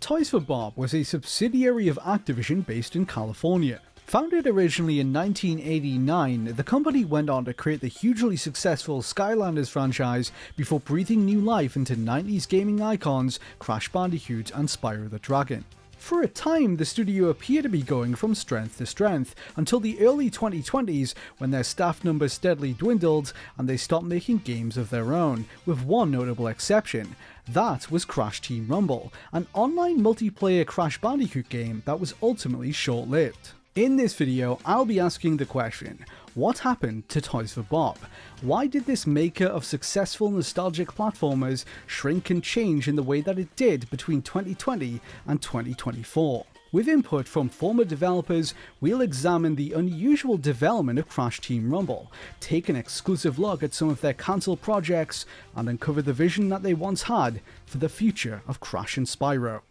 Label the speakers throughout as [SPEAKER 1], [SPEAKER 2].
[SPEAKER 1] Toys for Bob was a subsidiary of Activision based in California. Founded originally in 1989, the company went on to create the hugely successful Skylanders franchise before breathing new life into 90s gaming icons Crash Bandicoot and Spyro the Dragon. For a time, the studio appeared to be going from strength to strength, until the early 2020s when their staff numbers steadily dwindled and they stopped making games of their own, with one notable exception. That was Crash Team Rumble, an online multiplayer Crash Bandicoot game that was ultimately short-lived. In this video, I'll be asking the question, what happened to Toys for Bob? Why did this maker of successful nostalgic platformers shrink and change in the way that it did between 2020 and 2024? With input from former developers, we'll examine the unusual development of Crash Team Rumble, take an exclusive look at some of their cancelled projects, and uncover the vision that they once had for the future of Crash and Spyro.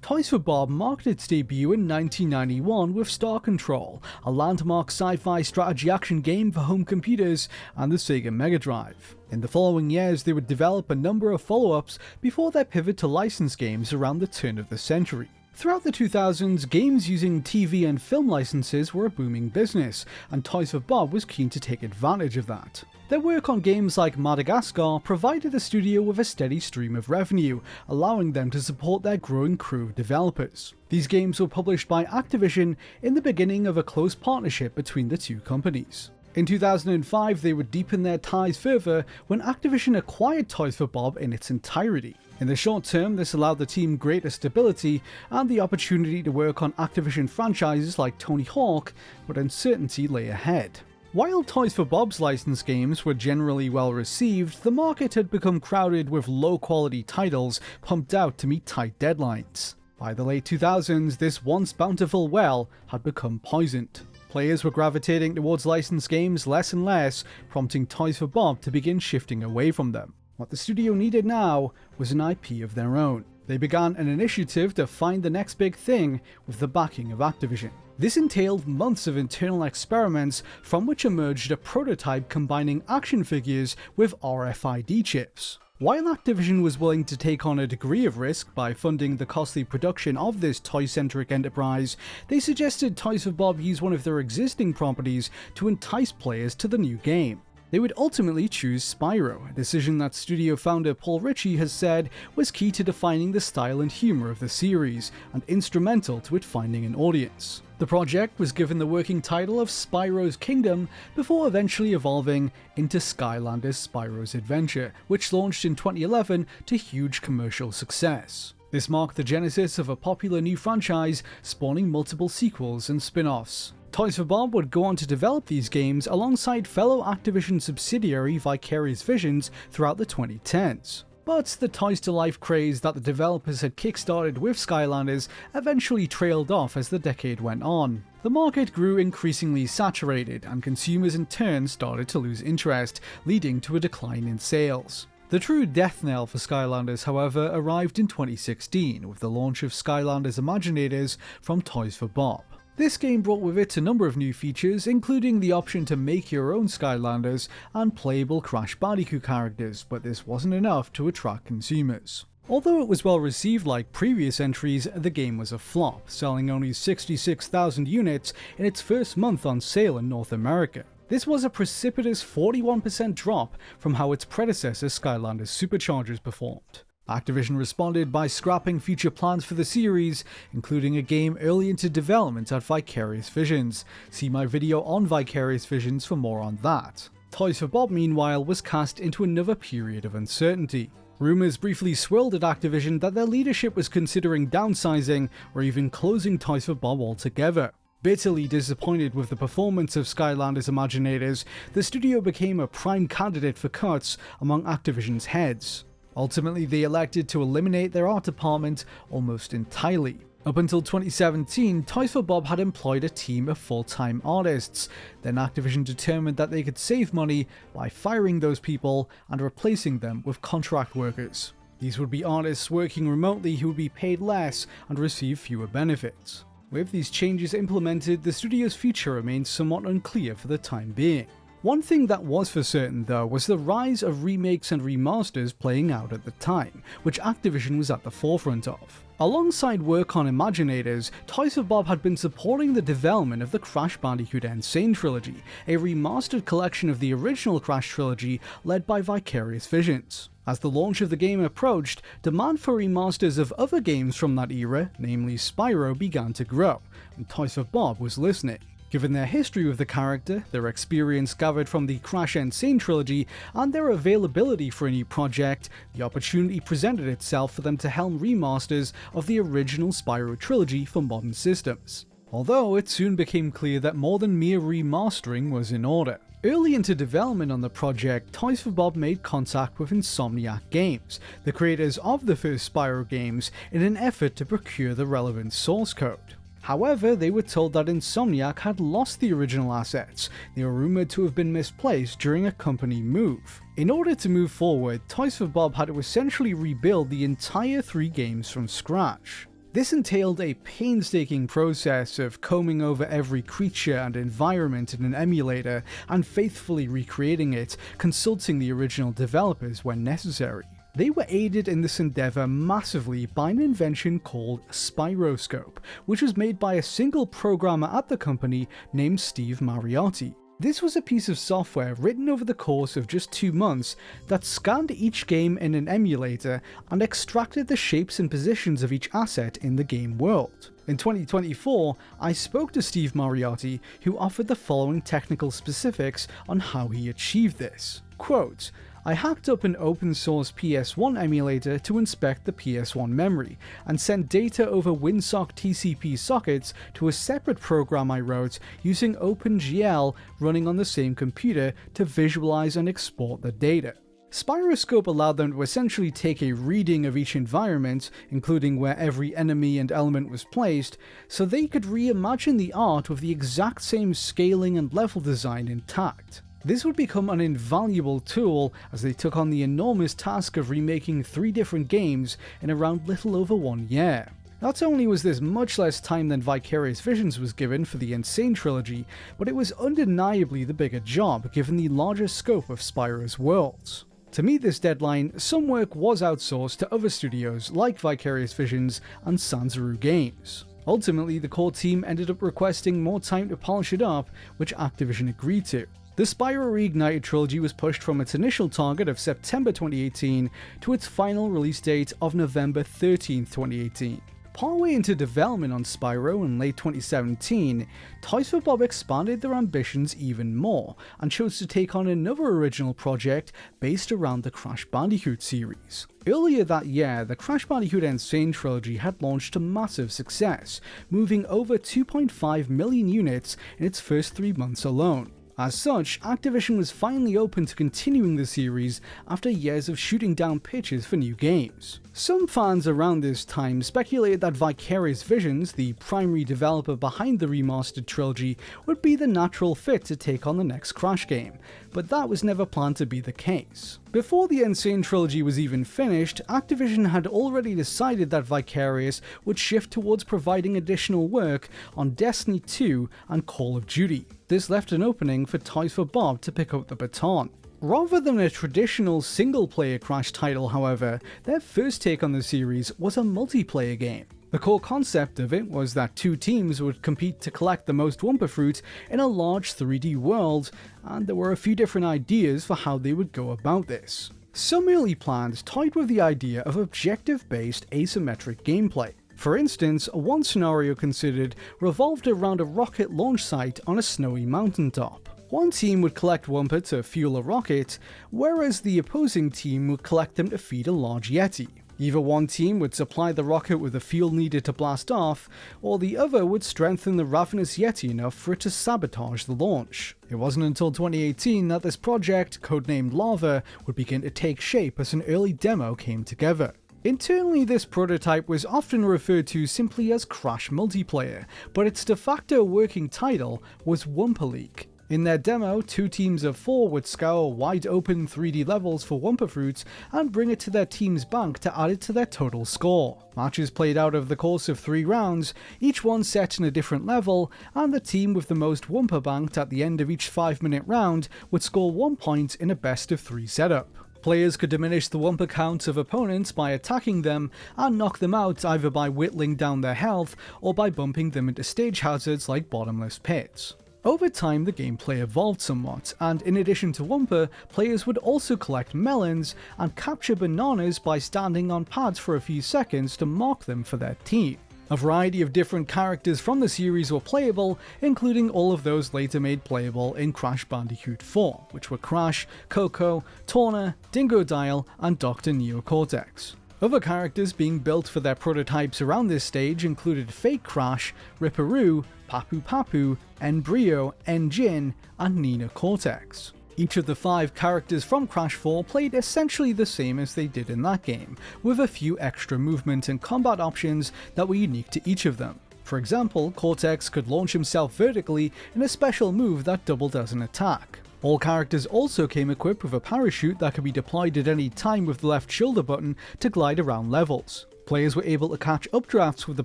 [SPEAKER 1] Toys for Bob marked its debut in 1991 with Star Control, a landmark sci-fi strategy action game for home computers and the Sega Mega Drive. In the following years, they would develop a number of follow-ups before their pivot to licensed games around the turn of the century. Throughout the 2000s, games using TV and film licenses were a booming business, and Toys for Bob was keen to take advantage of that. Their work on games like Madagascar provided the studio with a steady stream of revenue, allowing them to support their growing crew of developers. These games were published by Activision in the beginning of a close partnership between the two companies. In 2005, they would deepen their ties further when Activision acquired Toys for Bob in its entirety. In the short term, this allowed the team greater stability and the opportunity to work on Activision franchises like Tony Hawk, but uncertainty lay ahead. While Toys for Bob's licensed games were generally well received, the market had become crowded with low-quality titles pumped out to meet tight deadlines. By the late 2000s, this once bountiful well had become poisoned. Players were gravitating towards licensed games less and less, prompting Toys for Bob to begin shifting away from them. What the studio needed now was an IP of their own. They began an initiative to find the next big thing with the backing of Activision. This entailed months of internal experiments, from which emerged a prototype combining action figures with RFID chips. While Activision was willing to take on a degree of risk by funding the costly production of this toy-centric enterprise, they suggested Toys for Bob use one of their existing properties to entice players to the new game. They would ultimately choose Spyro, a decision that studio founder Paul Ritchie has said was key to defining the style and humor of the series, and instrumental to it finding an audience. The project was given the working title of Spyro's Kingdom, before eventually evolving into Skylanders Spyro's Adventure, which launched in 2011 to huge commercial success. This marked the genesis of a popular new franchise, spawning multiple sequels and spin-offs. Toys for Bob would go on to develop these games alongside fellow Activision subsidiary Vicarious Visions throughout the 2010s. But the Toys to Life craze that the developers had kickstarted with Skylanders eventually trailed off as the decade went on. The market grew increasingly saturated, and consumers in turn started to lose interest, leading to a decline in sales. The true death knell for Skylanders, however, arrived in 2016 with the launch of Skylanders Imaginators from Toys for Bob. This game brought with it a number of new features, including the option to make your own Skylanders and playable Crash Bandicoot characters, but this wasn't enough to attract consumers. Although it was well received like previous entries, the game was a flop, selling only 66,000 units in its first month on sale in North America. This was a precipitous 41% drop from how its predecessor Skylanders Superchargers performed. Activision responded by scrapping future plans for the series, including a game early into development at Vicarious Visions. See my video on Vicarious Visions for more on that. Toys for Bob, meanwhile, was cast into another period of uncertainty. Rumours briefly swirled at Activision that their leadership was considering downsizing or even closing Toys for Bob altogether. Bitterly disappointed with the performance of Skylanders Imaginators, the studio became a prime candidate for cuts among Activision's heads. Ultimately, they elected to eliminate their art department almost entirely. Up until 2017, Toys for Bob had employed a team of full-time artists. Then Activision determined that they could save money by firing those people and replacing them with contract workers. These would be artists working remotely who would be paid less and receive fewer benefits. With these changes implemented, the studio's future remains somewhat unclear for the time being. One thing that was for certain though was the rise of remakes and remasters playing out at the time, which Activision was at the forefront of. Alongside work on Imaginators, Toys for Bob had been supporting the development of the Crash Bandicoot Insane trilogy, a remastered collection of the original Crash trilogy led by Vicarious Visions. As the launch of the game approached, demand for remasters of other games from that era, namely Spyro, began to grow, and Toys for Bob was listening. Given their history with the character, their experience gathered from the Crash Insane trilogy, and their availability for a new project, the opportunity presented itself for them to helm remasters of the original Spyro trilogy for modern systems. Although it soon became clear that more than mere remastering was in order. Early into development on the project, Toys for Bob made contact with Insomniac Games, the creators of the first Spyro games, in an effort to procure the relevant source code. However, they were told that Insomniac had lost the original assets. They were rumoured to have been misplaced during a company move. In order to move forward, Toys for Bob had to essentially rebuild the entire 3 games from scratch. This entailed a painstaking process of combing over every creature and environment in an emulator and faithfully recreating it, consulting the original developers when necessary. They were aided in this endeavour massively by an invention called Spyroscope, which was made by a single programmer at the company named Steve Mariotti. This was a piece of software written over the course of just 2 months that scanned each game in an emulator and extracted the shapes and positions of each asset in the game world. In 2024, I spoke to Steve Mariotti, who offered the following technical specifics on how he achieved this. Quote, I hacked up an open source PS1 emulator to inspect the PS1 memory, and sent data over WinSock TCP sockets to a separate program I wrote using OpenGL running on the same computer to visualize and export the data. Spyroscope allowed them to essentially take a reading of each environment, including where every enemy and element was placed, so they could reimagine the art with the exact same scaling and level design intact. This would become an invaluable tool as they took on the enormous task of remaking 3 different games in around little over 1 year. Not only was this much less time than Vicarious Visions was given for the Insane trilogy, but it was undeniably the bigger job given the larger scope of Spyro's worlds. To meet this deadline, some work was outsourced to other studios like Vicarious Visions and Sanzaru Games. Ultimately, the core team ended up requesting more time to polish it up, which Activision agreed to. The Spyro Reignited trilogy was pushed from its initial target of September 2018 to its final release date of November 13, 2018. Partway into development on Spyro in late 2017, Toys for Bob expanded their ambitions even more and chose to take on another original project based around the Crash Bandicoot series. Earlier that year, the Crash Bandicoot Insane trilogy had launched to massive success, moving over 2.5 million units in its first 3 months alone. As such, Activision was finally open to continuing the series after years of shooting down pitches for new games. Some fans around this time speculated that Vicarious Visions, the primary developer behind the remastered trilogy, would be the natural fit to take on the next Crash game, but that was never planned to be the case. Before the Insane trilogy was even finished, Activision had already decided that Vicarious would shift towards providing additional work on Destiny 2 and Call of Duty. This left an opening for Toys for Bob to pick up the baton. Rather than a traditional single-player Crash title, however, their first take on the series was a multiplayer game. The core concept of it was that 2 teams would compete to collect the most Wumpa fruit in a large 3D world, and there were a few different ideas for how they would go about this. Some early plans tied with the idea of objective-based asymmetric gameplay. For instance, one scenario considered revolved around a rocket launch site on a snowy mountaintop. One team would collect Wumpa to fuel a rocket, whereas the opposing team would collect them to feed a large Yeti. Either one team would supply the rocket with the fuel needed to blast off, or the other would strengthen the ravenous Yeti enough for it to sabotage the launch. It wasn't until 2018 that this project, codenamed Lava, would begin to take shape as an early demo came together. Internally, this prototype was often referred to simply as Crash Multiplayer, but its de facto working title was Wumpa League. In their demo, 2 teams of 4 would scour wide open 3D levels for Wumpa Fruits and bring it to their team's bank to add it to their total score. Matches played out over the course of 3 rounds, each one set in a different level, and the team with the most Wumpa banked at the end of each 5-minute round would score 1 point in a best of 3 setup. Players could diminish the Wumpa count of opponents by attacking them and knock them out either by whittling down their health or by bumping them into stage hazards like bottomless pits. Over time, the gameplay evolved somewhat, and in addition to Wumpa, players would also collect melons and capture bananas by standing on pads for a few seconds to mark them for their team. A variety of different characters from the series were playable, including all of those later made playable in Crash Bandicoot 4, which were Crash, Coco, Torna, Dingodile, and Dr. Neocortex. Other characters being built for their prototypes around this stage included Fake Crash, Ripperoo, Papu Papu, N-Brio, N-Jin, and Nina Cortex. Each of the 5 characters from Crash 4 played essentially the same as they did in that game, with a few extra movement and combat options that were unique to each of them. For example, Cortex could launch himself vertically in a special move that doubled as an attack. All characters also came equipped with a parachute that could be deployed at any time with the left shoulder button to glide around levels. Players were able to catch updrafts with the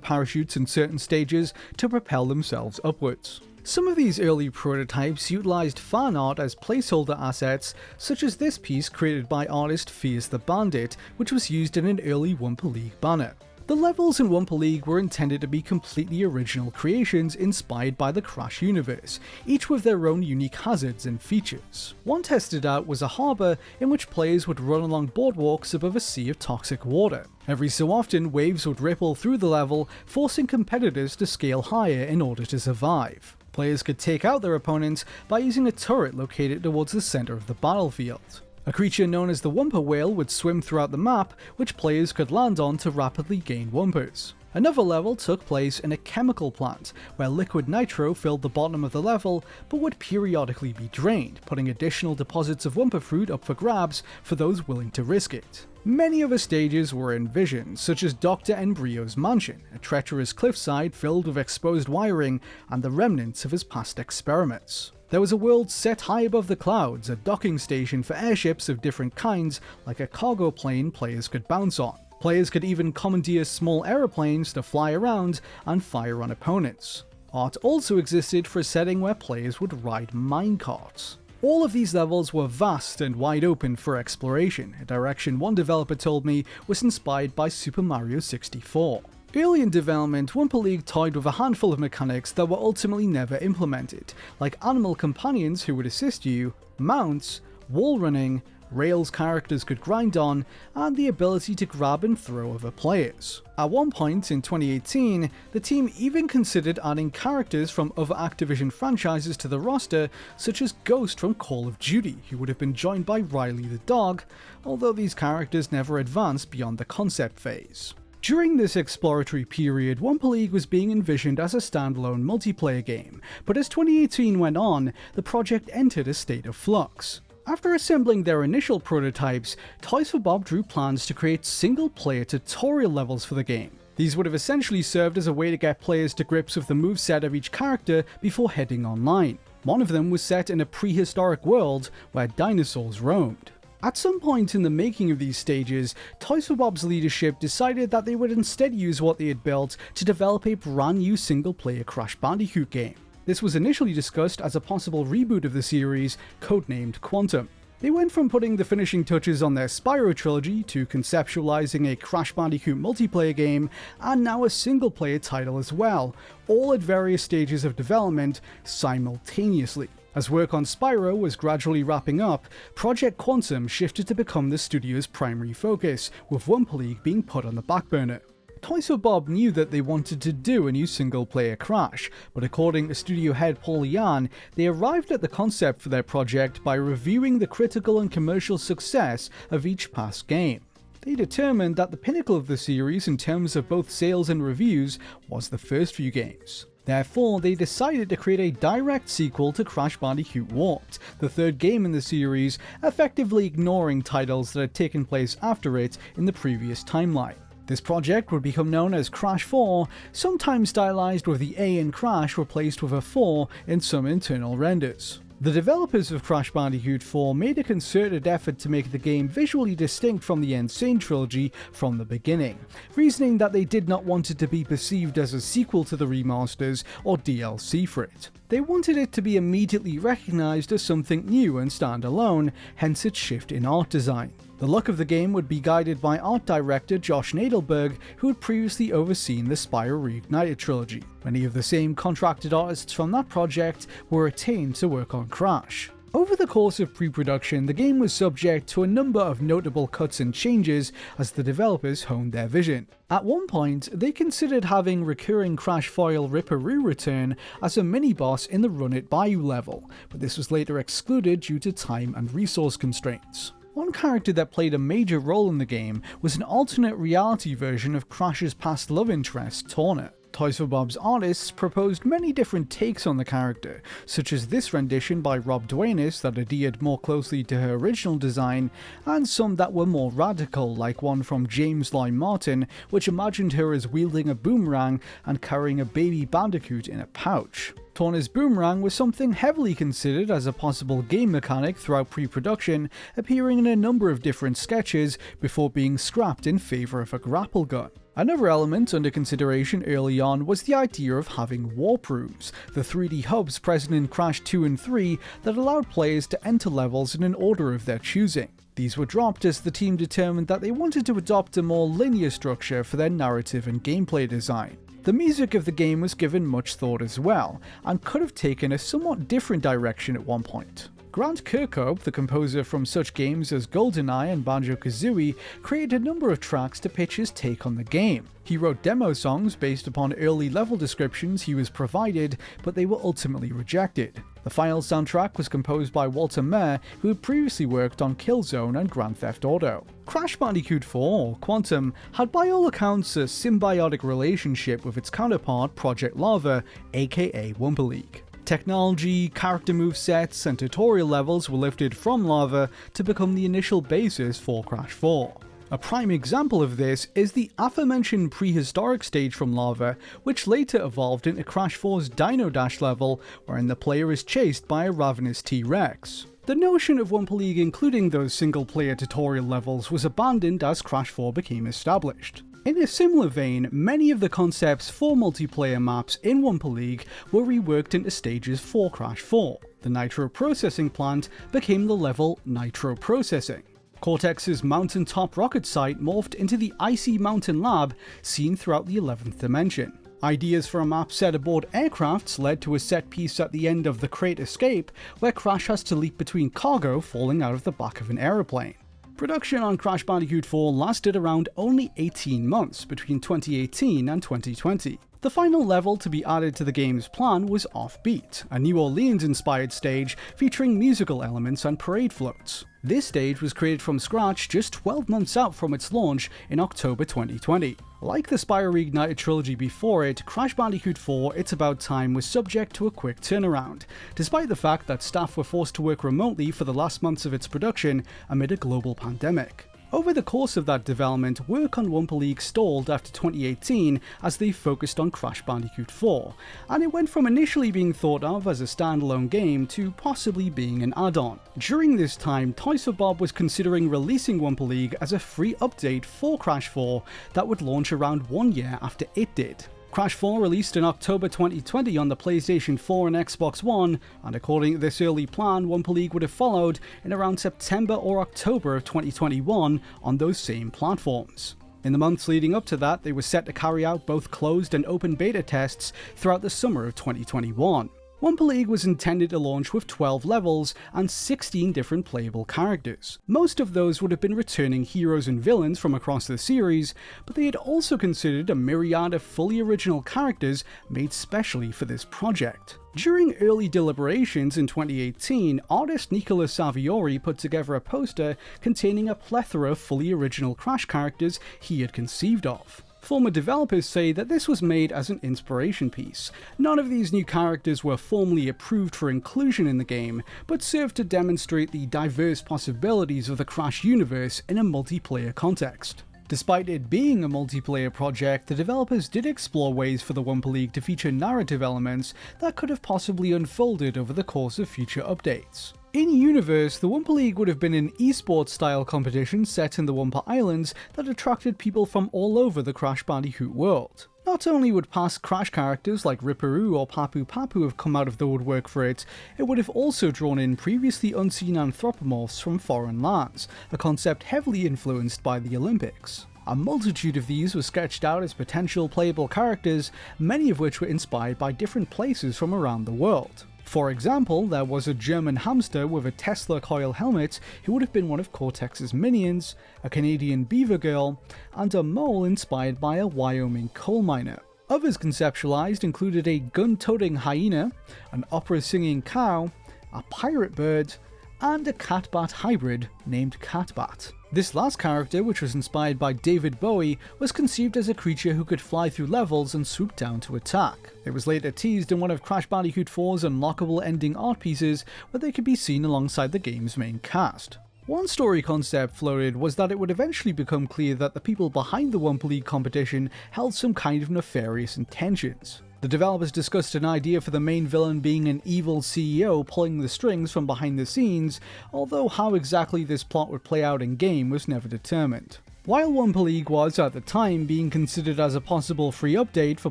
[SPEAKER 1] parachutes in certain stages to propel themselves upwards. Some of these early prototypes utilized fan art as placeholder assets, such as this piece created by artist Fierce the Bandit, which was used in an early Wumpa League banner. The levels in Wumpa League were intended to be completely original creations inspired by the Crash universe, each with their own unique hazards and features. One tested out was a harbour in which players would run along boardwalks above a sea of toxic water. Every so often, waves would ripple through the level, forcing competitors to scale higher in order to survive. Players could take out their opponents by using a turret located towards the center of the battlefield. A creature known as the Wumpa Whale would swim throughout the map, which players could land on to rapidly gain Wumpas. Another level took place in a chemical plant, where liquid nitro filled the bottom of the level, but would periodically be drained, putting additional deposits of Wumpa fruit up for grabs for those willing to risk it. Many other stages were envisioned, such as Dr. N-Brio's mansion, a treacherous cliffside filled with exposed wiring and the remnants of his past experiments. There was a world set high above the clouds, a docking station for airships of different kinds, like a cargo plane players could bounce on. Players could even commandeer small aeroplanes to fly around and fire on opponents. Art also existed for a setting where players would ride minecarts. All of these levels were vast and wide open for exploration, a direction one developer told me was inspired by Super Mario 64. Early in development, Wumpa League toyed with a handful of mechanics that were ultimately never implemented, like animal companions who would assist you, mounts, wall running, rails characters could grind on, and the ability to grab and throw other players. At one point in 2018, the team even considered adding characters from other Activision franchises to the roster, such as Ghost from Call of Duty, who would have been joined by Riley the dog, although these characters never advanced beyond the concept phase. During this exploratory period, Wumpa League was being envisioned as a standalone multiplayer game, but as 2018 went on, the project entered a state of flux. After assembling their initial prototypes, Toys for Bob drew plans to create single-player tutorial levels for the game. These would have essentially served as a way to get players to grips with the moveset of each character before heading online. One of them was set in a prehistoric world where dinosaurs roamed. At some point in the making of these stages, Toys for Bob's leadership decided that they would instead use what they had built to develop a brand new single-player Crash Bandicoot game. This was initially discussed as a possible reboot of the series, codenamed Quantum. They went from putting the finishing touches on their Spyro trilogy to conceptualizing a Crash Bandicoot multiplayer game, and now a single-player title as well, all at various stages of development simultaneously. As work on Spyro was gradually wrapping up, Project Quantum shifted to become the studio's primary focus, with Wumpa League being put on the back burner. Toys for Bob knew that they wanted to do a new single-player Crash, but according to studio head Paul Yan, they arrived at the concept for their project by reviewing the critical and commercial success of each past game. They determined that the pinnacle of the series in terms of both sales and reviews was the first few games. Therefore, they decided to create a direct sequel to Crash Bandicoot Warped, the third game in the series, effectively ignoring titles that had taken place after it in the previous timeline. This project would become known as Crash 4, sometimes stylized with the A in Crash replaced with a 4 in some internal renders. The developers of Crash Bandicoot 4 made a concerted effort to make the game visually distinct from the Insane trilogy from the beginning, reasoning that they did not want it to be perceived as a sequel to the remasters or DLC for it. They wanted it to be immediately recognized as something new and standalone, hence its shift in art design. The look of the game would be guided by art director Josh Nadelberg, who had previously overseen the Spyro Reignited trilogy. Many of the same contracted artists from that project were retained to work on Crash. Over the course of pre-production, the game was subject to a number of notable cuts and changes as the developers honed their vision. At one point, they considered having recurring Crash foil Ripperoo return as a mini-boss in the Run It Bayou level, but this was later excluded due to time and resource constraints. One character that played a major role in the game was an alternate reality version of Crash's past love interest, Torna. Toys for Bob's artists proposed many different takes on the character, such as this rendition by Rob Duenas that adhered more closely to her original design, and some that were more radical, like one from James Lloyd Martin, which imagined her as wielding a boomerang and carrying a baby bandicoot in a pouch. Torna's boomerang was something heavily considered as a possible game mechanic throughout pre-production, appearing in a number of different sketches before being scrapped in favour of a grapple gun. Another element under consideration early on was the idea of having warp rooms, the 3D hubs present in Crash 2 and 3 that allowed players to enter levels in an order of their choosing. These were dropped as the team determined that they wanted to adopt a more linear structure for their narrative and gameplay design. The music of the game was given much thought as well, and could have taken a somewhat different direction at one point. Grant Kirkhope, the composer from such games as GoldenEye and Banjo-Kazooie, created a number of tracks to pitch his take on the game. He wrote demo songs based upon early level descriptions he was provided, but they were ultimately rejected. The final soundtrack was composed by Walter Mayer, who had previously worked on Killzone and Grand Theft Auto. Crash Bandicoot 4, or Quantum, had by all accounts a symbiotic relationship with its counterpart Project Lava, aka Wumpa League. Technology, character movesets, and tutorial levels were lifted from Lava to become the initial basis for Crash 4. A prime example of this is the aforementioned prehistoric stage from Lava, which later evolved into Crash 4's Dino Dash level, wherein the player is chased by a ravenous T-Rex. The notion of Wumpa League including those single-player tutorial levels was abandoned as Crash 4 became established. In a similar vein, many of the concepts for multiplayer maps in Wumpa League were reworked into stages for Crash 4. The Nitro Processing Plant became the level Nitro Processing. Cortex's mountaintop rocket site morphed into the Icy Mountain Lab seen throughout the 11th dimension. Ideas for a map set aboard aircrafts led to a set piece at the end of The Crate Escape, where Crash has to leap between cargo falling out of the back of an aeroplane. Production on Crash Bandicoot 4 lasted around only 18 months between 2018 and 2020. The final level to be added to the game's plan was Offbeat, a New Orleans-inspired stage featuring musical elements and parade floats. This stage was created from scratch just 12 months out from its launch in October 2020. Like the Spyro Reignited trilogy before it, Crash Bandicoot 4 It's About Time was subject to a quick turnaround, despite the fact that staff were forced to work remotely for the last months of its production amid a global pandemic. Over the course of that development, work on Wumpa League stalled after 2018 as they focused on Crash Bandicoot 4, and it went from initially being thought of as a standalone game to possibly being an add-on. During this time, Toys for Bob was considering releasing Wumpa League as a free update for Crash 4 that would launch around 1 year after it did. Crash 4 released in October 2020 on the PlayStation 4 and Xbox One, and according to this early plan, Wumpa League would have followed in around September or October of 2021 on those same platforms. In the months leading up to that, they were set to carry out both closed and open beta tests throughout the summer of 2021. Wumpa League was intended to launch with 12 levels and 16 different playable characters. Most of those would have been returning heroes and villains from across the series, but they had also considered a myriad of fully original characters made specially for this project. During early deliberations in 2018, artist Nicola Saviori put together a poster containing a plethora of fully original Crash characters he had conceived of. Former developers say that this was made as an inspiration piece. None of these new characters were formally approved for inclusion in the game, but served to demonstrate the diverse possibilities of the Crash universe in a multiplayer context. Despite it being a multiplayer project, the developers did explore ways for the Wumpa League to feature narrative elements that could have possibly unfolded over the course of future updates. In-universe, the Wumpa League would have been an esports style competition set in the Wumpa Islands that attracted people from all over the Crash Bandicoot world. Not only would past Crash characters like Ripperoo or Papu Papu have come out of the woodwork for it, it would have also drawn in previously unseen anthropomorphs from foreign lands, a concept heavily influenced by the Olympics. A multitude of these were sketched out as potential playable characters, many of which were inspired by different places from around the world. For example, there was a German hamster with a Tesla coil helmet who would have been one of Cortex's minions, a Canadian beaver girl, and a mole inspired by a Wyoming coal miner. Others conceptualized included a gun-toting hyena, an opera-singing cow, a pirate bird, and a cat-bat hybrid named Catbat. This last character, which was inspired by David Bowie, was conceived as a creature who could fly through levels and swoop down to attack. It was later teased in one of Crash Bandicoot 4's unlockable ending art pieces, where they could be seen alongside the game's main cast. One story concept floated was that it would eventually become clear that the people behind the Wumpa League competition held some kind of nefarious intentions. The developers discussed an idea for the main villain being an evil CEO pulling the strings from behind the scenes, although how exactly this plot would play out in game was never determined. While Wumpa League was, at the time, being considered as a possible free update for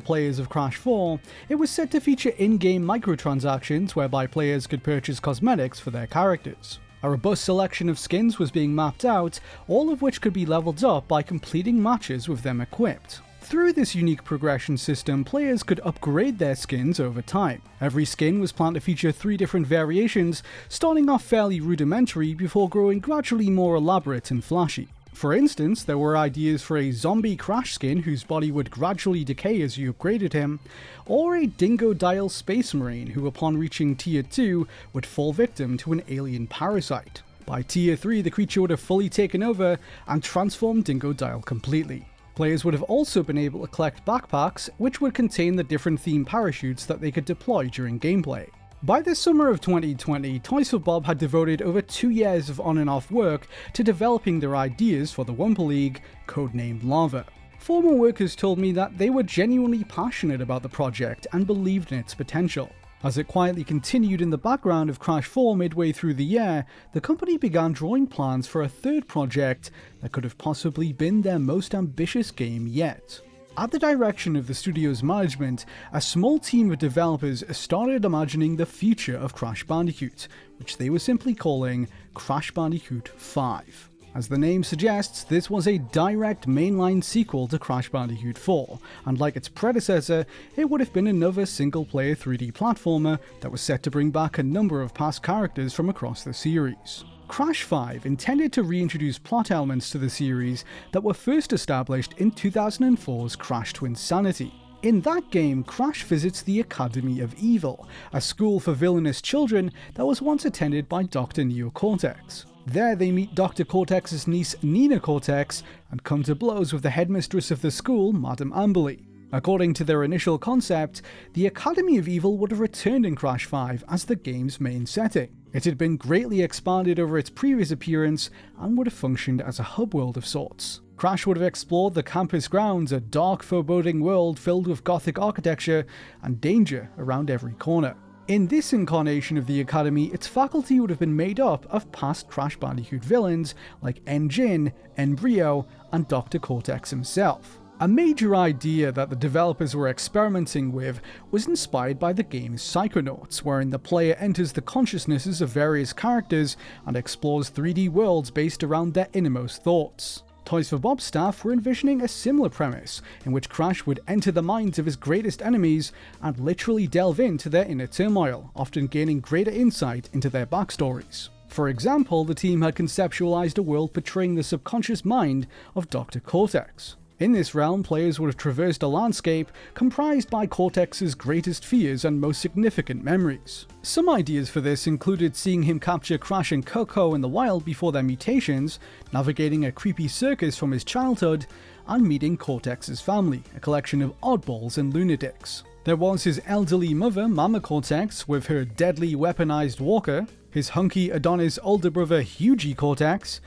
[SPEAKER 1] players of Crash 4, it was said to feature in-game microtransactions whereby players could purchase cosmetics for their characters. A robust selection of skins was being mapped out, all of which could be leveled up by completing matches with them equipped. Through this unique progression system, players could upgrade their skins over time. Every skin was planned to feature 3 different variations, starting off fairly rudimentary before growing gradually more elaborate and flashy. For instance, there were ideas for a zombie Crash skin whose body would gradually decay as you upgraded him, or a Dingodile Space Marine who upon reaching Tier 2 would fall victim to an alien parasite. By Tier 3 the creature would have fully taken over and transformed Dingodile completely. Players would have also been able to collect backpacks, which would contain the different theme parachutes that they could deploy during gameplay. By the summer of 2020, Toys for Bob had devoted over 2 years of on and off work to developing their ideas for the Wumpa League, codenamed Lava. Former workers told me that they were genuinely passionate about the project and believed in its potential. As it quietly continued in the background of Crash 4 midway through the year, the company began drawing plans for a third project that could have possibly been their most ambitious game yet. At the direction of the studio's management, a small team of developers started imagining the future of Crash Bandicoot, which they were simply calling Crash Bandicoot 5. As the name suggests, this was a direct mainline sequel to Crash Bandicoot 4, and like its predecessor, it would have been another single-player 3D platformer that was set to bring back a number of past characters from across the series. Crash 5 intended to reintroduce plot elements to the series that were first established in 2004's Crash Twinsanity. In that game, Crash visits the Academy of Evil, a school for villainous children that was once attended by Dr. Neo Cortex. There they meet Dr. Cortex's niece Nina Cortex and come to blows with the headmistress of the school, Madame Amberly. According to their initial concept, the Academy of Evil would have returned in Crash 5 as the game's main setting. It had been greatly expanded over its previous appearance and would have functioned as a hub world of sorts. Crash would have explored the campus grounds, a dark, foreboding world filled with gothic architecture and danger around every corner. In this incarnation of the Academy, its faculty would have been made up of past Crash Bandicoot villains like N. Gin, Embryo, and Dr. Cortex himself. A major idea that the developers were experimenting with was inspired by the game's Psychonauts, wherein the player enters the consciousnesses of various characters and explores 3D worlds based around their innermost thoughts. Toys for Bob staff were envisioning a similar premise, in which Crash would enter the minds of his greatest enemies and literally delve into their inner turmoil, often gaining greater insight into their backstories. For example, the team had conceptualized a world portraying the subconscious mind of Dr. Cortex. In this realm, players would have traversed a landscape comprised by Cortex's greatest fears and most significant memories. Some ideas for this included seeing him capture Crash and Coco in the wild before their mutations, navigating a creepy circus from his childhood, and meeting Cortex's family, a collection of oddballs and lunatics. There was his elderly mother, Mama Cortex, with her deadly weaponized walker, his hunky Adonis older brother, Hughie Cortex,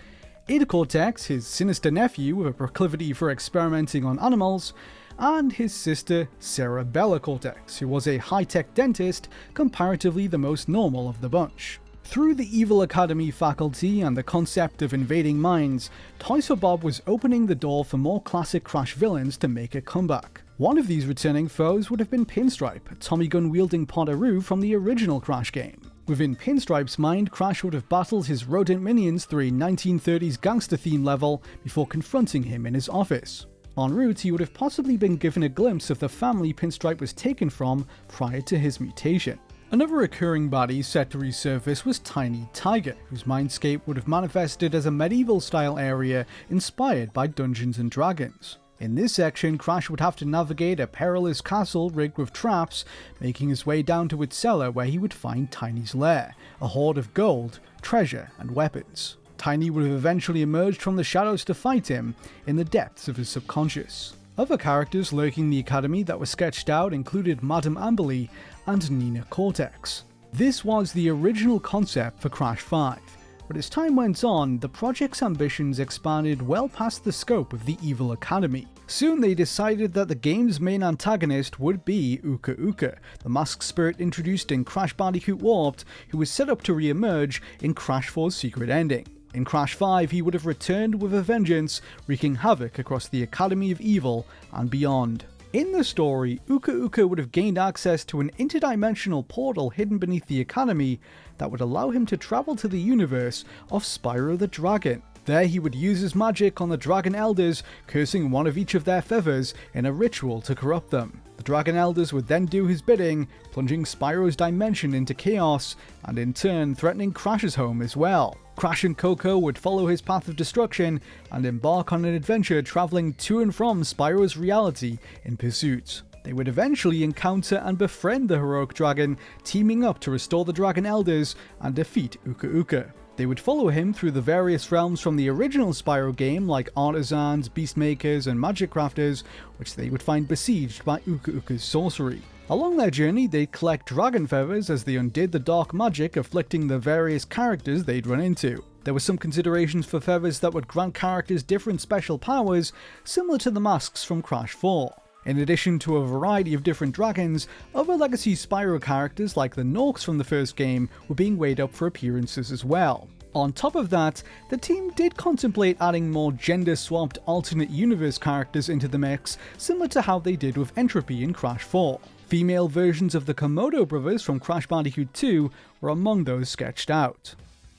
[SPEAKER 1] Ada Cortex, his sinister nephew with a proclivity for experimenting on animals, and his sister Sarah Bella Cortex, who was a high-tech dentist, comparatively the most normal of the bunch. Through the Evil Academy faculty and the concept of invading minds, Toys for Bob was opening the door for more classic Crash villains to make a comeback. One of these returning foes would have been Pinstripe, a Tommy gun-wielding Pontaroo from the original Crash game. Within Pinstripe's mind, Crash would have battled his rodent minions through a 1930s gangster theme level before confronting him in his office. En route, he would have possibly been given a glimpse of the family Pinstripe was taken from prior to his mutation. Another recurring baddie set to resurface was Tiny Tighe, whose mindscape would have manifested as a medieval-style area inspired by Dungeons & Dragons. In this section, Crash would have to navigate a perilous castle rigged with traps, making his way down to its cellar where he would find Tiny's lair, a hoard of gold, treasure, and weapons. Tiny would have eventually emerged from the shadows to fight him in the depths of his subconscious. Other characters lurking the Academy that were sketched out included Madame Amberly and Nina Cortex. This was the original concept for Crash 5, but as time went on, the project's ambitions expanded well past the scope of the Evil Academy. Soon they decided that the game's main antagonist would be Uka Uka, the masked spirit introduced in Crash Bandicoot Warped, who was set up to re-emerge in Crash 4's secret ending. In Crash 5, he would have returned with a vengeance, wreaking havoc across the Academy of Evil and beyond. In the story, Uka Uka would have gained access to an interdimensional portal hidden beneath the Academy that would allow him to travel to the universe of Spyro the Dragon. There he would use his magic on the Dragon Elders, cursing one of each of their feathers in a ritual to corrupt them. The Dragon Elders would then do his bidding, plunging Spyro's dimension into chaos, and in turn threatening Crash's home as well. Crash and Coco would follow his path of destruction and embark on an adventure traveling to and from Spyro's reality in pursuit. They would eventually encounter and befriend the heroic dragon, teaming up to restore the Dragon Elders and defeat Uka Uka. They would follow him through the various realms from the original Spyro game like artisans, beastmakers, and magic crafters, which they would find besieged by Uka Uka's sorcery. Along their journey, they'd collect dragon feathers as they undid the dark magic afflicting the various characters they'd run into. There were some considerations for feathers that would grant characters different special powers, similar to the masks from Crash 4. In addition to a variety of different dragons, other legacy Spyro characters like the Norks from the first game were being weighed up for appearances as well. On top of that, the team did contemplate adding more gender-swapped alternate universe characters into the mix, similar to how they did with Entropy in Crash 4. Female versions of the Komodo brothers from Crash Bandicoot 2 were among those sketched out.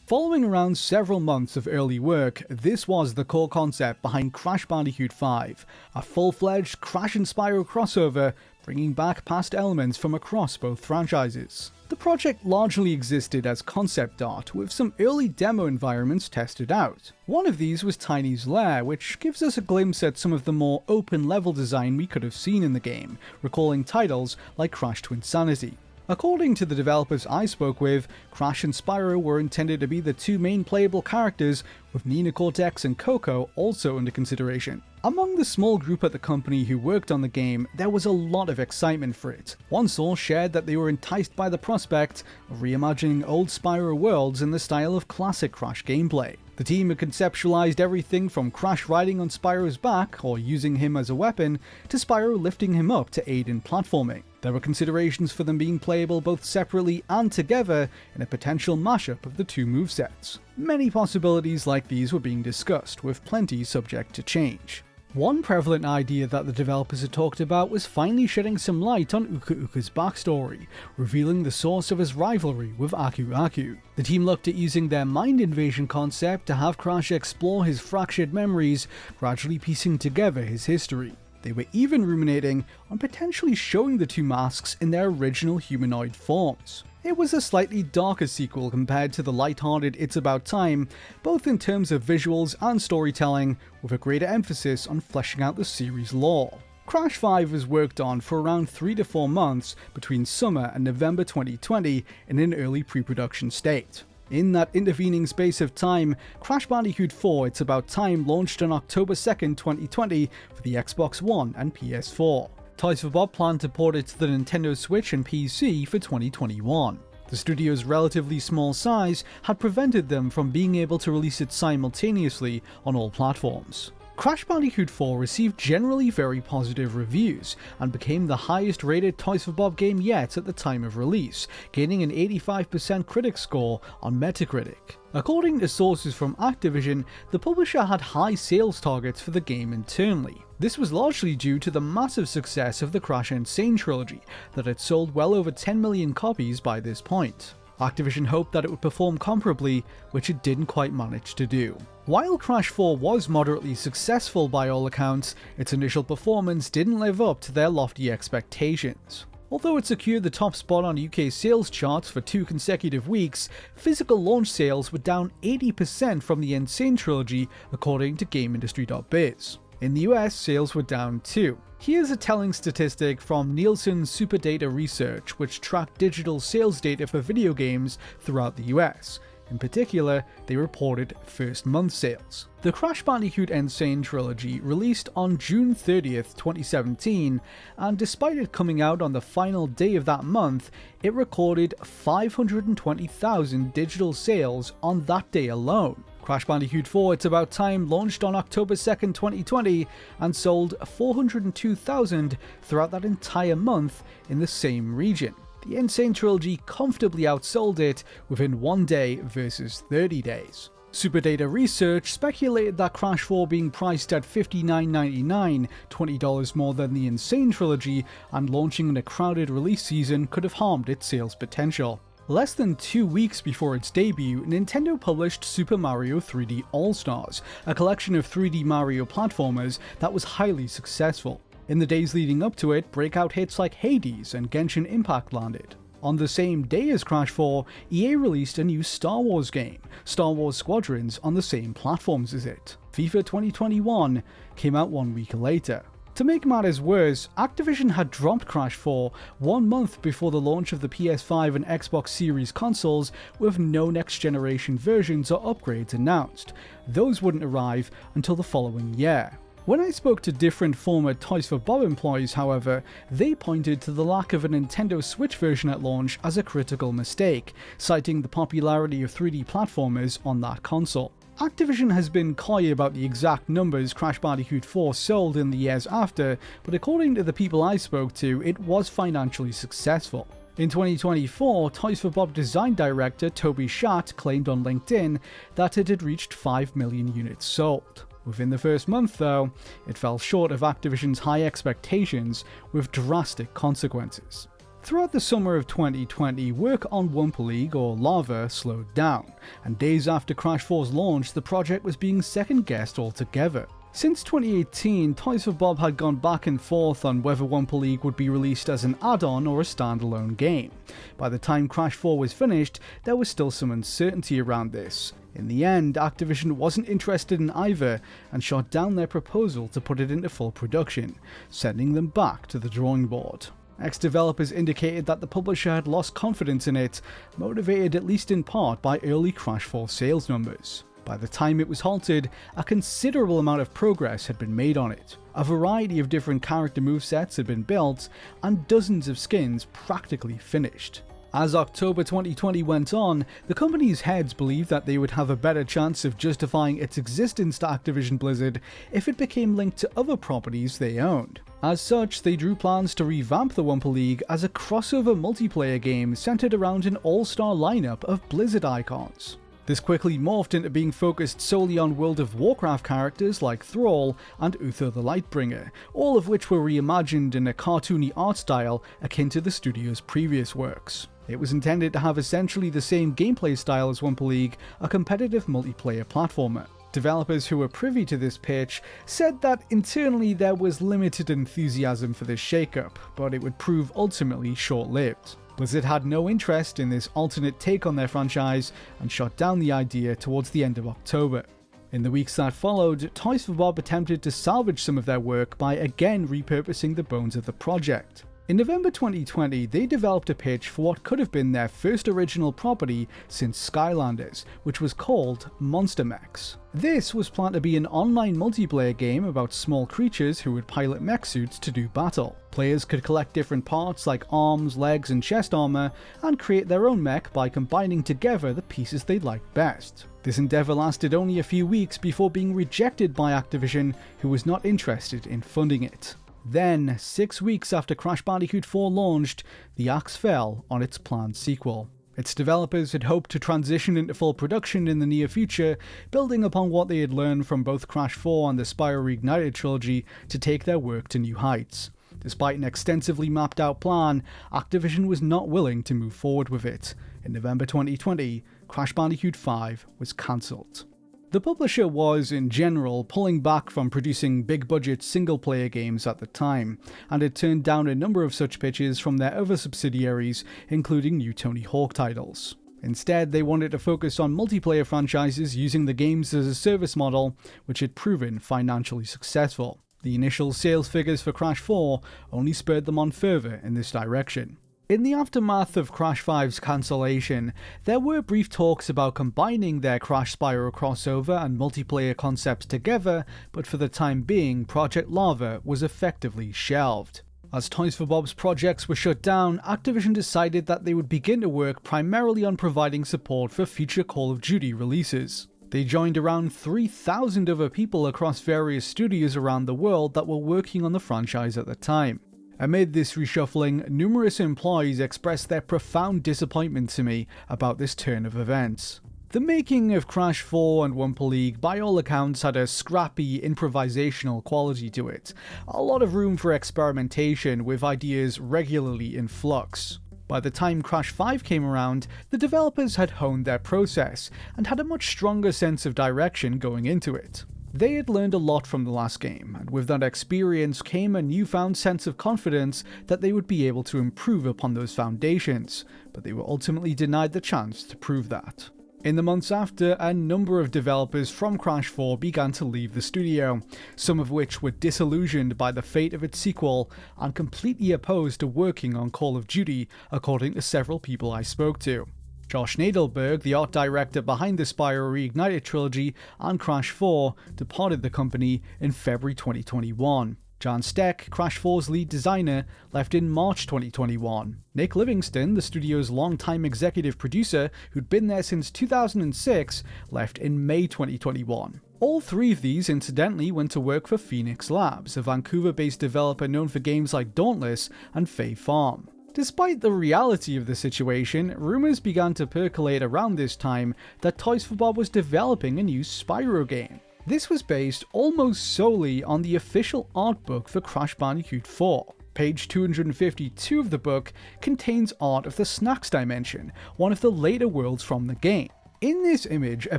[SPEAKER 1] Following around several months of early work, this was the core concept behind Crash Bandicoot 5, a full-fledged Crash and Spyro crossover, bringing back past elements from across both franchises. The project largely existed as concept art, with some early demo environments tested out. One of these was Tiny's lair, which gives us a glimpse at some of the more open level design we could have seen in the game, recalling titles like Crash to Insanity. According to the developers I spoke with, Crash and Spyro were intended to be the two main playable characters, with Nina Cortex and Coco also under consideration. Among the small group at the company who worked on the game, there was a lot of excitement for it. One source shared that they were enticed by the prospect of reimagining old Spyro worlds in the style of classic Crash gameplay. The team had conceptualized everything from Crash riding on Spyro's back, or using him as a weapon, to Spyro lifting him up to aid in platforming. There were considerations for them being playable both separately and together in a potential mashup of the two movesets. Many possibilities like these were being discussed, with plenty subject to change. One prevalent idea that the developers had talked about was finally shedding some light on Uka Uka's backstory, revealing the source of his rivalry with Aku Aku. The team looked at using their mind invasion concept to have Crash explore his fractured memories, gradually piecing together his history. They were even ruminating on potentially showing the two masks in their original humanoid forms. It was a slightly darker sequel compared to the lighthearted It's About Time, both in terms of visuals and storytelling, with a greater emphasis on fleshing out the series' lore. Crash 5 was worked on for around 3 to 4 months between summer and November 2020 in an early pre-production state. In that intervening space of time, Crash Bandicoot 4 It's About Time launched on October 2nd, 2020 for the Xbox One and PS4. Toys for Bob planned to port it to the Nintendo Switch and PC for 2021. The studio's relatively small size had prevented them from being able to release it simultaneously on all platforms. Crash Bandicoot 4 received generally very positive reviews and became the highest rated Toys for Bob game yet at the time of release, gaining an 85% critic score on Metacritic. According to sources from Activision, the publisher had high sales targets for the game internally. This was largely due to the massive success of the Crash Insane trilogy that had sold well over 10 million copies by this point. Activision hoped that it would perform comparably, which it didn't quite manage to do. While Crash 4 was moderately successful by all accounts, its initial performance didn't live up to their lofty expectations. Although it secured the top spot on UK sales charts for 2 consecutive weeks, physical launch sales were down 80% from the Insane trilogy, according to GameIndustry.biz. In the US, sales were down too. Here's a telling statistic from Nielsen's Super Data Research, which tracked digital sales data for video games throughout the US. In particular, they reported first month sales. The Crash Bandicoot Insane trilogy released on June 30th, 2017, and despite it coming out on the final day of that month, it recorded 520,000 digital sales on that day alone. Crash Bandicoot 4 It's About Time launched on October 2nd, 2020 and sold 402,000 throughout that entire month in the same region. The Insane trilogy comfortably outsold it within 1 day versus 30 days. Superdata Research speculated that Crash 4 being priced at $59.99, $20 more than the Insane trilogy, and launching in a crowded release season could have harmed its sales potential. Less than 2 weeks before its debut, Nintendo published Super Mario 3D All-Stars, a collection of 3D Mario platformers that was highly successful. In the days leading up to it, breakout hits like Hades and Genshin Impact landed. On the same day as Crash 4, EA released a new Star Wars game, Star Wars Squadrons, on the same platforms as it. FIFA 2021 came out 1 week later. To make matters worse, Activision had dropped Crash 4 1 month before the launch of the PS5 and Xbox Series consoles, with no next-generation versions or upgrades announced. Those wouldn't arrive until the following year. When I spoke to different former Toys for Bob employees, however, they pointed to the lack of a Nintendo Switch version at launch as a critical mistake, citing the popularity of 3D platformers on that console. Activision has been coy about the exact numbers Crash Bandicoot 4 sold in the years after, but according to the people I spoke to, it was financially successful. In 2024, Toys for Bob design director Toby Schacht claimed on LinkedIn that it had reached 5 million units sold. Within the first month, though, it fell short of Activision's high expectations, with drastic consequences. Throughout the summer of 2020, work on Wumpa League, or Lava, slowed down, and days after Crash 4's launch, the project was being second-guessed altogether. Since 2018, Toys for Bob had gone back and forth on whether Wumpa League would be released as an add-on or a standalone game. By the time Crash 4 was finished, there was still some uncertainty around this. In the end, Activision wasn't interested in either and shot down their proposal to put it into full production, sending them back to the drawing board. Ex-developers indicated that the publisher had lost confidence in it, motivated at least in part by early Crash 4 sales numbers. By the time it was halted, a considerable amount of progress had been made on it. A variety of different character movesets had been built, and dozens of skins practically finished. As October 2020 went on, the company's heads believed that they would have a better chance of justifying its existence to Activision Blizzard if it became linked to other properties they owned. As such, they drew plans to revamp the Wumpa League as a crossover multiplayer game centered around an all-star lineup of Blizzard icons. This quickly morphed into being focused solely on World of Warcraft characters like Thrall and Uther the Lightbringer, all of which were reimagined in a cartoony art style akin to the studio's previous works. It was intended to have essentially the same gameplay style as Wumpa League, a competitive multiplayer platformer. Developers who were privy to this pitch said that internally there was limited enthusiasm for this shakeup, but it would prove ultimately short-lived. Blizzard had no interest in this alternate take on their franchise and shot down the idea towards the end of October. In the weeks that followed, Toys for Bob attempted to salvage some of their work by again repurposing the bones of the project. In November 2020, they developed a pitch for what could have been their first original property since Skylanders, which was called Monster Mechs. This was planned to be an online multiplayer game about small creatures who would pilot mech suits to do battle. Players could collect different parts like arms, legs, and chest armor, and create their own mech by combining together the pieces they liked best. This endeavor lasted only a few weeks before being rejected by Activision, who was not interested in funding it. Then, 6 weeks after Crash Bandicoot 4 launched, the axe fell on its planned sequel. Its developers had hoped to transition into full production in the near future, building upon what they had learned from both Crash 4 and the Spyro Reignited trilogy to take their work to new heights. Despite an extensively mapped out plan, Activision was not willing to move forward with it. In November 2020, Crash Bandicoot 5 was cancelled. The publisher was, in general, pulling back from producing big-budget single-player games at the time, and had turned down a number of such pitches from their other subsidiaries, including new Tony Hawk titles. Instead, they wanted to focus on multiplayer franchises using the games as a service model, which had proven financially successful. The initial sales figures for Crash 4 only spurred them on further in this direction. In the aftermath of Crash 5's cancellation, there were brief talks about combining their Crash Spyro crossover and multiplayer concepts together, but for the time being, Project Lava was effectively shelved. As Toys for Bob's projects were shut down, Activision decided that they would begin to work primarily on providing support for future Call of Duty releases. They joined around 3,000 other people across various studios around the world that were working on the franchise at the time. Amid this reshuffling, numerous employees expressed their profound disappointment to me about this turn of events. The making of Crash 4 and Wumpa League by all accounts had a scrappy, improvisational quality to it, a lot of room for experimentation with ideas regularly in flux. By the time Crash 5 came around, the developers had honed their process, and had a much stronger sense of direction going into it. They had learned a lot from the last game, and with that experience came a newfound sense of confidence that they would be able to improve upon those foundations, but they were ultimately denied the chance to prove that. In the months after, a number of developers from Crash 4 began to leave the studio, some of which were disillusioned by the fate of its sequel and completely opposed to working on Call of Duty, according to several people I spoke to. Josh Nadelberg, the art director behind the Spyro Reignited trilogy and Crash 4, departed the company in February 2021. Jan Steck, Crash 4's lead designer, left in March 2021. Nick Livingston, the studio's longtime executive producer, who'd been there since 2006, left in May 2021. All three of these, incidentally, went to work for Phoenix Labs, a Vancouver-based developer known for games like Dauntless and Fae Farm. Despite the reality of the situation, rumours began to percolate around this time that Toys for Bob was developing a new Spyro game. This was based almost solely on the official art book for Crash Bandicoot 4. Page 252 of the book contains art of the Snacks Dimension, one of the later worlds from the game. In this image, a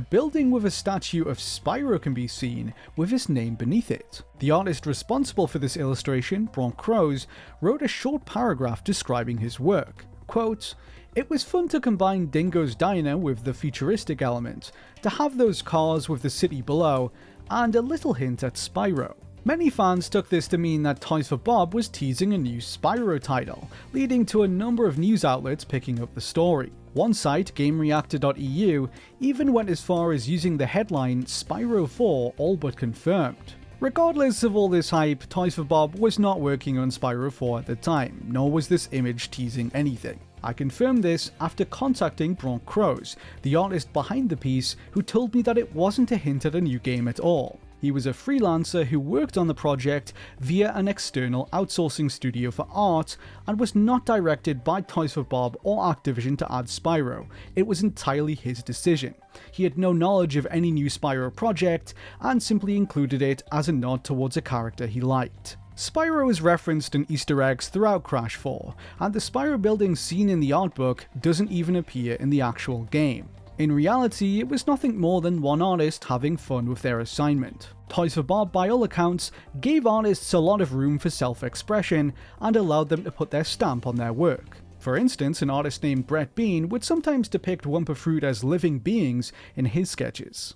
[SPEAKER 1] building with a statue of Spyro can be seen, with his name beneath it. The artist responsible for this illustration, Bronk Crows, wrote a short paragraph describing his work. Quote, "It was fun to combine Dingo's Diner with the futuristic element, to have those cars with the city below, and a little hint at Spyro. Many fans took this to mean that Toys for Bob was teasing a new Spyro title, leading to a number of news outlets picking up the story. One site, GameReactor.eu, even went as far as using the headline Spyro 4 all but confirmed. Regardless of all this hype, Toys for Bob was not working on Spyro 4 at the time, nor was this image teasing anything. I confirmed this after contacting Bronk Crows, the artist behind the piece, who told me that it wasn't a hint at a new game at all. He was a freelancer who worked on the project via an external outsourcing studio for art, and was not directed by Toys for Bob or Activision to add Spyro. It was entirely his decision. He had no knowledge of any new Spyro project, and simply included it as a nod towards a character he liked. Spyro is referenced in Easter eggs throughout Crash 4, and the Spyro building seen in the art book doesn't even appear in the actual game. In reality, it was nothing more than one artist having fun with their assignment. Toys for Bob, by all accounts, gave artists a lot of room for self-expression and allowed them to put their stamp on their work. For instance, an artist named Brett Bean would sometimes depict Wumpa Fruit as living beings in his sketches.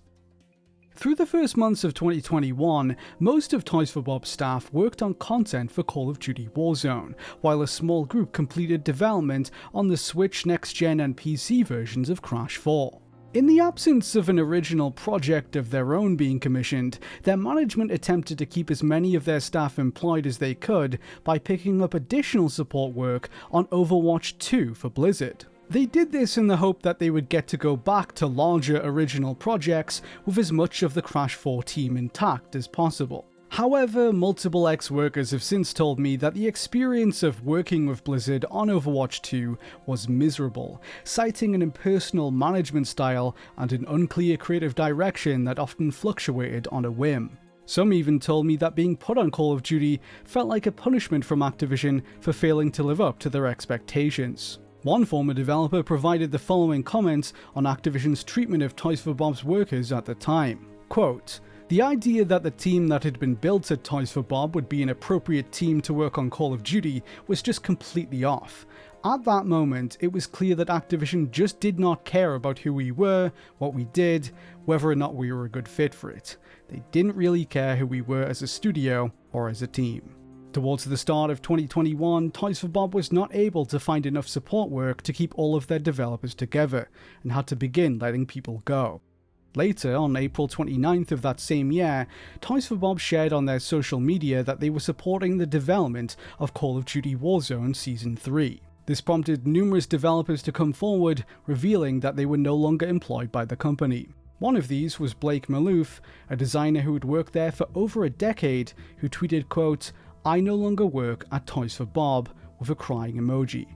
[SPEAKER 1] Through the first months of 2021, most of Toys for Bob staff worked on content for Call of Duty Warzone, while a small group completed development on the Switch, next-gen and PC versions of Crash 4. In the absence of an original project of their own being commissioned, their management attempted to keep as many of their staff employed as they could by picking up additional support work on Overwatch 2 for Blizzard. They did this in the hope that they would get to go back to larger original projects with as much of the Crash 4 team intact as possible. However, multiple ex-workers have since told me that the experience of working with Blizzard on Overwatch 2 was miserable, citing an impersonal management style and an unclear creative direction that often fluctuated on a whim. Some even told me that being put on Call of Duty felt like a punishment from Activision for failing to live up to their expectations. One former developer provided the following comments on Activision's treatment of Toys for Bob's workers at the time. Quote, "The idea that the team that had been built at Toys for Bob would be an appropriate team to work on Call of Duty was just completely off. At that moment, it was clear that Activision just did not care about who we were, what we did, whether or not we were a good fit for it. They didn't really care who we were as a studio or as a team." Towards the start of 2021, Toys for Bob was not able to find enough support work to keep all of their developers together, and had to begin letting people go. Later, on April 29th of that same year, Toys for Bob shared on their social media that they were supporting the development of Call of Duty Warzone Season 3. This prompted numerous developers to come forward, revealing that they were no longer employed by the company. One of these was Blake Maloof, a designer who had worked there for over a decade, who tweeted, quote, "I no longer work at Toys for Bob," with a crying emoji.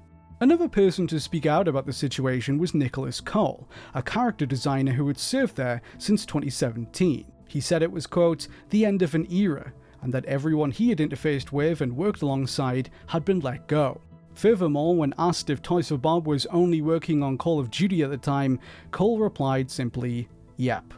[SPEAKER 1] Another person to speak out about the situation was Nicholas Cole, a character designer who had served there since 2017. He said it was, quote, "the end of an era," and that everyone he had interfaced with and worked alongside had been let go. Furthermore, when asked if Toys for Bob was only working on Call of Duty at the time, Cole replied simply, "Yep."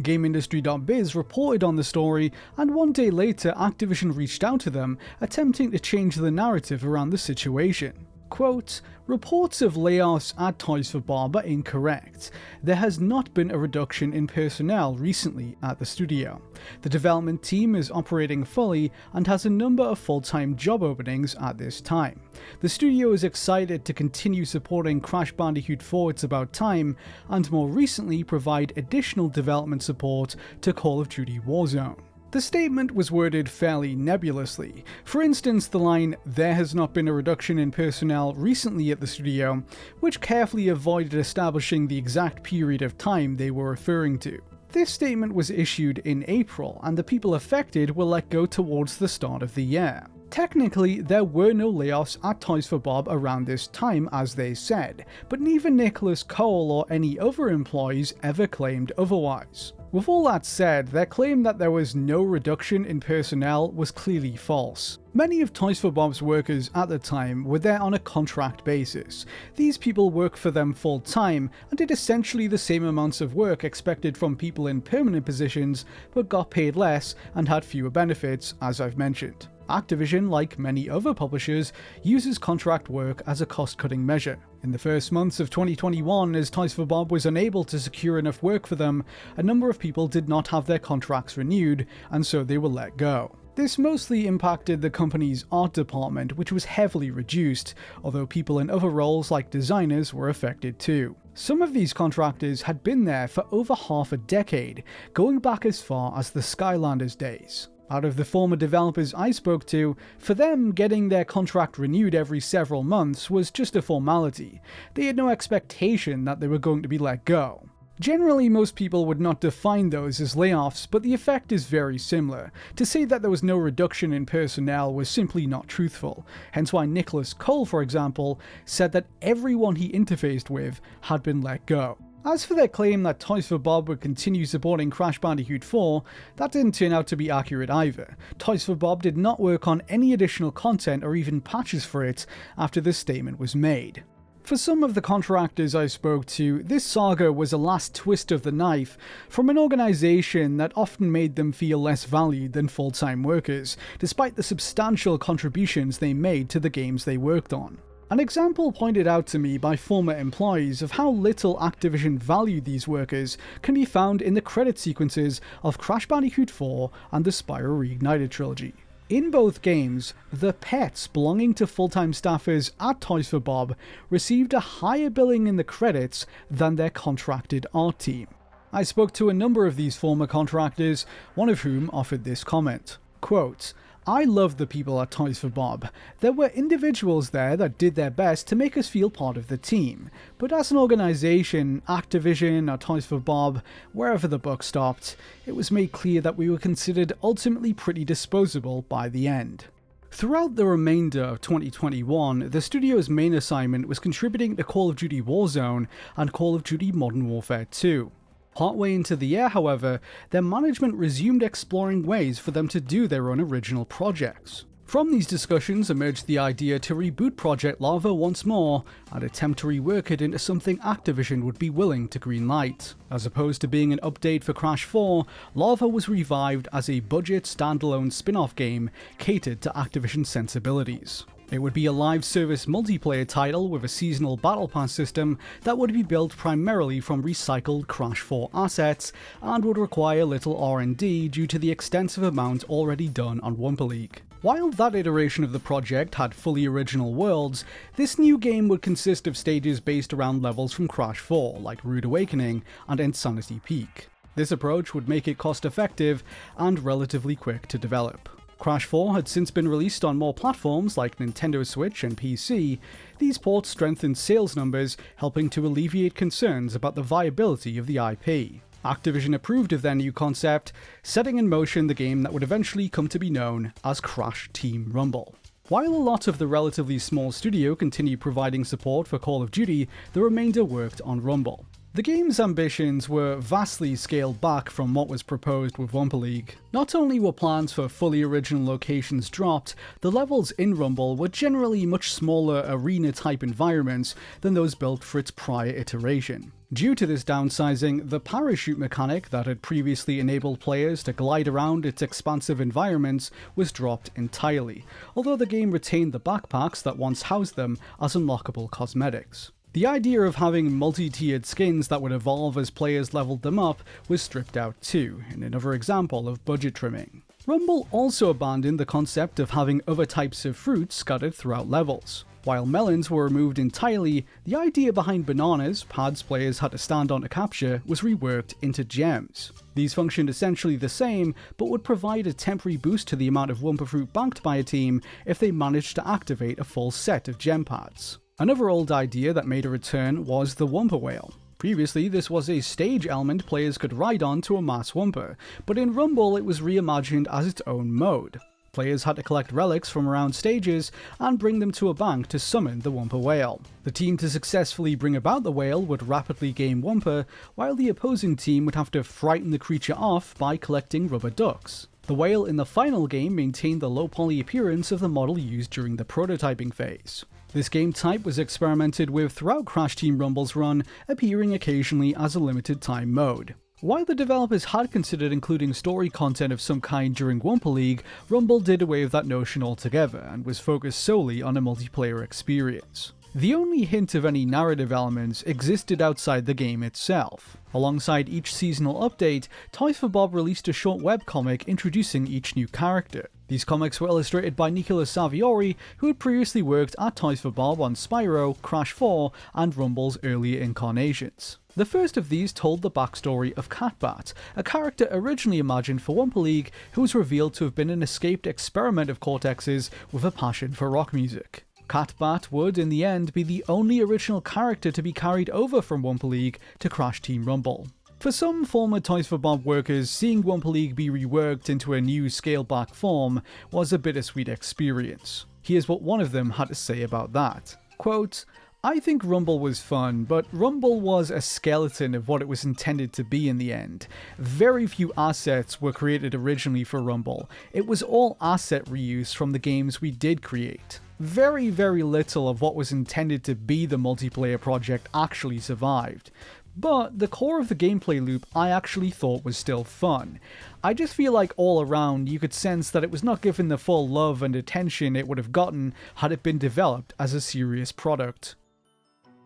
[SPEAKER 1] GameIndustry.biz reported on the story, and one day later Activision reached out to them, attempting to change the narrative around the situation. Quote, "Reports of layoffs at Toys for Bob are incorrect. There has not been a reduction in personnel recently at the studio. The development team is operating fully and has a number of full-time job openings at this time. The studio is excited to continue supporting Crash Bandicoot 4 It's About Time, and more recently provide additional development support to Call of Duty Warzone." The statement was worded fairly nebulously. For instance, the line, "there has not been a reduction in personnel recently at the studio," which carefully avoided establishing the exact period of time they were referring to. This statement was issued in April, and the people affected were let go towards the start of the year. Technically, there were no layoffs at Toys for Bob around this time, as they said, but neither Nicholas Cole or any other employees ever claimed otherwise. With all that said, their claim that there was no reduction in personnel was clearly false. Many of Toys for Bob's workers at the time were there on a contract basis. These people worked for them full time and did essentially the same amounts of work expected from people in permanent positions, but got paid less and had fewer benefits, as I've mentioned. Activision, like many other publishers, uses contract work as a cost-cutting measure. In the first months of 2021, as Toys for Bob was unable to secure enough work for them, a number of people did not have their contracts renewed, and so they were let go. This mostly impacted the company's art department, which was heavily reduced, although people in other roles like designers were affected too. Some of these contractors had been there for over half a decade, going back as far as the Skylanders days. Out of the former developers I spoke to, for them, getting their contract renewed every several months was just a formality. They had no expectation that they were going to be let go. Generally, most people would not define those as layoffs, but the effect is very similar. To say that there was no reduction in personnel was simply not truthful, hence why Nicholas Cole, for example, said that everyone he interfaced with had been let go. As for their claim that Toys for Bob would continue supporting Crash Bandicoot 4, that didn't turn out to be accurate either. Toys for Bob did not work on any additional content or even patches for it after this statement was made. For some of the contractors I spoke to, this saga was a last twist of the knife from an organization that often made them feel less valued than full-time workers, despite the substantial contributions they made to the games they worked on. An example pointed out to me by former employees of how little Activision valued these workers can be found in the credit sequences of Crash Bandicoot 4 and the Spyro Reignited trilogy. In both games, the pets belonging to full-time staffers at Toys for Bob received a higher billing in the credits than their contracted art team. I spoke to a number of these former contractors, one of whom offered this comment, quote, "I love the people at Toys for Bob. There were individuals there that did their best to make us feel part of the team. But as an organization, Activision or Toys for Bob, wherever the buck stopped, it was made clear that we were considered ultimately pretty disposable by the end." Throughout the remainder of 2021, the studio's main assignment was contributing to Call of Duty Warzone and Call of Duty Modern Warfare 2. Partway into the year, however, their management resumed exploring ways for them to do their own original projects. From these discussions emerged the idea to reboot Project Lava once more and attempt to rework it into something Activision would be willing to greenlight. As opposed to being an update for Crash 4, Lava was revived as a budget standalone spin-off game catered to Activision sensibilities. It would be a live service multiplayer title with a seasonal battle pass system that would be built primarily from recycled Crash 4 assets and would require little R&D due to the extensive amount already done on Wumpa League. While that iteration of the project had fully original worlds, this new game would consist of stages based around levels from Crash 4, like Rude Awakening and Insanity Peak. This approach would make it cost-effective and relatively quick to develop. Crash 4 had since been released on more platforms like Nintendo Switch and PC. These ports strengthened sales numbers, helping to alleviate concerns about the viability of the IP. Activision approved of their new concept, setting in motion the game that would eventually come to be known as Crash Team Rumble. While a lot of the relatively small studio continued providing support for Call of Duty, the remainder worked on Rumble. The game's ambitions were vastly scaled back from what was proposed with Wumpa League. Not only were plans for fully original locations dropped, the levels in Rumble were generally much smaller arena-type environments than those built for its prior iteration. Due to this downsizing, the parachute mechanic that had previously enabled players to glide around its expansive environments was dropped entirely, although the game retained the backpacks that once housed them as unlockable cosmetics. The idea of having multi-tiered skins that would evolve as players leveled them up was stripped out too, in another example of budget trimming. Rumble also abandoned the concept of having other types of fruits scattered throughout levels. While melons were removed entirely, the idea behind bananas, pads players had to stand on to capture, was reworked into gems. These functioned essentially the same, but would provide a temporary boost to the amount of Wumpa fruit banked by a team if they managed to activate a full set of gem pads. Another old idea that made a return was the Wumpa Whale. Previously, this was a stage element players could ride on to amass Wumpa, but in Rumble it was reimagined as its own mode. Players had to collect relics from around stages and bring them to a bank to summon the Wumpa Whale. The team to successfully bring about the whale would rapidly gain Wumpa, while the opposing team would have to frighten the creature off by collecting rubber ducks. The whale in the final game maintained the low-poly appearance of the model used during the prototyping phase. This game type was experimented with throughout Crash Team Rumble's run, appearing occasionally as a limited time mode. While the developers had considered including story content of some kind during Wumpa League, Rumble did away with that notion altogether and was focused solely on a multiplayer experience. The only hint of any narrative elements existed outside the game itself. Alongside each seasonal update, Toys for Bob released a short webcomic introducing each new character. These comics were illustrated by Nicola Saviori, who had previously worked at Toys for Bob on Spyro, Crash 4, and Rumble's earlier incarnations. The first of these told the backstory of Catbat, a character originally imagined for Wumpa League who was revealed to have been an escaped experiment of Cortex's with a passion for rock music. Catbat would, in the end, be the only original character to be carried over from Wumpa League to Crash Team Rumble. For some former Toys for Bob workers, seeing Wumpa League be reworked into a new scaled-back form was a bittersweet experience. Here's what one of them had to say about that. Quote, "I think Rumble was fun, but Rumble was a skeleton of what it was intended to be in the end. Very few assets were created originally for Rumble. It was all asset reuse from the games we did create. Very little of what was intended to be the multiplayer project actually survived. But the core of the gameplay loop I actually thought was still fun. I just feel like all around you could sense that it was not given the full love and attention it would have gotten had it been developed as a serious product.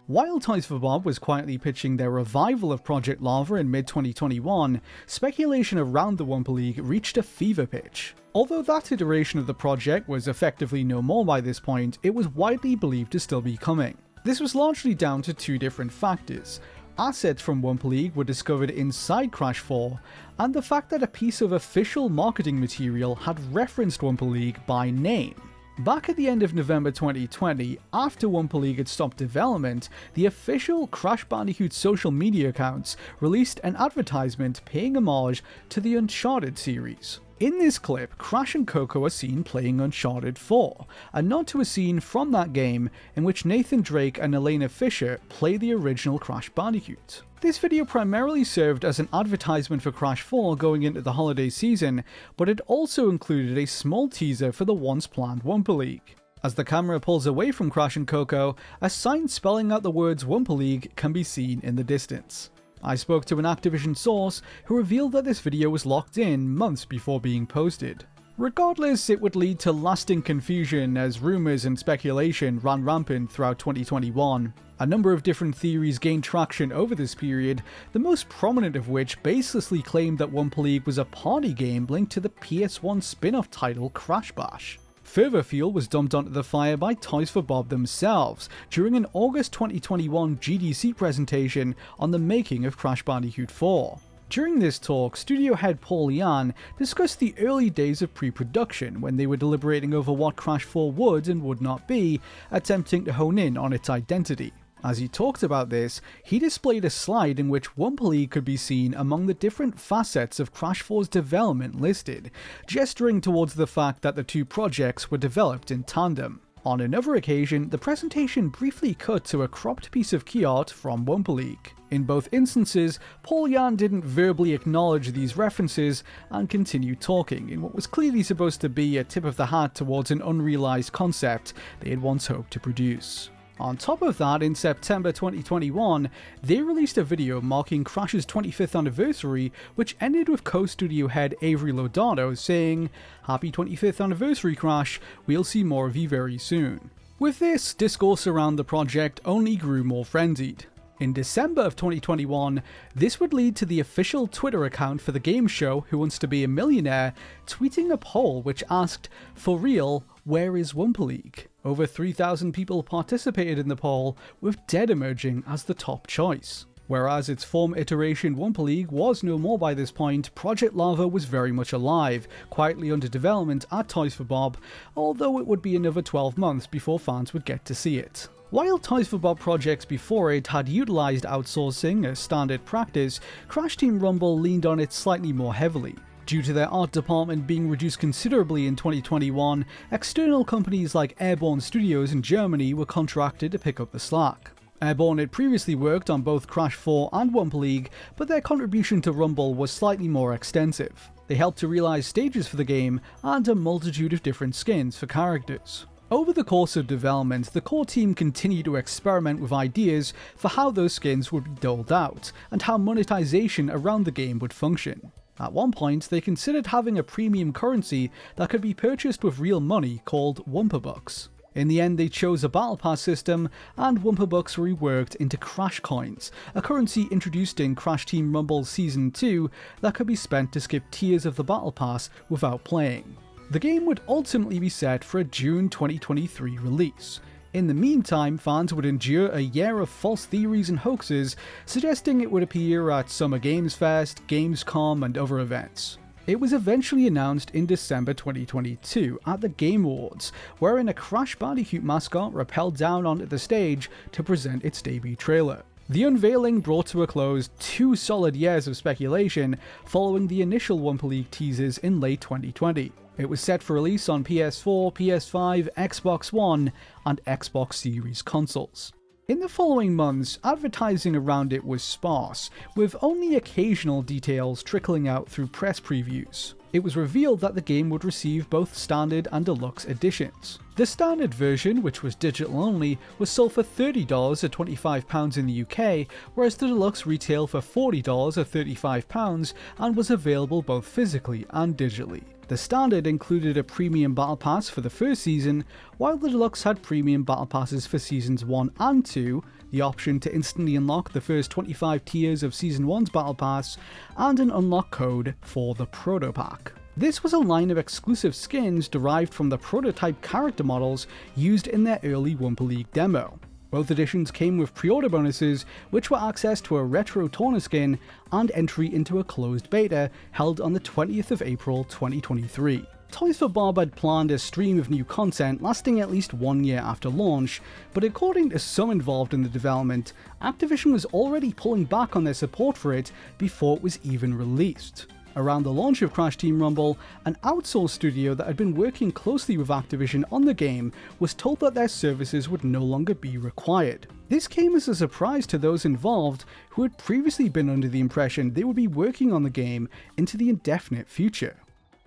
[SPEAKER 1] While Toys for Bob was quietly pitching their revival of Project Lava in mid-2021, speculation around the Wumpa League reached a fever pitch. Although that iteration of the project was effectively no more by this point, it was widely believed to still be coming. This was largely down to two different factors. Assets from Wumpa League were discovered inside Crash 4, and the fact that a piece of official marketing material had referenced Wumpa League by name. Back at the end of November 2020, after Wumpa League had stopped development, the official Crash Bandicoot social media accounts released an advertisement paying homage to the Uncharted series. In this clip, Crash and Coco are seen playing Uncharted 4, a nod to a scene from that game in which Nathan Drake and Elena Fisher play the original Crash Bandicoot. This video primarily served as an advertisement for Crash 4 going into the holiday season, but it also included a small teaser for the once planned Wumpa League. As the camera pulls away from Crash and Coco, a sign spelling out the words Wumpa League can be seen in the distance. I spoke to an Activision source who revealed that this video was locked in months before being posted. Regardless, it would lead to lasting confusion as rumours and speculation ran rampant throughout 2021. A number of different theories gained traction over this period, the most prominent of which baselessly claimed that Wumpa League was a party game linked to the PS1 spin-off title Crash Bash. Further fuel was dumped onto the fire by Toys for Bob themselves during an August 2021 GDC presentation on the making of Crash Bandicoot 4. During this talk, studio head Paul Yan discussed the early days of pre-production when they were deliberating over what Crash 4 would and would not be, attempting to hone in on its identity. As he talked about this, he displayed a slide in which Wumpa League could be seen among the different facets of Crash 4's development listed, gesturing towards the fact that the two projects were developed in tandem. On another occasion, the presentation briefly cut to a cropped piece of key art from Wumpa League. In both instances, Paul Yan didn't verbally acknowledge these references and continued talking in what was clearly supposed to be a tip of the hat towards an unrealized concept they had once hoped to produce. On top of that, in September 2021, they released a video marking Crash's 25th anniversary, which ended with co-studio head Avery Lodato saying, "Happy 25th anniversary, Crash, we'll see more of you very soon." With this, discourse around the project only grew more frenzied. In December of 2021, this would lead to the official Twitter account for the game show Who Wants to Be a Millionaire tweeting a poll which asked, "For real, where is Wumpa League?" Over 3,000 people participated in the poll, with Dead emerging as the top choice. Whereas its former iteration Wumpa League was no more by this point, Project Lava was very much alive, quietly under development at Toys for Bob, although it would be another 12 months before fans would get to see it. While Toys for Bob projects before it had utilised outsourcing as standard practice, Crash Team Rumble leaned on it slightly more heavily. Due to their art department being reduced considerably in 2021, external companies like Airborne Studios in Germany were contracted to pick up the slack. Airborne had previously worked on both Crash 4 and Wumpa League, but their contribution to Rumble was slightly more extensive. They helped to realise stages for the game and a multitude of different skins for characters. Over the course of development, the core team continued to experiment with ideas for how those skins would be doled out, and how monetization around the game would function. At one point, they considered having a premium currency that could be purchased with real money called Wumpa Bucks. In the end, they chose a Battle Pass system, and Wumpa Bucks were reworked into Crash Coins, a currency introduced in Crash Team Rumble Season 2 that could be spent to skip tiers of the Battle Pass without playing. The game would ultimately be set for a June 2023 release. In the meantime, fans would endure a year of false theories and hoaxes, suggesting it would appear at Summer Games Fest, Gamescom, and other events. It was eventually announced in December 2022 at the Game Awards, wherein a Crash Bandicoot mascot rappelled down onto the stage to present its debut trailer. The unveiling brought to a close 2 solid years of speculation following the initial Wumpa League teasers in late 2020. It was set for release on PS4, PS5, Xbox One, and Xbox Series consoles. In the following months, advertising around it was sparse, with only occasional details trickling out through press previews. It was revealed that the game would receive both standard and deluxe editions. The standard version, which was digital only, was sold for $30 or £25 in the UK, whereas the deluxe retailed for $40 or £35 and was available both physically and digitally. The standard included a premium battle pass for the first season, while the deluxe had premium battle passes for seasons 1 and 2, the option to instantly unlock the first 25 tiers of season 1's battle pass, and an unlock code for the proto pack. This was a line of exclusive skins derived from the prototype character models used in their early Wumpa League demo. Both editions came with pre-order bonuses, which were access to a retro Torna skin and entry into a closed beta held on the 20th of April 2023. Toys for Bob had planned a stream of new content lasting at least 1 year after launch, but according to some involved in the development, Activision was already pulling back on their support for it before it was even released. Around the launch of Crash Team Rumble, an outsourced studio that had been working closely with Activision on the game was told that their services would no longer be required. This came as a surprise to those involved who had previously been under the impression they would be working on the game into the indefinite future.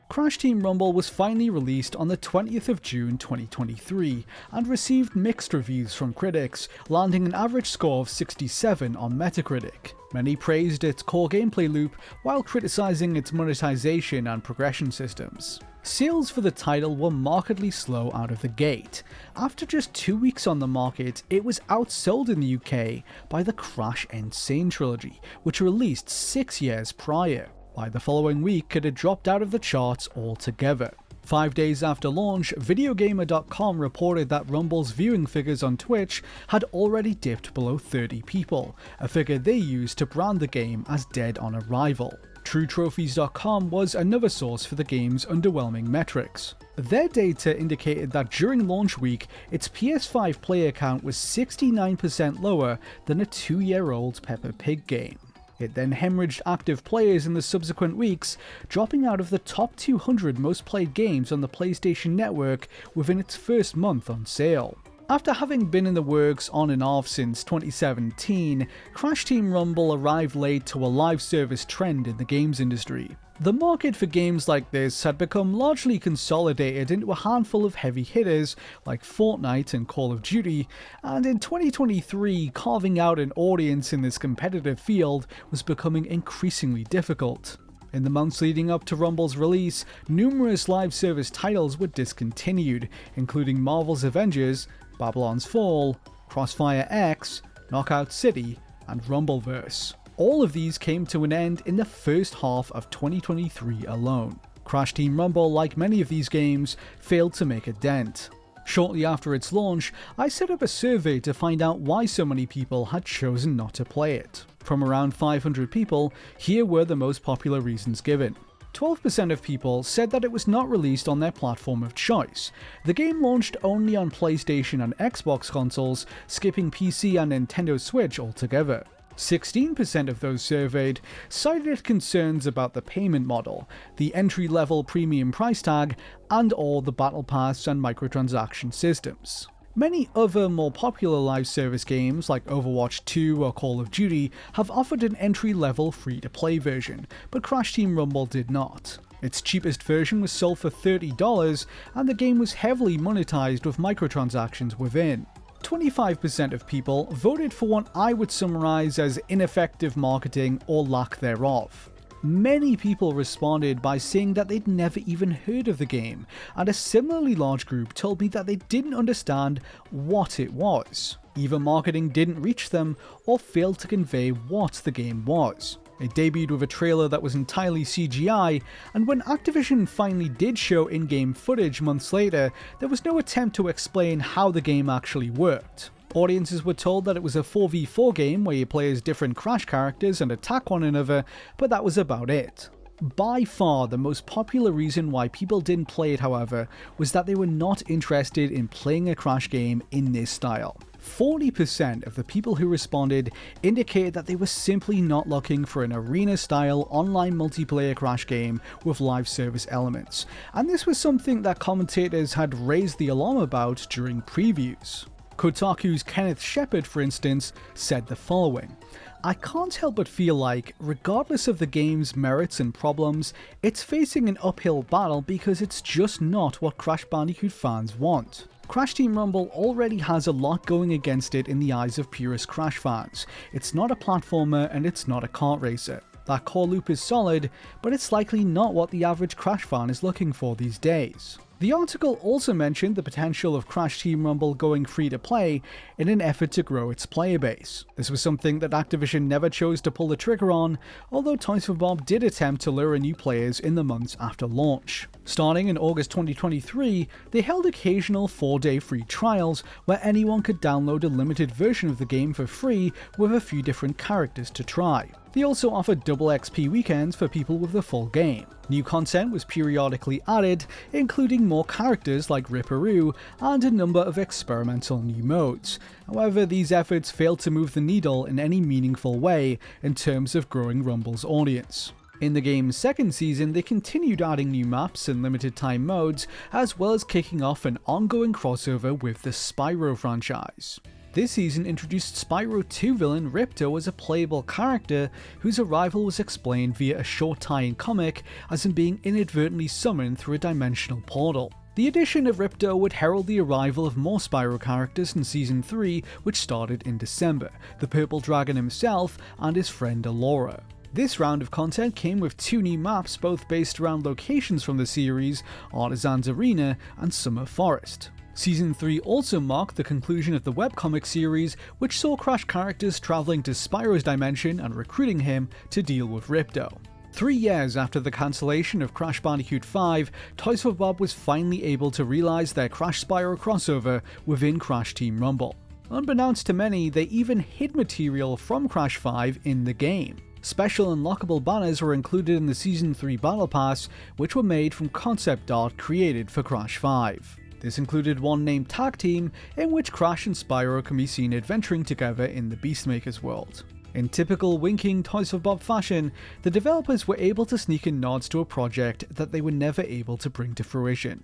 [SPEAKER 1] Crash Team Rumble was finally released on the 20th of June 2023 and received mixed reviews from critics, landing an average score of 67 on Metacritic. Many praised its core gameplay loop while criticizing its monetization and progression systems. Sales for the title were markedly slow out of the gate. After just 2 weeks on the market, it was outsold in the UK by the Crash N. Sane trilogy, which released 6 years prior. By the following week, it had dropped out of the charts altogether. 5 days after launch, Videogamer.com reported that Rumble's viewing figures on Twitch had already dipped below 30 people, a figure they used to brand the game as dead on arrival. TrueTrophies.com was another source for the game's underwhelming metrics. Their data indicated that during launch week, its PS5 player count was 69% lower than a 2-year-old Peppa Pig game. It then hemorrhaged active players in the subsequent weeks, dropping out of the top 200 most played games on the PlayStation Network within its first month on sale. After having been in the works on and off since 2017, Crash Team Rumble arrived late to a live service trend in the games industry. The market for games like this had become largely consolidated into a handful of heavy hitters like Fortnite and Call of Duty, and in 2023, carving out an audience in this competitive field was becoming increasingly difficult. In the months leading up to Rumble's release, numerous live service titles were discontinued, including Marvel's Avengers, Babylon's Fall, Crossfire X, Knockout City, and Rumbleverse. All of these came to an end in the first half of 2023 alone. Crash Team Rumble, like many of these games, failed to make a dent. Shortly after its launch, I set up a survey to find out why so many people had chosen not to play it. From around 500 people, here were the most popular reasons given. 12% of people said that it was not released on their platform of choice. The game launched only on PlayStation and Xbox consoles, skipping PC and Nintendo Switch altogether. 16% of those surveyed cited concerns about the payment model, the entry-level premium price tag, and or the battle pass and microtransaction systems. Many other more popular live service games like Overwatch 2 or Call of Duty have offered an entry-level free-to-play version, but Crash Team Rumble did not. Its cheapest version was sold for $30, and the game was heavily monetized with microtransactions within. 25% of people voted for what I would summarize as ineffective marketing or lack thereof. Many people responded by saying that they'd never even heard of the game, and a similarly large group told me that they didn't understand what it was. Either marketing didn't reach them or failed to convey what the game was. It debuted with a trailer that was entirely CGI, and when Activision finally did show in-game footage months later, there was no attempt to explain how the game actually worked. Audiences were told that it was a 4v4 game where you play as different Crash characters and attack one another, but that was about it. By far the most popular reason why people didn't play it, however, was that they were not interested in playing a Crash game in this style. 40% of the people who responded indicated that they were simply not looking for an arena-style online multiplayer Crash game with live service elements, and this was something that commentators had raised the alarm about during previews. Kotaku's Kenneth Shepard, for instance, said the following: "I can't help but feel like, regardless of the game's merits and problems, it's facing an uphill battle because it's just not what Crash Bandicoot fans want. Crash Team Rumble already has a lot going against it in the eyes of purist Crash fans. It's not a platformer and it's not a kart racer. That core loop is solid, but it's likely not what the average Crash fan is looking for these days. The article also mentioned the potential of Crash Team Rumble going free to play in an effort to grow its player base. This was something that Activision never chose to pull the trigger on, although Toys for Bob did attempt to lure in new players in the months after launch. Starting in August 2023, they held occasional 4-day free trials where anyone could download a limited version of the game for free with a few different characters to try. They also offered double XP weekends for people with the full game. New content was periodically added, including more characters like Ripperoo and a number of experimental new modes. However, these efforts failed to move the needle in any meaningful way in terms of growing Rumble's audience. In the game's second season, they continued adding new maps and limited time modes, as well as kicking off an ongoing crossover with the Spyro franchise. This season introduced Spyro 2 villain Ripto as a playable character whose arrival was explained via a short tie-in comic as him being inadvertently summoned through a dimensional portal. The addition of Ripto would herald the arrival of more Spyro characters in Season 3, which started in December, the Purple Dragon himself and his friend Allura. This round of content came with 2 new maps, both based around locations from the series, Artisan's Arena and Summer Forest. Season 3 also marked the conclusion of the webcomic series, which saw Crash characters travelling to Spyro's dimension and recruiting him to deal with Ripto. 3 years after the cancellation of Crash Bandicoot 5, Toys for Bob was finally able to realise their Crash Spyro crossover within Crash Team Rumble. Unbeknownst to many, they even hid material from Crash 5 in the game. Special unlockable banners were included in the Season 3 Battle Pass, which were made from concept art created for Crash 5. This included one named Tag Team, in which Crash and Spyro can be seen adventuring together in the Beastmaker's world. In typical winking Toys for Bob fashion, the developers were able to sneak in nods to a project that they were never able to bring to fruition.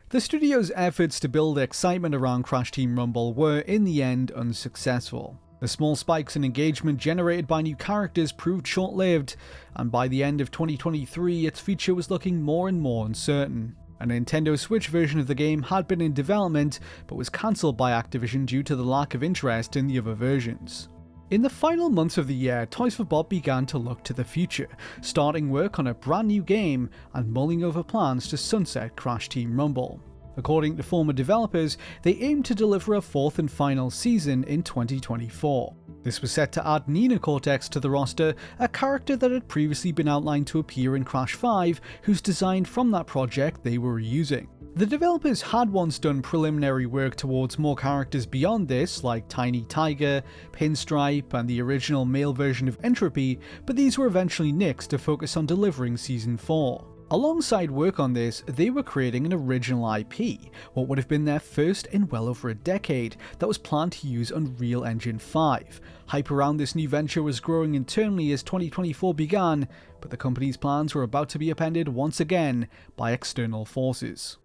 [SPEAKER 1] The studio's efforts to build excitement around Crash Team Rumble were, in the end, unsuccessful. The small spikes in engagement generated by new characters proved short-lived, and by the end of 2023, its future was looking more and more uncertain. A Nintendo Switch version of the game had been in development, but was cancelled by Activision due to the lack of interest in the other versions. In the final months of the year, Toys for Bob began to look to the future, starting work on a brand new game and mulling over plans to sunset Crash Team Rumble. According to former developers, they aimed to deliver a 4th and final season in 2024. This was set to add Nina Cortex to the roster, a character that had previously been outlined to appear in Crash 5, whose design from that project they were reusing. The developers had once done preliminary work towards more characters beyond this, like Tiny Tighe, Pinstripe, and the original male version of Entropy, but these were eventually nixed to focus on delivering Season 4. Alongside work on this, they were creating an original IP, what would have been their first in well over a decade, that was planned to use Unreal Engine 5. Hype around this new venture was growing internally as 2024 began, but the company's plans were about to be upended once again by external forces.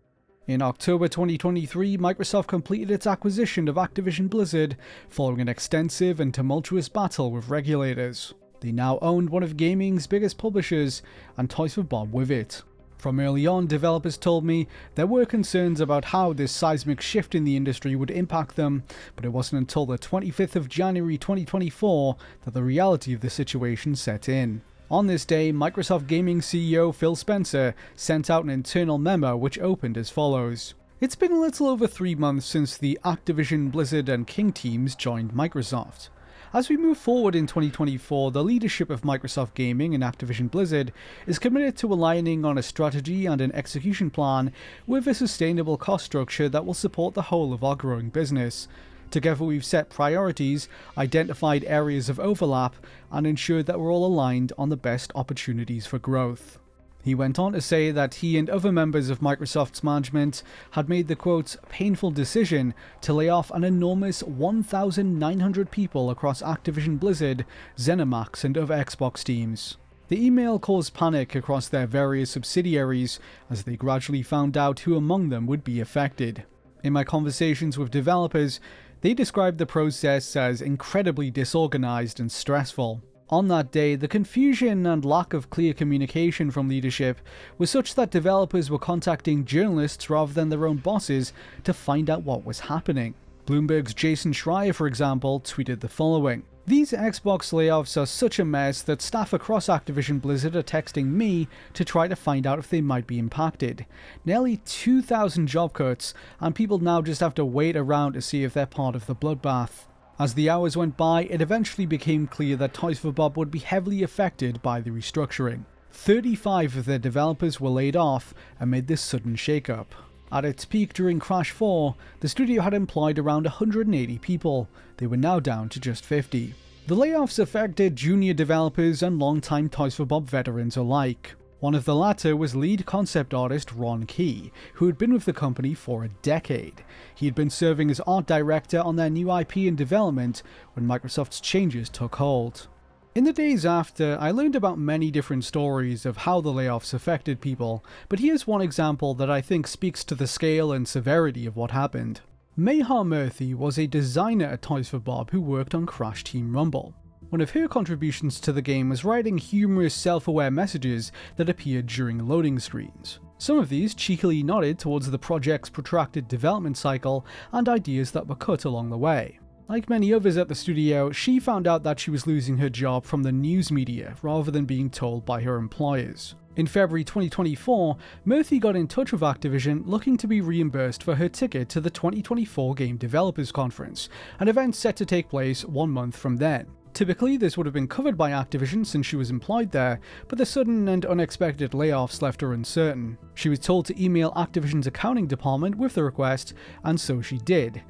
[SPEAKER 1] In October 2023, Microsoft completed its acquisition of Activision Blizzard, following an extensive and tumultuous battle with regulators. They now owned one of gaming's biggest publishers, and Toys for Bob with it. From early on, developers told me there were concerns about how this seismic shift in the industry would impact them, but it wasn't until the 25th of January 2024 that the reality of the situation set in. On this day, Microsoft Gaming CEO Phil Spencer sent out an internal memo which opened as follows. It's been a little over 3 months since the Activision, Blizzard and King teams joined Microsoft. As we move forward in 2024, the leadership of Microsoft Gaming and Activision Blizzard is committed to aligning on a strategy and an execution plan with a sustainable cost structure that will support the whole of our growing business. Together we've set priorities, identified areas of overlap, and ensured that we're all aligned on the best opportunities for growth. He went on to say that he and other members of Microsoft's management had made the quote, painful decision to lay off an enormous 1,900 people across Activision Blizzard, ZeniMax and other Xbox teams. The email caused panic across their various subsidiaries as they gradually found out who among them would be affected. In my conversations with developers, they described the process as incredibly disorganized and stressful. On that day, the confusion and lack of clear communication from leadership was such that developers were contacting journalists rather than their own bosses to find out what was happening. Bloomberg's Jason Schreier, for example, tweeted the following: "These Xbox layoffs are such a mess that staff across Activision Blizzard are texting me to try to find out if they might be impacted. Nearly 2,000 job cuts, and people now just have to wait around to see if they're part of the bloodbath." As the hours went by, it eventually became clear that Toys for Bob would be heavily affected by the restructuring. 35 of their developers were laid off amid this sudden shakeup. At its peak during Crash 4, the studio had employed around 180 people. They were now down to just 50. The layoffs affected junior developers and longtime Toys for Bob veterans alike. One of the latter was lead concept artist Ron Key, who had been with the company for a decade. He had been serving as art director on their new IP in development when Microsoft's changes took hold. In the days after, I learned about many different stories of how the layoffs affected people, but here's one example that I think speaks to the scale and severity of what happened. Mayha Murthy was a designer at Toys for Bob who worked on Crash Team Rumble. One of her contributions to the game was writing humorous, self-aware messages that appeared during loading screens. Some of these cheekily nodded towards the project's protracted development cycle and ideas that were cut along the way. Like many others at the studio, she found out that she was losing her job from the news media rather than being told by her employers. In February 2024, Murthy got in touch with Activision looking to be reimbursed for her ticket to the 2024 Game Developers Conference, an event set to take place 1 month from then. Typically, this would have been covered by Activision since she was employed there, but the sudden and unexpected layoffs left her uncertain. She was told to email Activision's accounting department with the request, and so she did.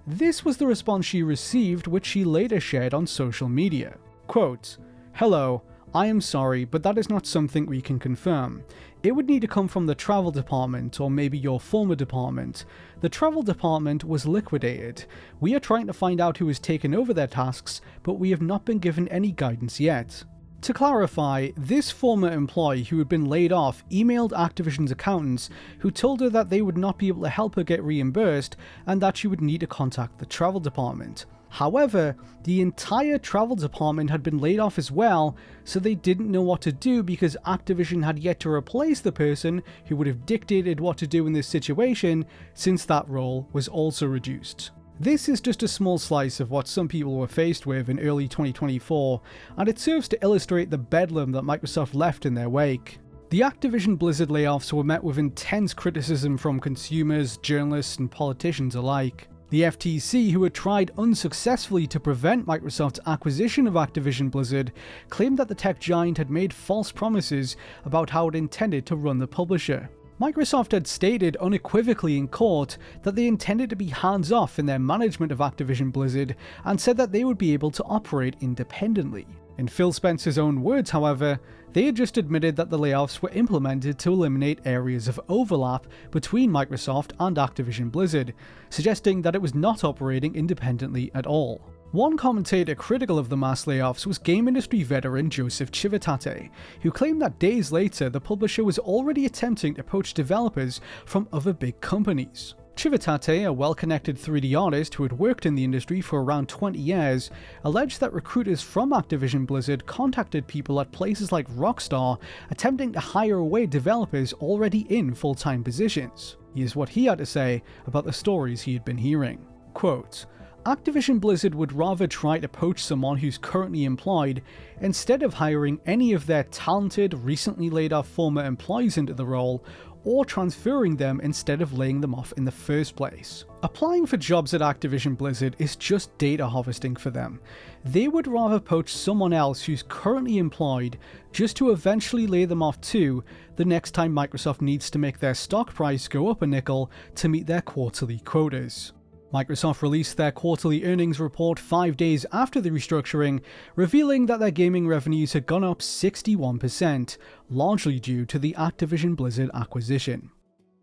[SPEAKER 1] This was the response she received, which she later shared on social media. Quote, "Hello, I am sorry, but that is not something we can confirm. It would need to come from the travel department or maybe your former department. The travel department was liquidated. We are trying to find out who has taken over their tasks, but we have not been given any guidance yet." To clarify, this former employee who had been laid off emailed Activision's accountants who told her that they would not be able to help her get reimbursed and that she would need to contact the travel department. However, the entire travel department had been laid off as well, so they didn't know what to do because Activision had yet to replace the person who would have dictated what to do in this situation, since that role was also reduced. This is just a small slice of what some people were faced with in early 2024, and it serves to illustrate the bedlam that Microsoft left in their wake. The Activision Blizzard layoffs were met with intense criticism from consumers, journalists, and politicians alike. The FTC, who had tried unsuccessfully to prevent Microsoft's acquisition of Activision Blizzard, claimed that the tech giant had made false promises about how it intended to run the publisher. Microsoft had stated unequivocally in court that they intended to be hands-off in their management of Activision Blizzard and said that they would be able to operate independently. In Phil Spencer's own words, however, they had just admitted that the layoffs were implemented to eliminate areas of overlap between Microsoft and Activision Blizzard, suggesting that it was not operating independently at all. One commentator critical of the mass layoffs was game industry veteran Joseph Chivitate, who claimed that days later the publisher was already attempting to poach developers from other big companies. Chivitate, a well-connected 3D artist who had worked in the industry for around 20 years, alleged that recruiters from Activision Blizzard contacted people at places like Rockstar, attempting to hire away developers already in full-time positions. Here's what he had to say about the stories he had been hearing. Quote, "Activision Blizzard would rather try to poach someone who's currently employed instead of hiring any of their talented, recently laid off former employees into the role, or transferring them instead of laying them off in the first place. Applying for jobs at Activision Blizzard is just data harvesting for them. They would rather poach someone else who's currently employed just to eventually lay them off too the next time Microsoft needs to make their stock price go up a nickel to meet their quarterly quotas." Microsoft released their quarterly earnings report 5 days after the restructuring, revealing that their gaming revenues had gone up 61%, largely due to the Activision Blizzard acquisition.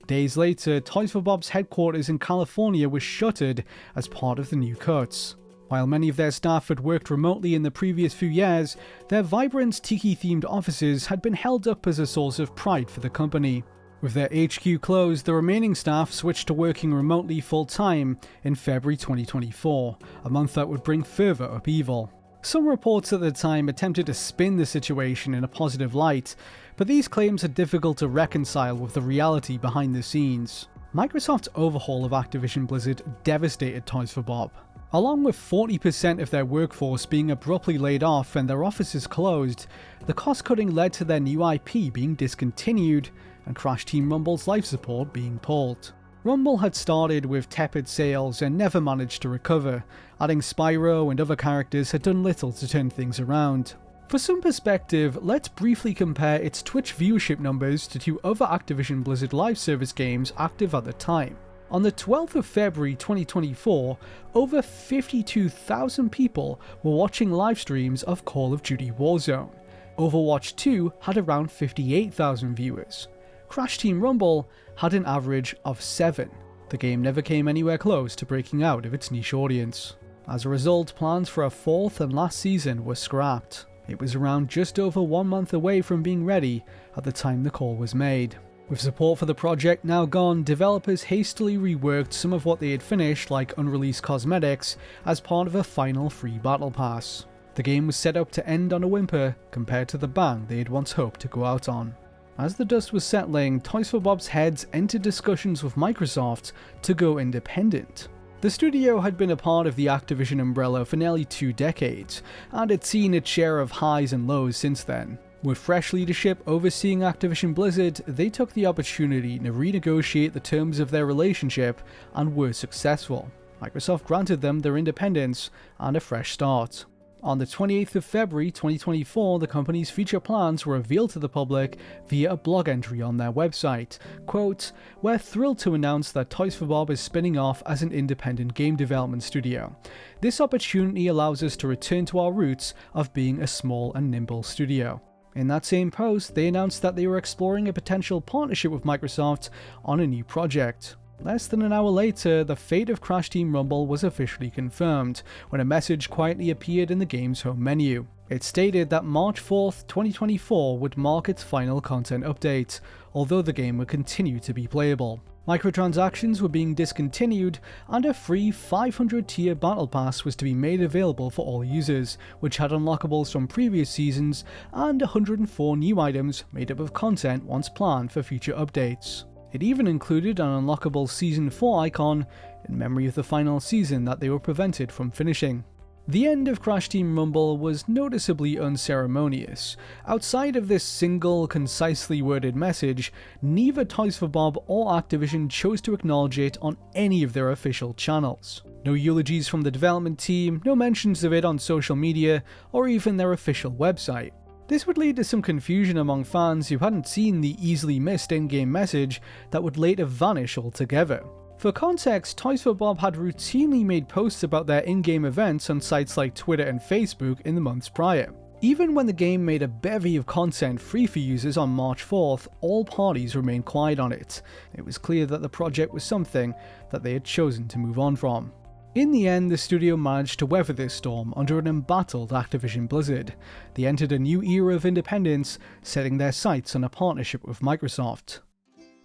[SPEAKER 1] Days later, Toys for Bob's headquarters in California was shuttered as part of the new cuts. While many of their staff had worked remotely in the previous few years, their vibrant Tighe-themed offices had been held up as a source of pride for the company. With their HQ closed, the remaining staff switched to working remotely full-time in February 2024, a month that would bring further upheaval. Some reports at the time attempted to spin the situation in a positive light, but these claims are difficult to reconcile with the reality behind the scenes. Microsoft's overhaul of Activision Blizzard devastated Toys for Bob. Along with 40% of their workforce being abruptly laid off and their offices closed, the cost-cutting led to their new IP being discontinued and Crash Team Rumble's life support being pulled. Rumble had started with tepid sales and never managed to recover. Adding Spyro and other characters had done little to turn things around. For some perspective, let's briefly compare its Twitch viewership numbers to two other Activision Blizzard live service games active at the time. On the 12th of February 2024, over 52,000 people were watching live streams of Call of Duty Warzone. Overwatch 2 had around 58,000 viewers. Crash Team Rumble had an average of 7. The game never came anywhere close to breaking out of its niche audience. As a result, plans for a fourth and last season were scrapped. It was around just over 1 month away from being ready at the time the call was made. With support for the project now gone, developers hastily reworked some of what they had finished, like unreleased cosmetics, as part of a final free battle pass. The game was set up to end on a whimper compared to the bang they had once hoped to go out on. As the dust was settling, Toys for Bob's heads entered discussions with Microsoft to go independent. The studio had been a part of the Activision umbrella for nearly 2 decades, and had seen its share of highs and lows since then. With fresh leadership overseeing Activision Blizzard, they took the opportunity to renegotiate the terms of their relationship and were successful. Microsoft granted them their independence and a fresh start. On the 28th of February 2024, the company's future plans were revealed to the public via a blog entry on their website. Quote, "We're thrilled to announce that Toys for Bob is spinning off as an independent game development studio. This opportunity allows us to return to our roots of being a small and nimble studio." In that same post, they announced that they were exploring a potential partnership with Microsoft on a new project. Less than an hour later, the fate of Crash Team Rumble was officially confirmed, when a message quietly appeared in the game's home menu. It stated that March 4th, 2024 would mark its final content update, although the game would continue to be playable. Microtransactions were being discontinued, and a free 500-tier battle pass was to be made available for all users, which had unlockables from previous seasons and 104 new items made up of content once planned for future updates. It even included an unlockable Season 4 icon in memory of the final season that they were prevented from finishing. The end of Crash Team Rumble was noticeably unceremonious. Outside of this single, concisely worded message, neither Toys for Bob or Activision chose to acknowledge it on any of their official channels. No eulogies from the development team, no mentions of it on social media, or even their official website. This would lead to some confusion among fans who hadn't seen the easily missed in-game message that would later vanish altogether. For context, Toys for Bob had routinely made posts about their in-game events on sites like Twitter and Facebook in the months prior. Even when the game made a bevy of content free for users on March 4th, all parties remained quiet on it. It was clear that the project was something that they had chosen to move on from. In the end, the studio managed to weather this storm under an embattled Activision Blizzard. They entered a new era of independence, setting their sights on a partnership with Microsoft.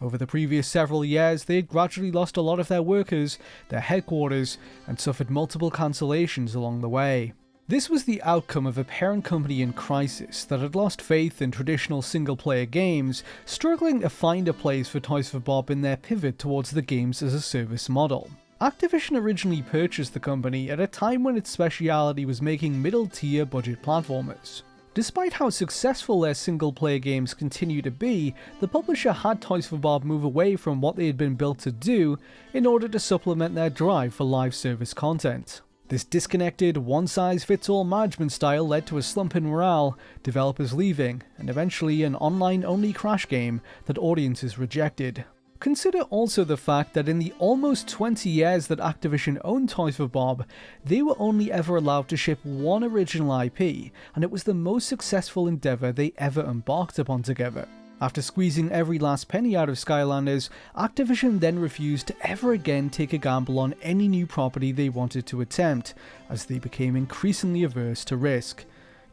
[SPEAKER 1] Over the previous several years, they had gradually lost a lot of their workers, their headquarters, and suffered multiple cancellations along the way. This was the outcome of a parent company in crisis that had lost faith in traditional single-player games, struggling to find a place for Toys for Bob in their pivot towards the games-as-a-service model. Activision originally purchased the company at a time when its speciality was making middle-tier budget platformers. Despite how successful their single-player games continue to be, the publisher had Toys for Bob move away from what they had been built to do in order to supplement their drive for live service content. This disconnected, one-size-fits-all management style led to a slump in morale, developers leaving, and eventually an online-only Crash game that audiences rejected. Consider also the fact that in the almost 20 years that Activision owned Toys for Bob, they were only ever allowed to ship one original IP, and it was the most successful endeavour they ever embarked upon together. After squeezing every last penny out of Skylanders, Activision then refused to ever again take a gamble on any new property they wanted to attempt, as they became increasingly averse to risk.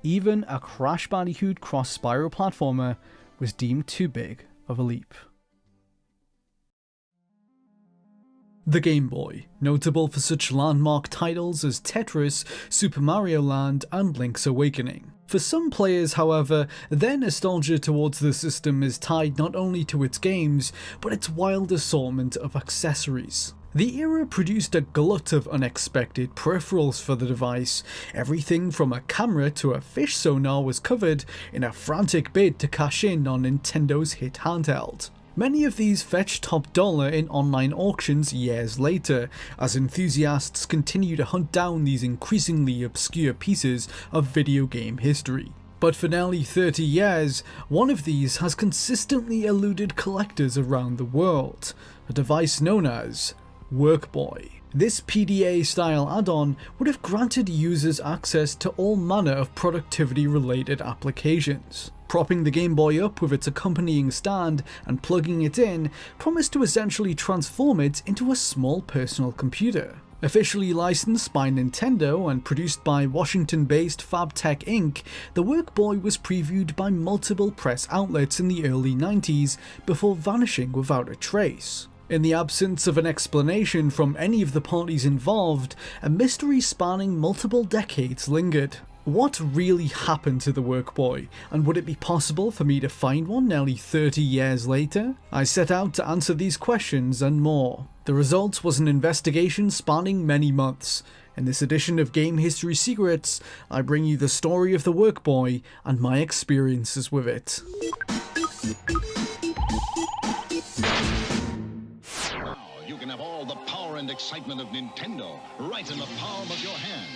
[SPEAKER 1] Even a Crash Bandicoot cross-Spyro platformer was deemed too big of a leap. The Game Boy, notable for such landmark titles as Tetris, Super Mario Land, and Link's Awakening. For some players, however, their nostalgia towards the system is tied not only to its games, but its wild assortment of accessories. The era produced a glut of unexpected peripherals for the device. Everything from a camera to a fish sonar was covered in a frantic bid to cash in on Nintendo's hit handheld. Many of these fetched top dollar in online auctions years later, as enthusiasts continue to hunt down these increasingly obscure pieces of video game history. But for nearly 30 years, one of these has consistently eluded collectors around the world, a device known as Workboy. This PDA-style add-on would have granted users access to all manner of productivity-related applications. Propping the Game Boy up with its accompanying stand and plugging it in promised to essentially transform it into a small personal computer. Officially licensed by Nintendo and produced by Washington-based Fabtech Inc., the Workboy was previewed by multiple press outlets in the early 90s before vanishing without a trace. In the absence of an explanation from any of the parties involved, a mystery spanning multiple decades lingered. What really happened to the Workboy, and would it be possible for me to find one nearly 30 years later? I set out to answer these questions and more. The result was an investigation spanning many months. In this edition of Game History Secrets, I bring you the story of the Workboy and my experiences with it.
[SPEAKER 2] You can have all the power and excitement of Nintendo right in the palm of your hand.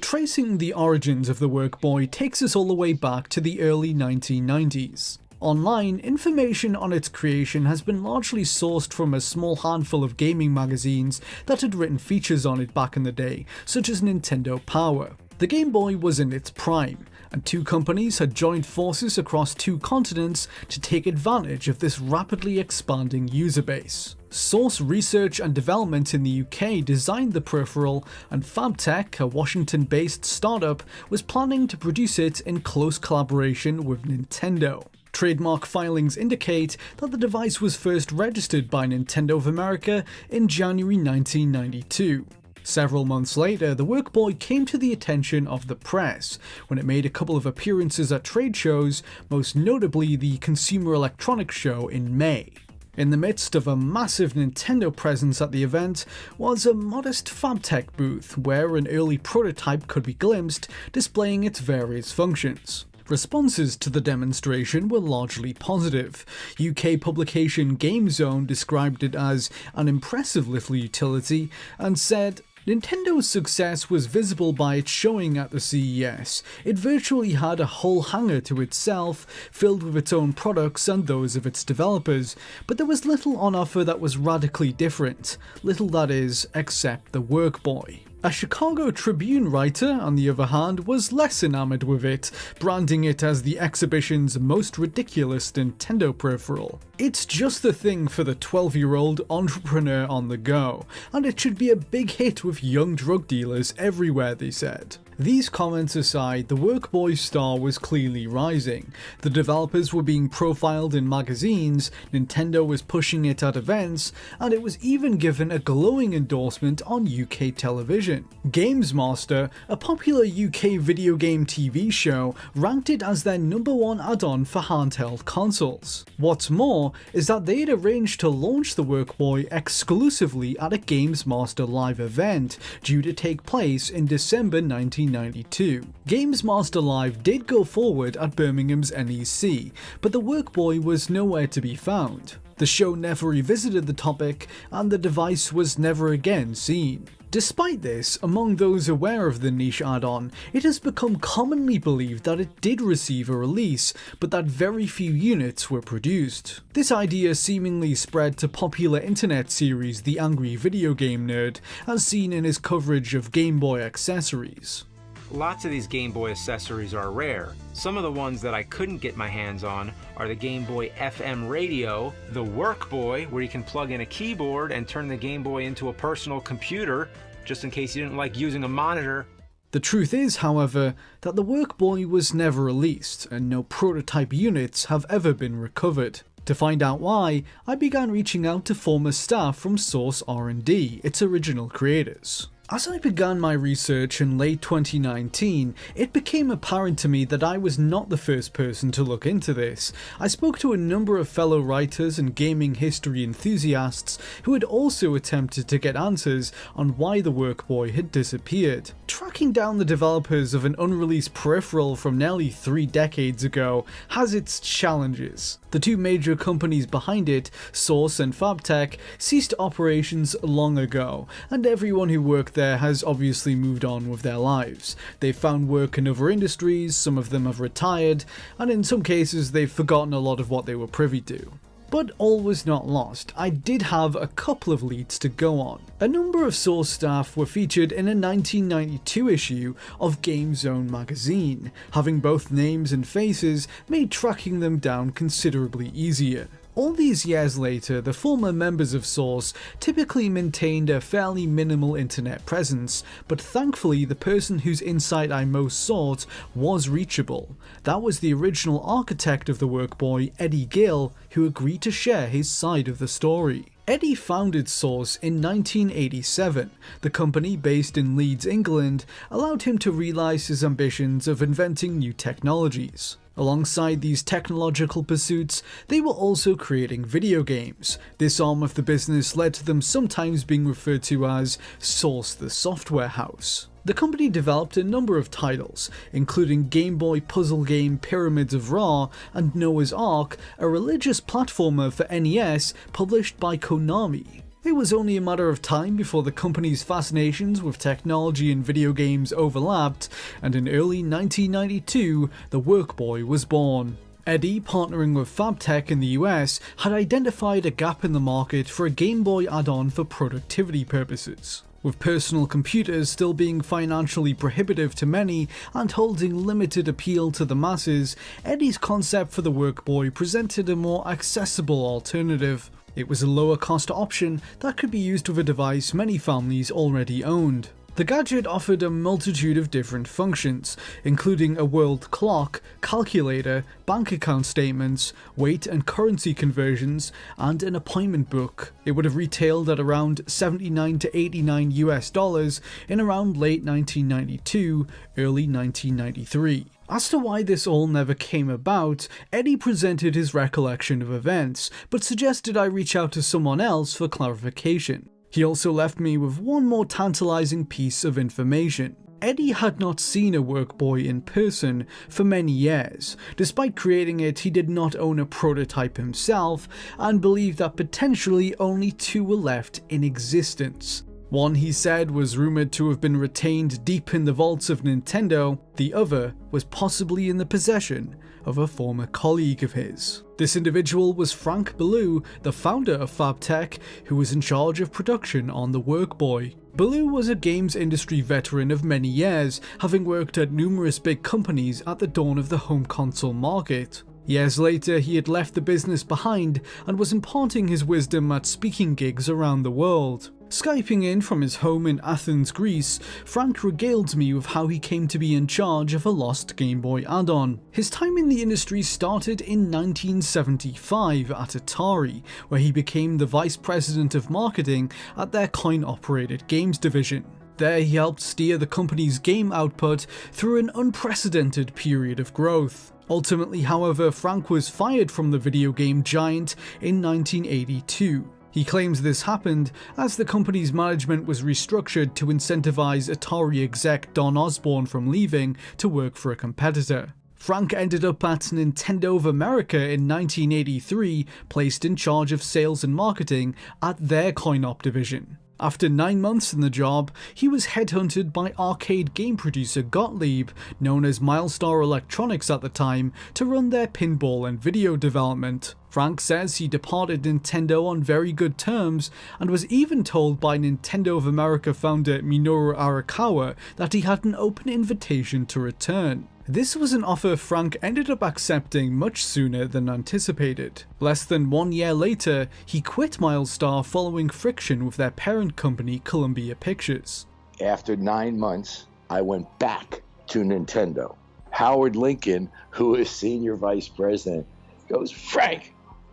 [SPEAKER 1] Tracing the origins of the Workboy takes us all the way back to the early 1990s. Online, information on its creation has been largely sourced from a small handful of gaming magazines that had written features on it back in the day, such as Nintendo Power. The Game Boy was in its prime, and two companies had joined forces across two continents to take advantage of this rapidly expanding user base. Source Research and Development in the UK designed the peripheral, and Fabtech, a Washington-based startup, was planning to produce it in close collaboration with Nintendo. Trademark filings indicate that the device was first registered by Nintendo of America in January 1992. Several months later, the Workboy came to the attention of the press when it made a couple of appearances at trade shows, most notably the Consumer Electronics Show in May. In the midst of a massive Nintendo presence at the event was a modest Fabtech booth where an early prototype could be glimpsed, displaying its various functions. Responses to the demonstration were largely positive. UK publication GameZone described it as an impressive little utility and said, Nintendo's success was visible by its showing at the CES. It virtually had a whole hangar to itself, filled with its own products and those of its developers, but there was little on offer that was radically different. Little, that is, except the Workboy. A Chicago Tribune writer, on the other hand, was less enamored with it, branding it as the exhibition's most ridiculous Nintendo peripheral. It's just the thing for the 12-year-old entrepreneur on the go, and it should be a big hit with young drug dealers everywhere, they said. These comments aside, the Workboy's star was clearly rising. The developers were being profiled in magazines, Nintendo was pushing it at events, and it was even given a glowing endorsement on UK television. Games Master, a popular UK video game TV show, ranked it as their #1 add-on for handheld consoles. What's more is that they had arranged to launch the Workboy exclusively at a Games Master live event, due to take place in December 1992. Games Master Live did go forward at Birmingham's NEC, but the Workboy was nowhere to be found. The show never revisited the topic, and the device was never again seen. Despite this, among those aware of the niche add-on, it has become commonly believed that it did receive a release, but that very few units were produced. This idea seemingly spread to popular internet series The Angry Video Game Nerd, as seen in his coverage of Game Boy accessories.
[SPEAKER 3] Lots of these Game Boy accessories are rare. Some of the ones that I couldn't get my hands on are the Game Boy FM radio, the Workboy, where you can plug in a keyboard and turn the Game Boy into a personal computer, just in case you didn't like using a monitor.
[SPEAKER 1] The truth is, however, that the Workboy was never released, and no prototype units have ever been recovered. To find out why, I began reaching out to former staff from Source R&D, its original creators. As I began my research in late 2019, it became apparent to me that I was not the first person to look into this. I spoke to a number of fellow writers and gaming history enthusiasts who had also attempted to get answers on why the Workboy had disappeared. Tracking down the developers of an unreleased peripheral from nearly 3 decades ago has its challenges. The two major companies behind it, Source and Fabtech, ceased operations long ago, and everyone who worked there has obviously moved on with their lives. They've found work in other industries, some of them have retired, and in some cases they've forgotten a lot of what they were privy to. But all was not lost. I did have a couple of leads to go on. A number of Source staff were featured in a 1992 issue of Game Zone magazine. Having both names and faces made tracking them down considerably easier. All these years later, the former members of Source typically maintained a fairly minimal internet presence, but thankfully the person whose insight I most sought was reachable. That was the original architect of the Workboy, Eddie Gill, who agreed to share his side of the story. Eddie founded Source in 1987. The company, based in Leeds, England, allowed him to realise his ambitions of inventing new technologies. Alongside these technological pursuits, they were also creating video games. This arm of the business led to them sometimes being referred to as Source the Software House. The company developed a number of titles, including Game Boy puzzle game Pyramids of Ra and Noah's Ark, a religious platformer for NES published by Konami. It was only a matter of time before the company's fascinations with technology and video games overlapped, and in early 1992, the Workboy was born. Eddie, partnering with Fabtech in the US, had identified a gap in the market for a Game Boy add-on for productivity purposes. With personal computers still being financially prohibitive to many and holding limited appeal to the masses, Eddie's concept for the Workboy presented a more accessible alternative. It was a lower cost option that could be used with a device many families already owned. The gadget offered a multitude of different functions, including a world clock, calculator, bank account statements, weight and currency conversions, and an appointment book. It would have retailed at around $79 to $89 US in around late 1992, early 1993. As to why this all never came about, Eddie presented his recollection of events, but suggested I reach out to someone else for clarification. He also left me with one more tantalizing piece of information. Eddie had not seen a Workboy in person for many years. Despite creating it, he did not own a prototype himself, and believed that potentially only 2 were left in existence. One, he said, was rumoured to have been retained deep in the vaults of Nintendo, the other was possibly in the possession of a former colleague of his. This individual was Frank Ballou, the founder of Fabtech, who was in charge of production on the Workboy. Ballou was a games industry veteran of many years, having worked at numerous big companies at the dawn of the home console market. Years later, he had left the business behind and was imparting his wisdom at speaking gigs around the world. Skyping in from his home in Athens, Greece, Frank regaled me with how he came to be in charge of a lost Game Boy add-on. His time in the industry started in 1975 at Atari, where he became the vice president of marketing at their coin-operated games division. There he helped steer the company's game output through an unprecedented period of growth. Ultimately, however, Frank was fired from the video game giant in 1982. He claims this happened as the company's management was restructured to incentivize Atari exec Don Osborne from leaving to work for a competitor. Frank ended up at Nintendo of America in 1983, placed in charge of sales and marketing at their coin-op division. After 9 months in the job, he was headhunted by arcade game producer Gottlieb, known as Milestar Electronics at the time, to run their pinball and video development. Frank says he departed Nintendo on very good terms, and was even told by Nintendo of America founder Minoru Arakawa that he had an open invitation to return. This was an offer Frank ended up accepting much sooner than anticipated. Less than 1 year later, he quit Milestar following friction with their parent company Columbia Pictures.
[SPEAKER 4] After 9 months, I went back to Nintendo. Howard Lincoln, who is senior vice president, goes, "Frank,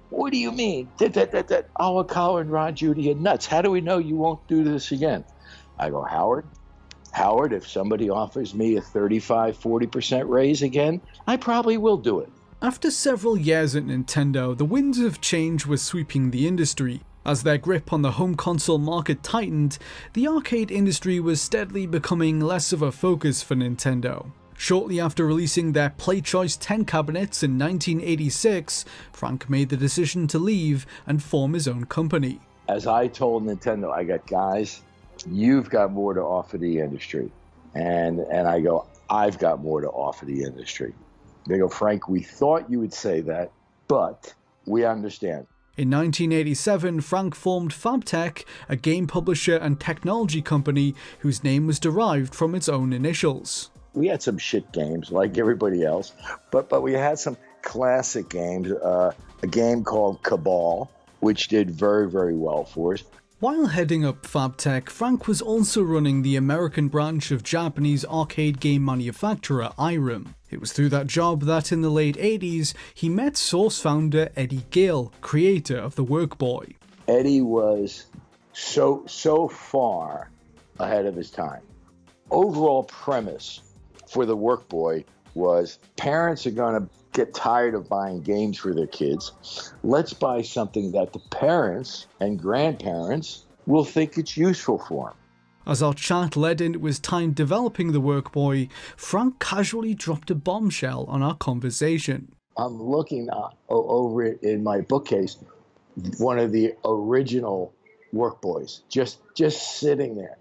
[SPEAKER 4] What do you mean? Oh, Colin and Ron Judy are nuts. How do we know you won't do this again? I go, Howard, if somebody offers me a 35-40% raise again, I probably will do it.
[SPEAKER 1] After several years at Nintendo, the winds of change were sweeping the industry. As their grip on the home console market tightened, the arcade industry was steadily becoming less of a focus for Nintendo. Shortly after releasing their PlayChoice 10 cabinets in 1986, Frank made the decision to leave and form his own company.
[SPEAKER 4] As I told Nintendo, I got, guys, you've got more to offer the industry. And I go, I've got more to offer the industry. They go, Frank, we thought you would say that, but we understand.
[SPEAKER 1] In 1987, Frank formed Fabtech, a game publisher and technology company whose name was derived from its own initials.
[SPEAKER 4] We had some shit games like everybody else, but we had some classic games. A game called Cabal, which did very, very well for us.
[SPEAKER 1] While heading up Fabtech, Frank was also running the American branch of Japanese arcade game manufacturer Irem. It was through that job that in the late 80s, he met Source founder Eddie Gill, creator of the Workboy.
[SPEAKER 4] Eddie was so far ahead of his time. Overall premise for the Workboy was parents are going to get tired of buying games for their kids. Let's buy something that the parents and grandparents will think it's useful for them.
[SPEAKER 1] As our chat led into his time developing the Workboy, Frank casually dropped a bombshell on our conversation.
[SPEAKER 4] I'm looking over it in my bookcase, one of the original Workboys, just sitting there,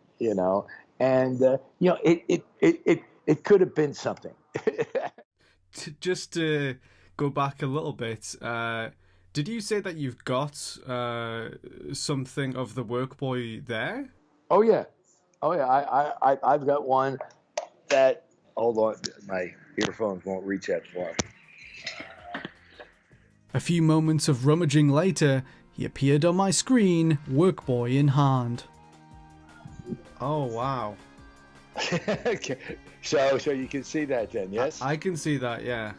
[SPEAKER 4] and it could have been something.
[SPEAKER 1] Just to go back a little bit, did you say that you've got something of the Workboy there?
[SPEAKER 4] Oh yeah. I've got one that, hold on, my earphones won't reach that far.
[SPEAKER 1] A few moments of rummaging later, he appeared on my screen, Workboy in hand. Oh wow.
[SPEAKER 4] Okay. So you can see that then, yes?
[SPEAKER 1] I can see that, yeah.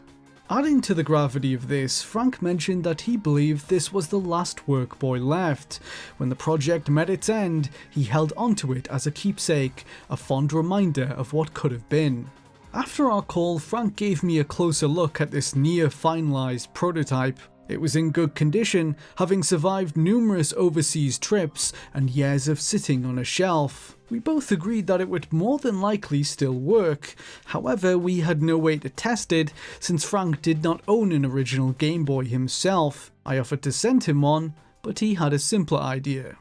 [SPEAKER 1] Adding to the gravity of this, Frank mentioned that he believed this was the last Workboy left. When the project met its end, he held onto it as a keepsake, a fond reminder of what could have been. After our call, Frank gave me a closer look at this near-finalized prototype. It was in good condition, having survived numerous overseas trips and years of sitting on a shelf. We both agreed that it would more than likely still work. However, we had no way to test it, since Frank did not own an original Game Boy himself. I offered to send him one, but he had a simpler idea.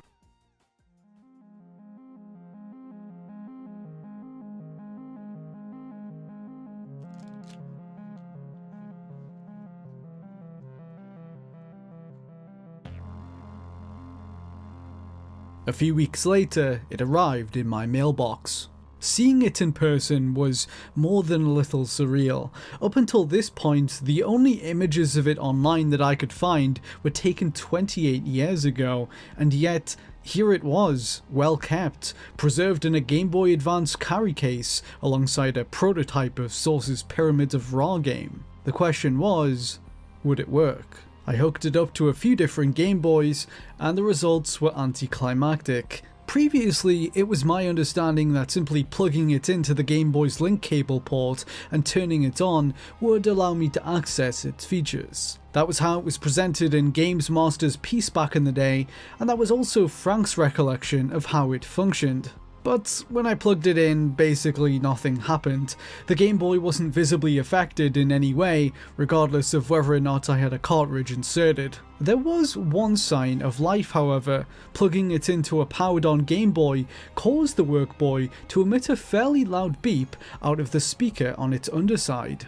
[SPEAKER 1] A few weeks later, it arrived in my mailbox. Seeing it in person was more than a little surreal. Up until this point, the only images of it online that I could find were taken 28 years ago, and yet here it was, well kept, preserved in a Game Boy Advance carry case, alongside a prototype of Source's Pyramids of Ra game. The question was, would it work? I hooked it up to a few different Game Boys, and the results were anticlimactic. Previously, it was my understanding that simply plugging it into the Game Boy's link cable port and turning it on would allow me to access its features. That was how it was presented in Games Master's piece back in the day, and that was also Frank's recollection of how it functioned. But when I plugged it in, basically nothing happened. The Game Boy wasn't visibly affected in any way, regardless of whether or not I had a cartridge inserted. There was one sign of life, however. Plugging it into a powered-on Game Boy caused the Workboy to emit a fairly loud beep out of the speaker on its underside.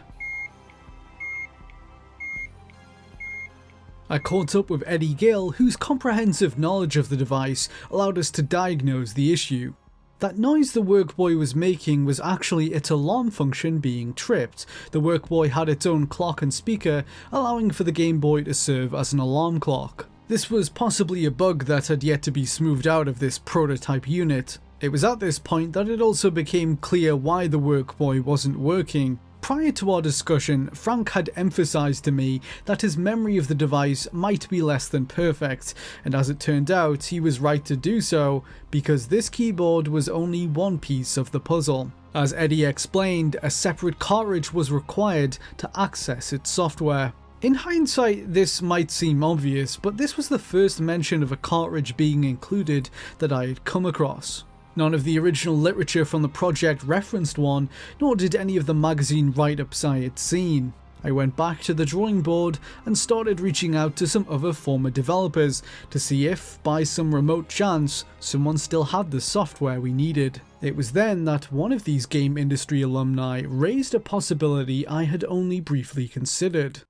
[SPEAKER 1] I caught up with Eddie Gill, whose comprehensive knowledge of the device allowed us to diagnose the issue. That noise the Workboy was making was actually its alarm function being tripped. The Workboy had its own clock and speaker, allowing for the Game Boy to serve as an alarm clock. This was possibly a bug that had yet to be smoothed out of this prototype unit. It was at this point that it also became clear why the Workboy wasn't working. Prior to our discussion, Frank had emphasized to me that his memory of the device might be less than perfect, and as it turned out, he was right to do so, because this keyboard was only one piece of the puzzle. As Eddie explained, a separate cartridge was required to access its software. In hindsight, this might seem obvious, but this was the first mention of a cartridge being included that I had come across. None of the original literature from the project referenced one, nor did any of the magazine write-ups I had seen. I went back to the drawing board and started reaching out to some other former developers to see if, by some remote chance, someone still had the software we needed. It was then that one of these game industry alumni raised a possibility I had only briefly considered.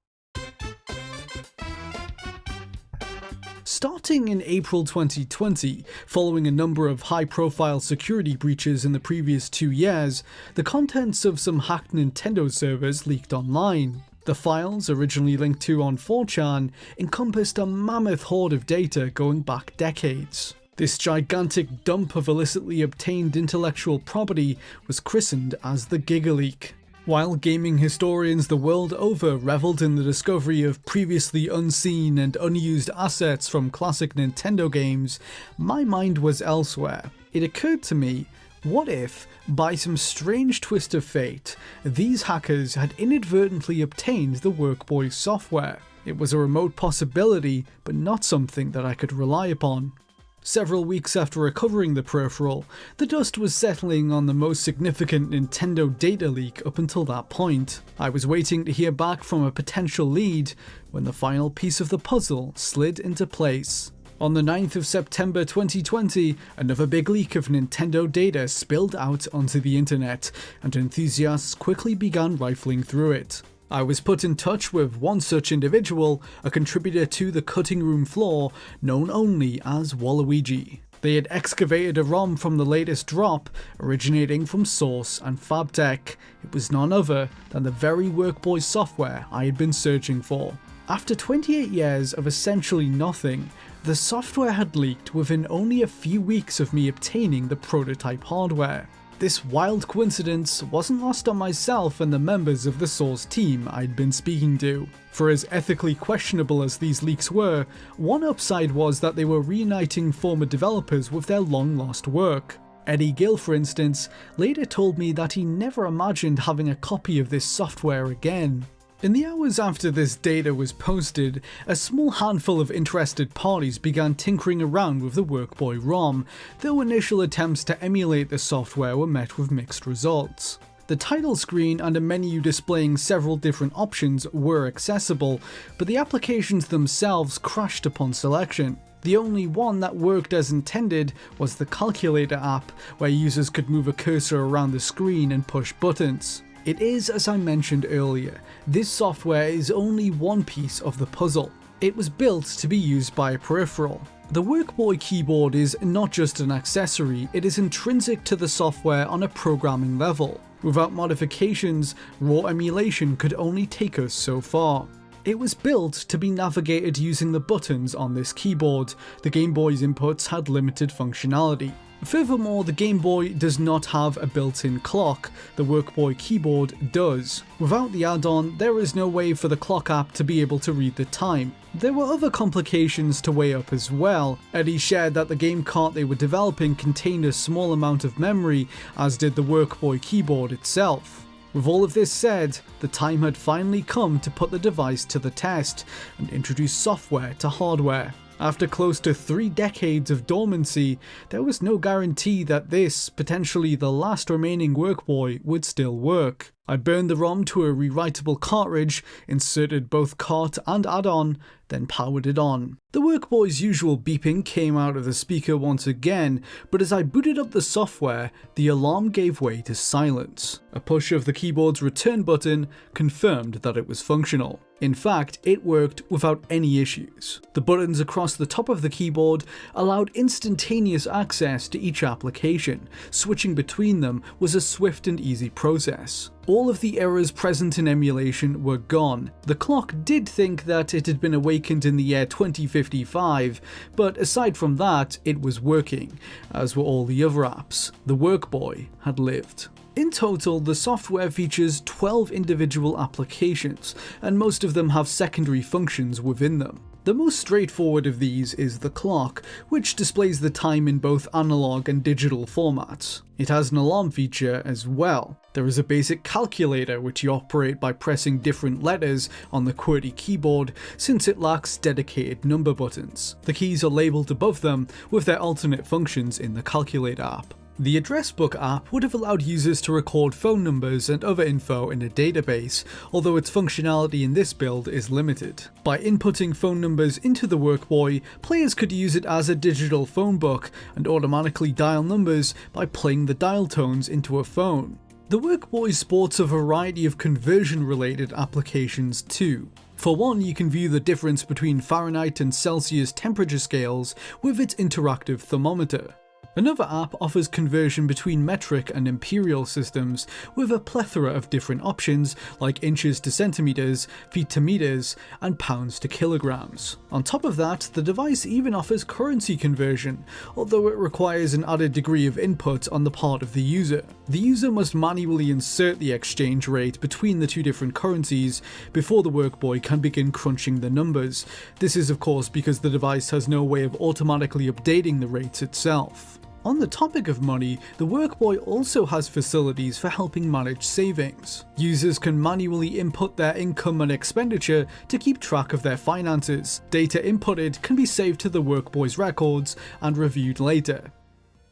[SPEAKER 1] Starting in April 2020, following a number of high-profile security breaches in the previous 2 years, the contents of some hacked Nintendo servers leaked online. The files, originally linked to on 4chan, encompassed a mammoth hoard of data going back decades. This gigantic dump of illicitly obtained intellectual property was christened as the Giga Leak. While gaming historians the world over reveled in the discovery of previously unseen and unused assets from classic Nintendo games, my mind was elsewhere. It occurred to me, what if, by some strange twist of fate, these hackers had inadvertently obtained the Workboy software? It was a remote possibility, but not something that I could rely upon. Several weeks after recovering the peripheral, the dust was settling on the most significant Nintendo data leak up until that point. I was waiting to hear back from a potential lead when the final piece of the puzzle slid into place. On the 9th of September 2020, another big leak of Nintendo data spilled out onto the internet, and enthusiasts quickly began rifling through it. I was put in touch with one such individual, a contributor to the cutting room floor, known only as Waluigi. They had excavated a ROM from the latest drop, originating from Source and Fabtech. It was none other than the very Workboy software I had been searching for. After 28 years of essentially nothing, the software had leaked within only a few weeks of me obtaining the prototype hardware. This wild coincidence wasn't lost on myself and the members of the Source team I'd been speaking to. For as ethically questionable as these leaks were, one upside was that they were reuniting former developers with their long-lost work. Eddie Gill, for instance, later told me that he never imagined having a copy of this software again. In the hours after this data was posted, a small handful of interested parties began tinkering around with the Workboy ROM, though initial attempts to emulate the software were met with mixed results. The title screen and a menu displaying several different options were accessible, but the applications themselves crashed upon selection. The only one that worked as intended was the Calculator app, where users could move a cursor around the screen and push buttons. It is, as I mentioned earlier, this software is only one piece of the puzzle. It was built to be used by a peripheral. The Workboy keyboard is not just an accessory, it is intrinsic to the software on a programming level. Without modifications, raw emulation could only take us so far. It was built to be navigated using the buttons on this keyboard. The Game Boy's inputs had limited functionality. Furthermore, the Game Boy does not have a built-in clock, the Workboy keyboard does. Without the add-on, there is no way for the clock app to be able to read the time. There were other complications to weigh up as well. Eddie shared that the game cart they were developing contained a small amount of memory, as did the Workboy keyboard itself. With all of this said, the time had finally come to put the device to the test and introduce software to hardware. After close to 3 decades of dormancy, there was no guarantee that this, potentially the last remaining Workboy, would still work. I burned the ROM to a rewritable cartridge, inserted both cart and add-on, then powered it on. The Workboy's usual beeping came out of the speaker once again, but as I booted up the software, the alarm gave way to silence. A push of the keyboard's return button confirmed that it was functional. In fact, it worked without any issues. The buttons across the top of the keyboard allowed instantaneous access to each application. Switching between them was a swift and easy process. All of the errors present in emulation were gone. The clock did think that it had been awakened in the year 2055, but aside from that, it was working, as were all the other apps. The Workboy had lived. In total, the software features 12 individual applications, and most of them have secondary functions within them. The most straightforward of these is the clock, which displays the time in both analog and digital formats. It has an alarm feature as well. There is a basic calculator which you operate by pressing different letters on the QWERTY keyboard since it lacks dedicated number buttons. The keys are labelled above them with their alternate functions in the calculator app. The address book app would have allowed users to record phone numbers and other info in a database, although its functionality in this build is limited. By inputting phone numbers into the Workboy, players could use it as a digital phone book and automatically dial numbers by playing the dial tones into a phone. The Workboy sports a variety of conversion-related applications too. For one, you can view the difference between Fahrenheit and Celsius temperature scales with its interactive thermometer. Another app offers conversion between metric and imperial systems with a plethora of different options like inches to centimeters, feet to meters, and pounds to kilograms. On top of that, the device even offers currency conversion, although it requires an added degree of input on the part of the user. The user must manually insert the exchange rate between the two different currencies before the Workboy can begin crunching the numbers. This is of course because the device has no way of automatically updating the rates itself. On the topic of money, the Workboy also has facilities for helping manage savings. Users can manually input their income and expenditure to keep track of their finances. Data inputted can be saved to the Workboy's records and reviewed later.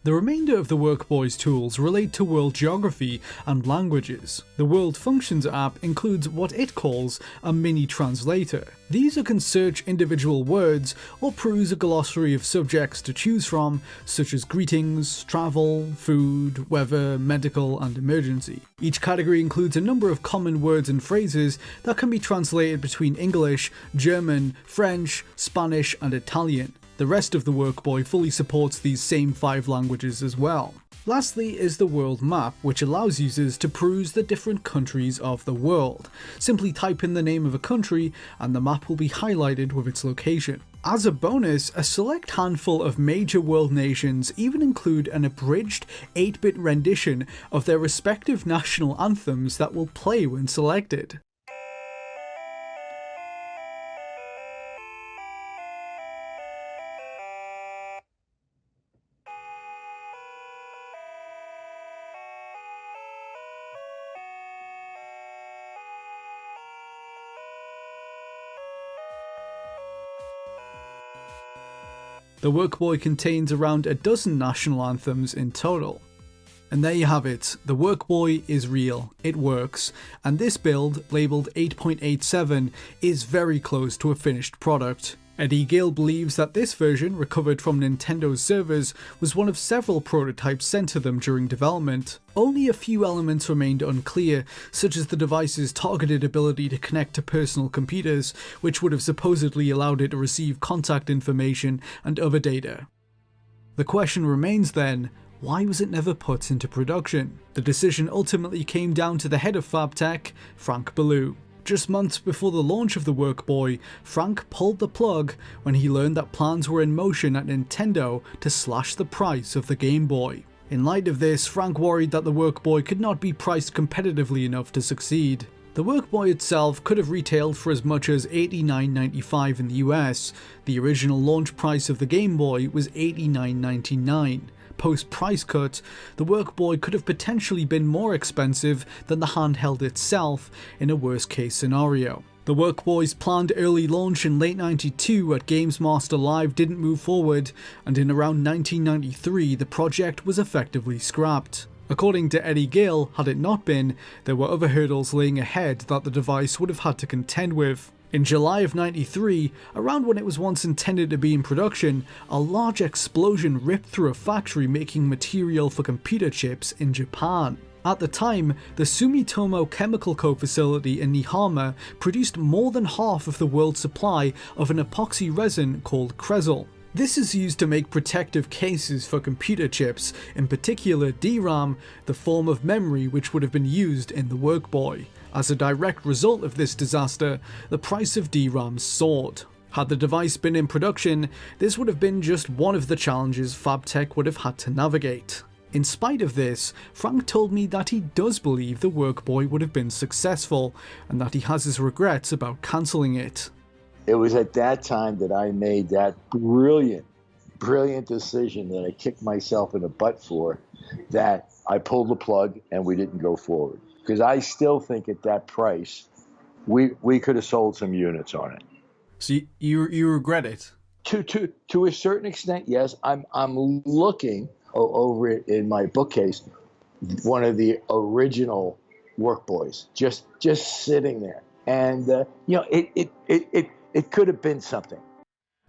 [SPEAKER 1] The remainder of the Workboy's tools relate to world geography and languages. The World Functions app includes what it calls a mini translator. These can search individual words or peruse a glossary of subjects to choose from, such as greetings, travel, food, weather, medical, and emergency. Each category includes a number of common words and phrases that can be translated between English, German, French, Spanish, and Italian. The rest of the Workboy fully supports these same 5 languages as well. Lastly is the world map, which allows users to peruse the different countries of the world. Simply type in the name of a country and the map will be highlighted with its location. As a bonus, a select handful of major world nations even include an abridged 8-bit rendition of their respective national anthems that will play when selected. The Workboy contains around a dozen national anthems in total. And there you have it, the Workboy is real, it works, and this build, labelled 8.87, is very close to a finished product. Eddie Gill believes that this version, recovered from Nintendo's servers, was one of several prototypes sent to them during development. Only a few elements remained unclear, such as the device's targeted ability to connect to personal computers, which would have supposedly allowed it to receive contact information and other data. The question remains then, why was it never put into production? The decision ultimately came down to the head of FabTech, Frank Ballou. Just months before the launch of the Workboy, Frank pulled the plug when he learned that plans were in motion at Nintendo to slash the price of the Game Boy. In light of this, Frank worried that the Workboy could not be priced competitively enough to succeed. The Workboy itself could have retailed for as much as $89.95 in the US. The original launch price of the Game Boy was $89.99. Post-price cut, the Workboy could have potentially been more expensive than the handheld itself in a worst-case scenario. The Workboy's planned early launch in late '92 at Games Master Live didn't move forward, and in around 1993 the project was effectively scrapped. According to Eddie Gill, had it not been, there were other hurdles laying ahead that the device would have had to contend with. In July of '93, around when it was once intended to be in production, a large explosion ripped through a factory making material for computer chips in Japan. At the time, the Sumitomo Chemical Co. facility in Nihama produced more than half of the world's supply of an epoxy resin called Cresol. This is used to make protective cases for computer chips, in particular DRAM, the form of memory which would have been used in the Workboy. As a direct result of this disaster, the price of DRAM soared. Had the device been in production, this would have been just one of the challenges FabTech would have had to navigate. In spite of this, Frank told me that he does believe the Workboy would have been successful, and that he has his regrets about cancelling it.
[SPEAKER 4] It was at that time that I made that brilliant decision that I kicked myself in the butt for, that I pulled the plug and we didn't go forward. Because I still think at that price, we could have sold some units on it.
[SPEAKER 1] So you regret it?
[SPEAKER 4] To a certain extent, yes. I'm looking over it in my bookcase, one of the original Workboys, just sitting there, and it could have been something.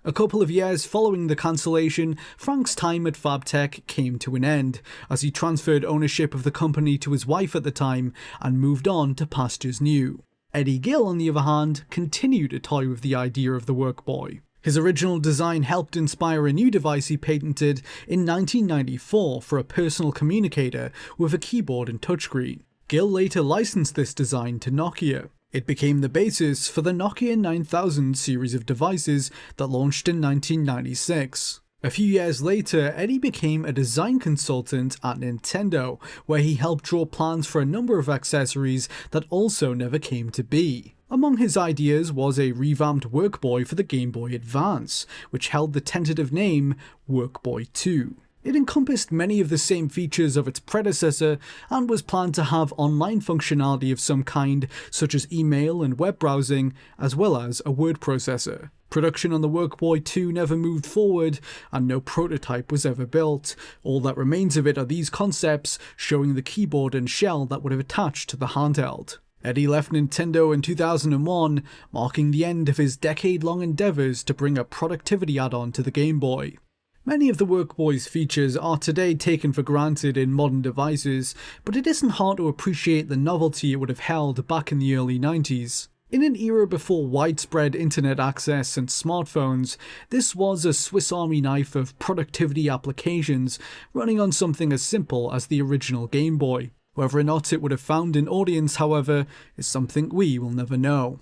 [SPEAKER 1] A couple of years following the cancellation, Frank's time at Fabtech came to an end, as he transferred ownership of the company to his wife at the time and moved on to pastures new. Eddie Gill, on the other hand, continued to toy with the idea of the Workboy. His original design helped inspire a new device he patented in 1994 for a personal communicator with a keyboard and touchscreen. Gill later licensed this design to Nokia. It became the basis for the Nokia 9000 series of devices that launched in 1996. A few years later, Eddie became a design consultant at Nintendo, where he helped draw plans for a number of accessories that also never came to be. Among his ideas was a revamped Workboy for the Game Boy Advance, which held the tentative name Workboy 2. It encompassed many of the same features of its predecessor and was planned to have online functionality of some kind, such as email and web browsing, as well as a word processor. Production on the Workboy 2 never moved forward, and no prototype was ever built. All that remains of it are these concepts, showing the keyboard and shell that would have attached to the handheld. Eddie left Nintendo in 2001, marking the end of his decade-long endeavours to bring a productivity add-on to the Game Boy. Many of the Workboy's features are today taken for granted in modern devices, but it isn't hard to appreciate the novelty it would have held back in the early 90s. In an era before widespread internet access and smartphones, this was a Swiss Army knife of productivity applications running on something as simple as the original Game Boy. Whether or not it would have found an audience, however, is something we will never know.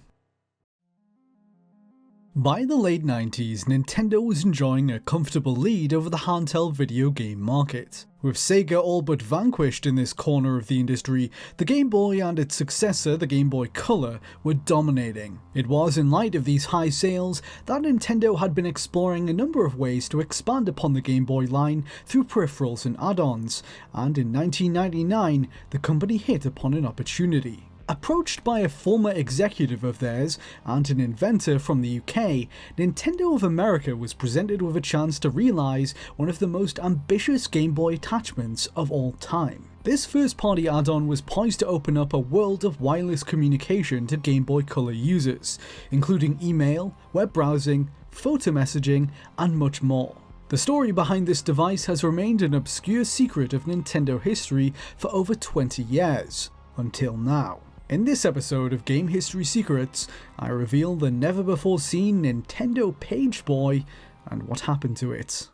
[SPEAKER 1] By the late 90s, Nintendo was enjoying a comfortable lead over the handheld video game market. With Sega all but vanquished in this corner of the industry, the Game Boy and its successor, the Game Boy Color, were dominating. It was in light of these high sales that Nintendo had been exploring a number of ways to expand upon the Game Boy line through peripherals and add-ons, and in 1999, the company hit upon an opportunity. Approached by a former executive of theirs and an inventor from the UK, Nintendo of America was presented with a chance to realise one of the most ambitious Game Boy attachments of all time. This first-party add-on was poised to open up a world of wireless communication to Game Boy Color users, including email, web browsing, photo messaging, and much more. The story behind this device has remained an obscure secret of Nintendo history for over 20 years, until now. In this episode of Game History Secrets, I reveal the never-before-seen Nintendo Page Boy and what happened to it.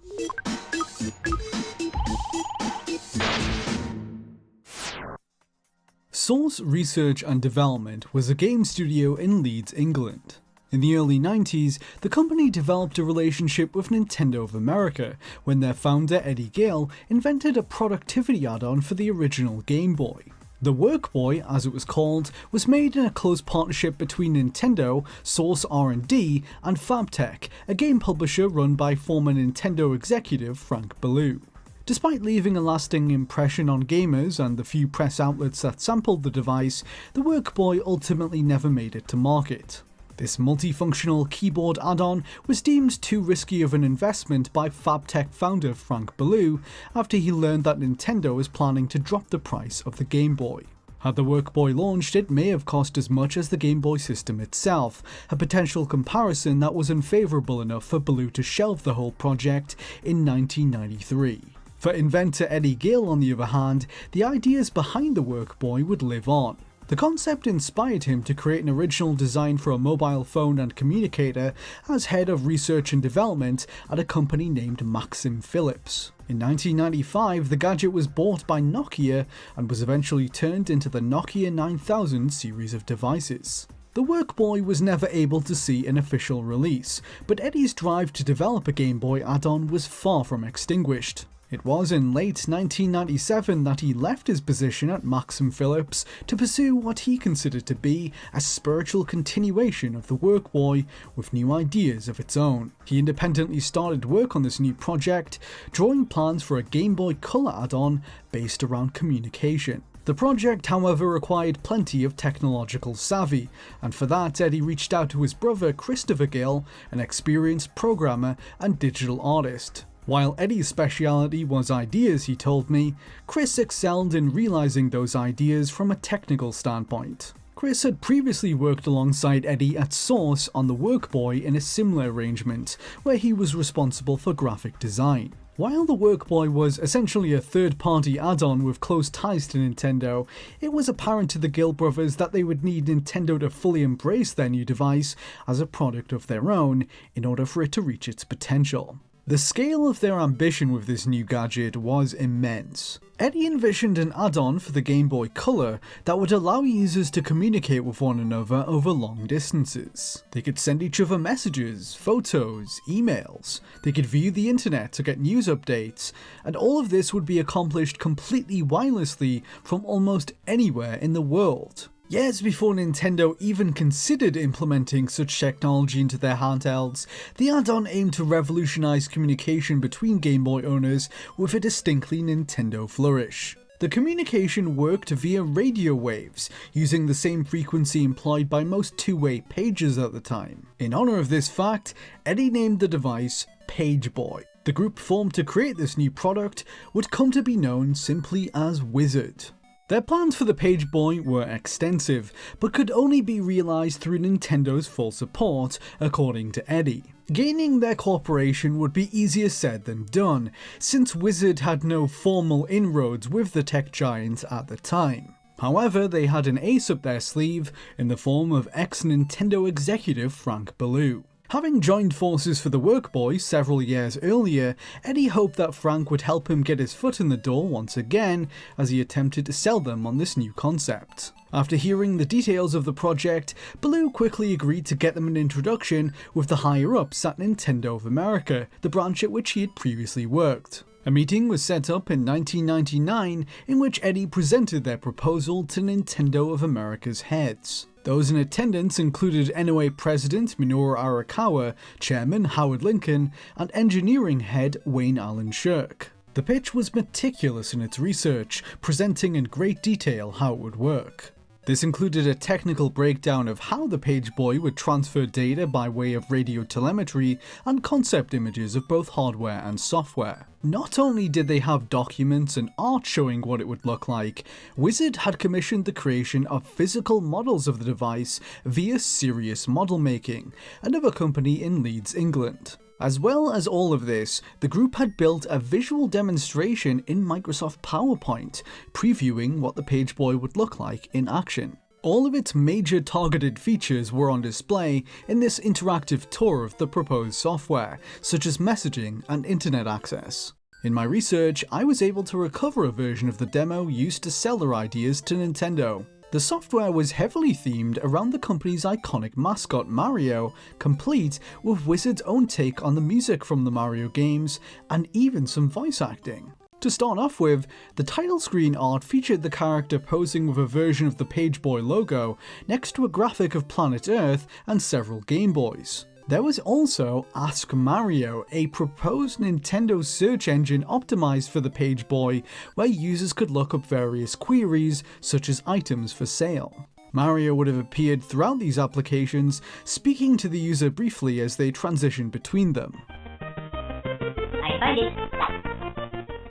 [SPEAKER 1] Source Research and Development was a game studio in Leeds, England. In the early 90s, the company developed a relationship with Nintendo of America when their founder Eddie Gill invented a productivity add-on for the original Game Boy. The Workboy, as it was called, was made in a close partnership between Nintendo, Source R&D, and Fabtech, a game publisher run by former Nintendo executive Frank Ballou. Despite leaving a lasting impression on gamers and the few press outlets that sampled the device, the Workboy ultimately never made it to market. This multifunctional keyboard add-on was deemed too risky of an investment by Fabtech founder Frank Ballou after he learned that Nintendo was planning to drop the price of the Game Boy. Had the Workboy launched, it may have cost as much as the Game Boy system itself, a potential comparison that was unfavourable enough for Ballou to shelve the whole project in 1993. For inventor Eddie Gill, on the other hand, the ideas behind the Workboy would live on. The concept inspired him to create an original design for a mobile phone and communicator as head of research and development at a company named Maxim Philips. In 1995, the gadget was bought by Nokia and was eventually turned into the Nokia 9000 series of devices. The Workboy was never able to see an official release, but Eddie's drive to develop a Game Boy add-on was far from extinguished. It was in late 1997 that he left his position at Maxim Phillips to pursue what he considered to be a spiritual continuation of the Workboy with new ideas of its own. He independently started work on this new project, drawing plans for a Game Boy Color add-on based around communication. The project, however, required plenty of technological savvy, and for that Eddie reached out to his brother Christopher Gill, an experienced programmer and digital artist. While Eddie's speciality was ideas, he told me, Chris excelled in realizing those ideas from a technical standpoint. Chris had previously worked alongside Eddie at Source on the Workboy in a similar arrangement, where he was responsible for graphic design. While the Workboy was essentially a third-party add-on with close ties to Nintendo, it was apparent to the Gill brothers that they would need Nintendo to fully embrace their new device as a product of their own in order for it to reach its potential. The scale of their ambition with this new gadget was immense. Eddie envisioned an add-on for the Game Boy Color that would allow users to communicate with one another over long distances. They could send each other messages, photos, emails, they could view the internet to get news updates, and all of this would be accomplished completely wirelessly from almost anywhere in the world. Years before Nintendo even considered implementing such technology into their handhelds, the add-on aimed to revolutionize communication between Game Boy owners with a distinctly Nintendo flourish. The communication worked via radio waves, using the same frequency employed by most two-way pagers at the time. In honor of this fact, Eddie named the device Page Boy. The group formed to create this new product would come to be known simply as Wizard. Their plans for the Page Boy were extensive, but could only be realized through Nintendo's full support, according to Eddie. Gaining their cooperation would be easier said than done, since Wizard had no formal inroads with the tech giant at the time. However, they had an ace up their sleeve in the form of ex-Nintendo executive Frank Ballou. Having joined forces for the Workboy several years earlier, Eddie hoped that Frank would help him get his foot in the door once again as he attempted to sell them on this new concept. After hearing the details of the project, Ballou quickly agreed to get them an introduction with the higher-ups at Nintendo of America, the branch at which he had previously worked. A meeting was set up in 1999 in which Eddie presented their proposal to Nintendo of America's heads. Those in attendance included NOA President Minoru Arakawa, Chairman Howard Lincoln, and Engineering Head Wayne Allen Shirk. The pitch was meticulous in its research, presenting in great detail how it would work. This included a technical breakdown of how the Page Boy would transfer data by way of radio telemetry and concept images of both hardware and software. Not only did they have documents and art showing what it would look like, Wizard had commissioned the creation of physical models of the device via Serious Model Making, another company in Leeds, England. As well as all of this, the group had built a visual demonstration in Microsoft PowerPoint, previewing what the Page Boy would look like in action. All of its major targeted features were on display in this interactive tour of the proposed software, such as messaging and internet access. In my research, I was able to recover a version of the demo used to sell their ideas to Nintendo. The software was heavily themed around the company's iconic mascot Mario, complete with Wizard's own take on the music from the Mario games, and even some voice acting. To start off with, the title screen art featured the character posing with a version of the Page Boy logo next to a graphic of Planet Earth and several Game Boys. There was also Ask Mario, a proposed Nintendo search engine optimized for the Page Boy, where users could look up various queries, such as items for sale. Mario would have appeared throughout these applications, speaking to the user briefly as they transitioned between them.
[SPEAKER 5] I find it.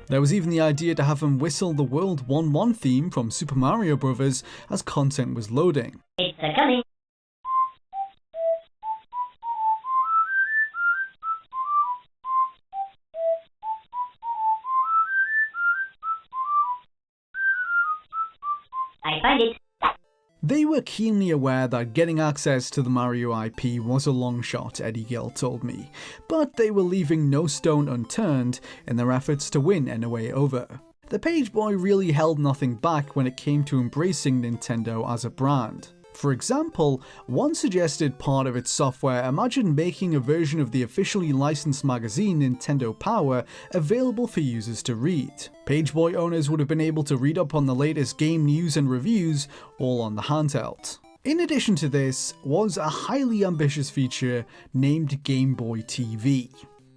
[SPEAKER 1] There was even the idea to have him whistle the World 1-1 theme from Super Mario Bros. As content was loading.
[SPEAKER 5] It's a-coming. I find it.
[SPEAKER 1] They were keenly aware that getting access to the Mario IP was a long shot, Eddie Gill told me, but they were leaving no stone unturned in their efforts to win NOA over. The Page Boy really held nothing back when it came to embracing Nintendo as a brand. For example, one suggested part of its software imagined making a version of the officially licensed magazine Nintendo Power available for users to read. Pageboy owners would have been able to read up on the latest game news and reviews, all on the handheld. In addition to this was a highly ambitious feature named GameBoy TV.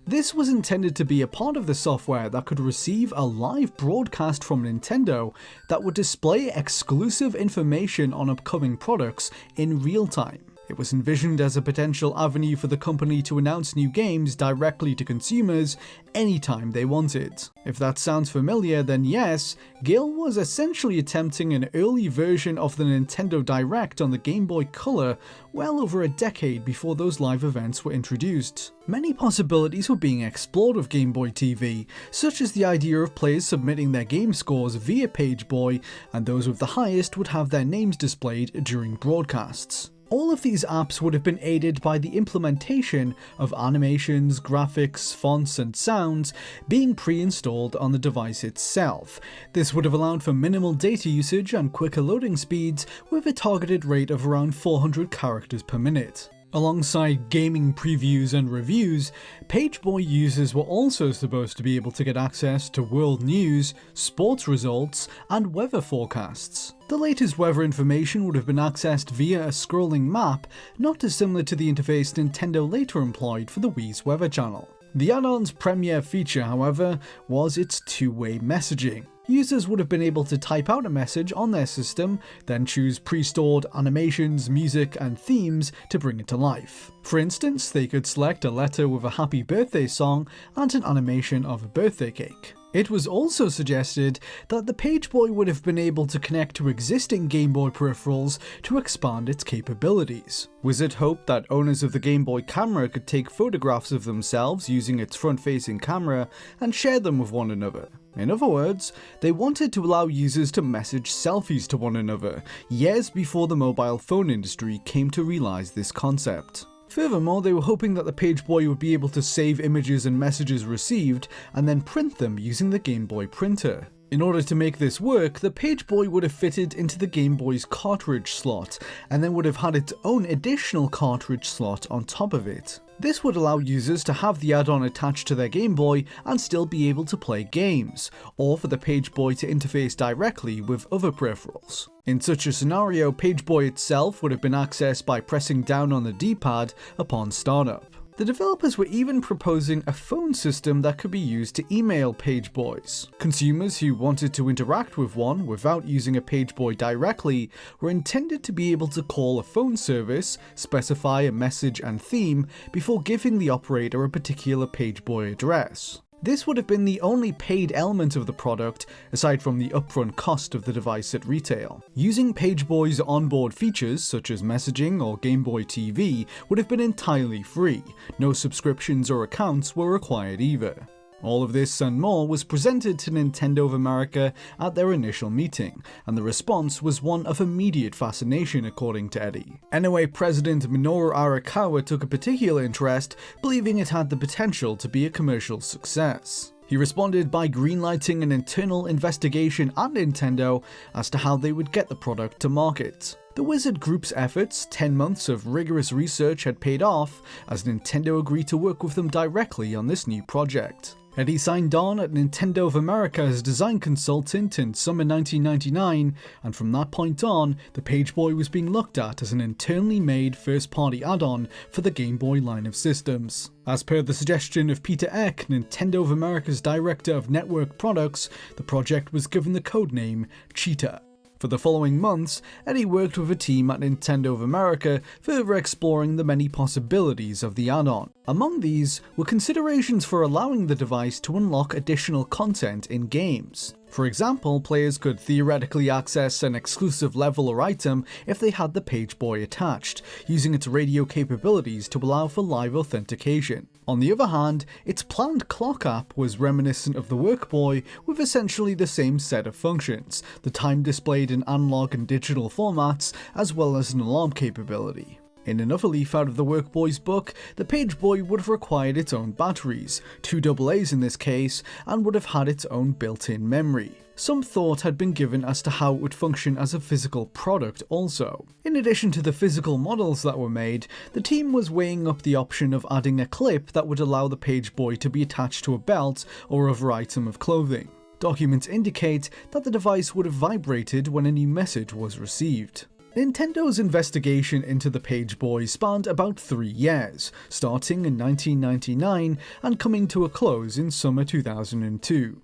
[SPEAKER 1] This was intended to be a part of the software that could receive a live broadcast from Nintendo that would display exclusive information on upcoming products in real time. It was envisioned as a potential avenue for the company to announce new games directly to consumers anytime they wanted. If that sounds familiar, then yes, Gil was essentially attempting an early version of the Nintendo Direct on the Game Boy Color well over a decade before those live events were introduced. Many possibilities were being explored with Game Boy TV, such as the idea of players submitting their game scores via Pageboy, and those with the highest would have their names displayed during broadcasts. All of these apps would have been aided by the implementation of animations, graphics, fonts, and sounds being pre-installed on the device itself. This would have allowed for minimal data usage and quicker loading speeds with a targeted rate of around 400 characters per minute. Alongside gaming previews and reviews, Pageboy users were also supposed to be able to get access to world news, sports results, and weather forecasts. The latest weather information would have been accessed via a scrolling map, not dissimilar to the interface Nintendo later employed for the Wii's weather channel. The add-on's premier feature, however, was its two-way messaging. Users would have been able to type out a message on their system, then choose pre-stored animations, music, and themes to bring it to life. For instance, they could select a letter with a happy birthday song and an animation of a birthday cake. It was also suggested that the Pageboy would have been able to connect to existing Game Boy peripherals to expand its capabilities. Wizard hoped that owners of the Game Boy camera could take photographs of themselves using its front-facing camera and share them with one another. In other words, they wanted to allow users to message selfies to one another, years before the mobile phone industry came to realize this concept. Furthermore, they were hoping that the Pageboy would be able to save images and messages received and then print them using the Game Boy printer. In order to make this work, the Pageboy would have fitted into the Game Boy's cartridge slot, and then would have had its own additional cartridge slot on top of it. This would allow users to have the add-on attached to their Game Boy and still be able to play games, or for the Pageboy to interface directly with other peripherals. In such a scenario, Pageboy itself would have been accessed by pressing down on the D-pad upon startup. The developers were even proposing a phone system that could be used to email Pageboys. Consumers who wanted to interact with one without using a Pageboy directly were intended to be able to call a phone service, specify a message and theme, before giving the operator a particular Pageboy address. This would have been the only paid element of the product, aside from the upfront cost of the device at retail. Using Pageboy's onboard features, such as messaging or Game Boy TV, would have been entirely free. No subscriptions or accounts were required either. All of this and more was presented to Nintendo of America at their initial meeting, and the response was one of immediate fascination, according to Eddie. NOA President Minoru Arakawa took a particular interest, believing it had the potential to be a commercial success. He responded by greenlighting an internal investigation at Nintendo as to how they would get the product to market. The Wizard Group's efforts, 10 months of rigorous research, had paid off, as Nintendo agreed to work with them directly on this new project. Eddie signed on at Nintendo of America as design consultant in summer 1999, and from that point on, the Pageboy was being looked at as an internally made first-party add-on for the Game Boy line of systems. As per the suggestion of Peter Eck, Nintendo of America's Director of Network Products, the project was given the codename Cheetah. For the following months, Eddie worked with a team at Nintendo of America, further exploring the many possibilities of the add-on. Among these were considerations for allowing the device to unlock additional content in games. For example, players could theoretically access an exclusive level or item if they had the Pageboy attached, using its radio capabilities to allow for live authentication. On the other hand, its planned clock app was reminiscent of the Workboy, with essentially the same set of functions, the time displayed in analog and digital formats, as well as an alarm capability. In another leaf out of the Workboy's book, the Page Boy would have required its own batteries, 2 AA's in this case, and would have had its own built-in memory. Some thought had been given as to how it would function as a physical product also. In addition to the physical models that were made, the team was weighing up the option of adding a clip that would allow the Page Boy to be attached to a belt or other item of clothing. Documents indicate that the device would have vibrated when a new message was received. Nintendo's investigation into the Page Boy spanned about 3 years, starting in 1999 and coming to a close in summer 2002.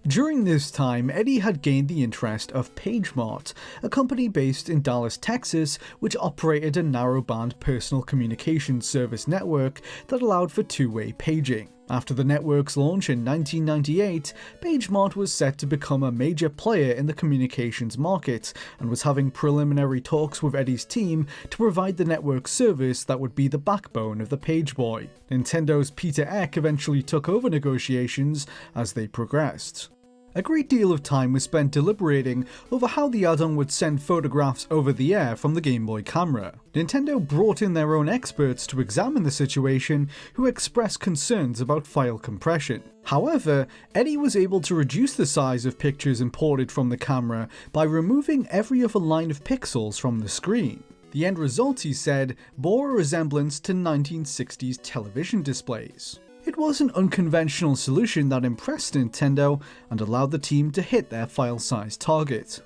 [SPEAKER 1] During this time, Eddie had gained the interest of PageMart, a company based in Dallas, Texas, which operated a narrowband personal communication service network that allowed for two-way paging. After the network's launch in 1998, PageMart was set to become a major player in the communications market and was having preliminary talks with Eddie's team to provide the network service that would be the backbone of the Page Boy. Nintendo's Peter Eck eventually took over negotiations as they progressed. A great deal of time was spent deliberating over how the add-on would send photographs over the air from the Game Boy camera. Nintendo brought in their own experts to examine the situation, who expressed concerns about file compression. However, Eddie was able to reduce the size of pictures imported from the camera by removing every other line of pixels from the screen. The end result, he said, bore a resemblance to 1960s television displays. It was an unconventional solution that impressed Nintendo and allowed the team to hit their file size target.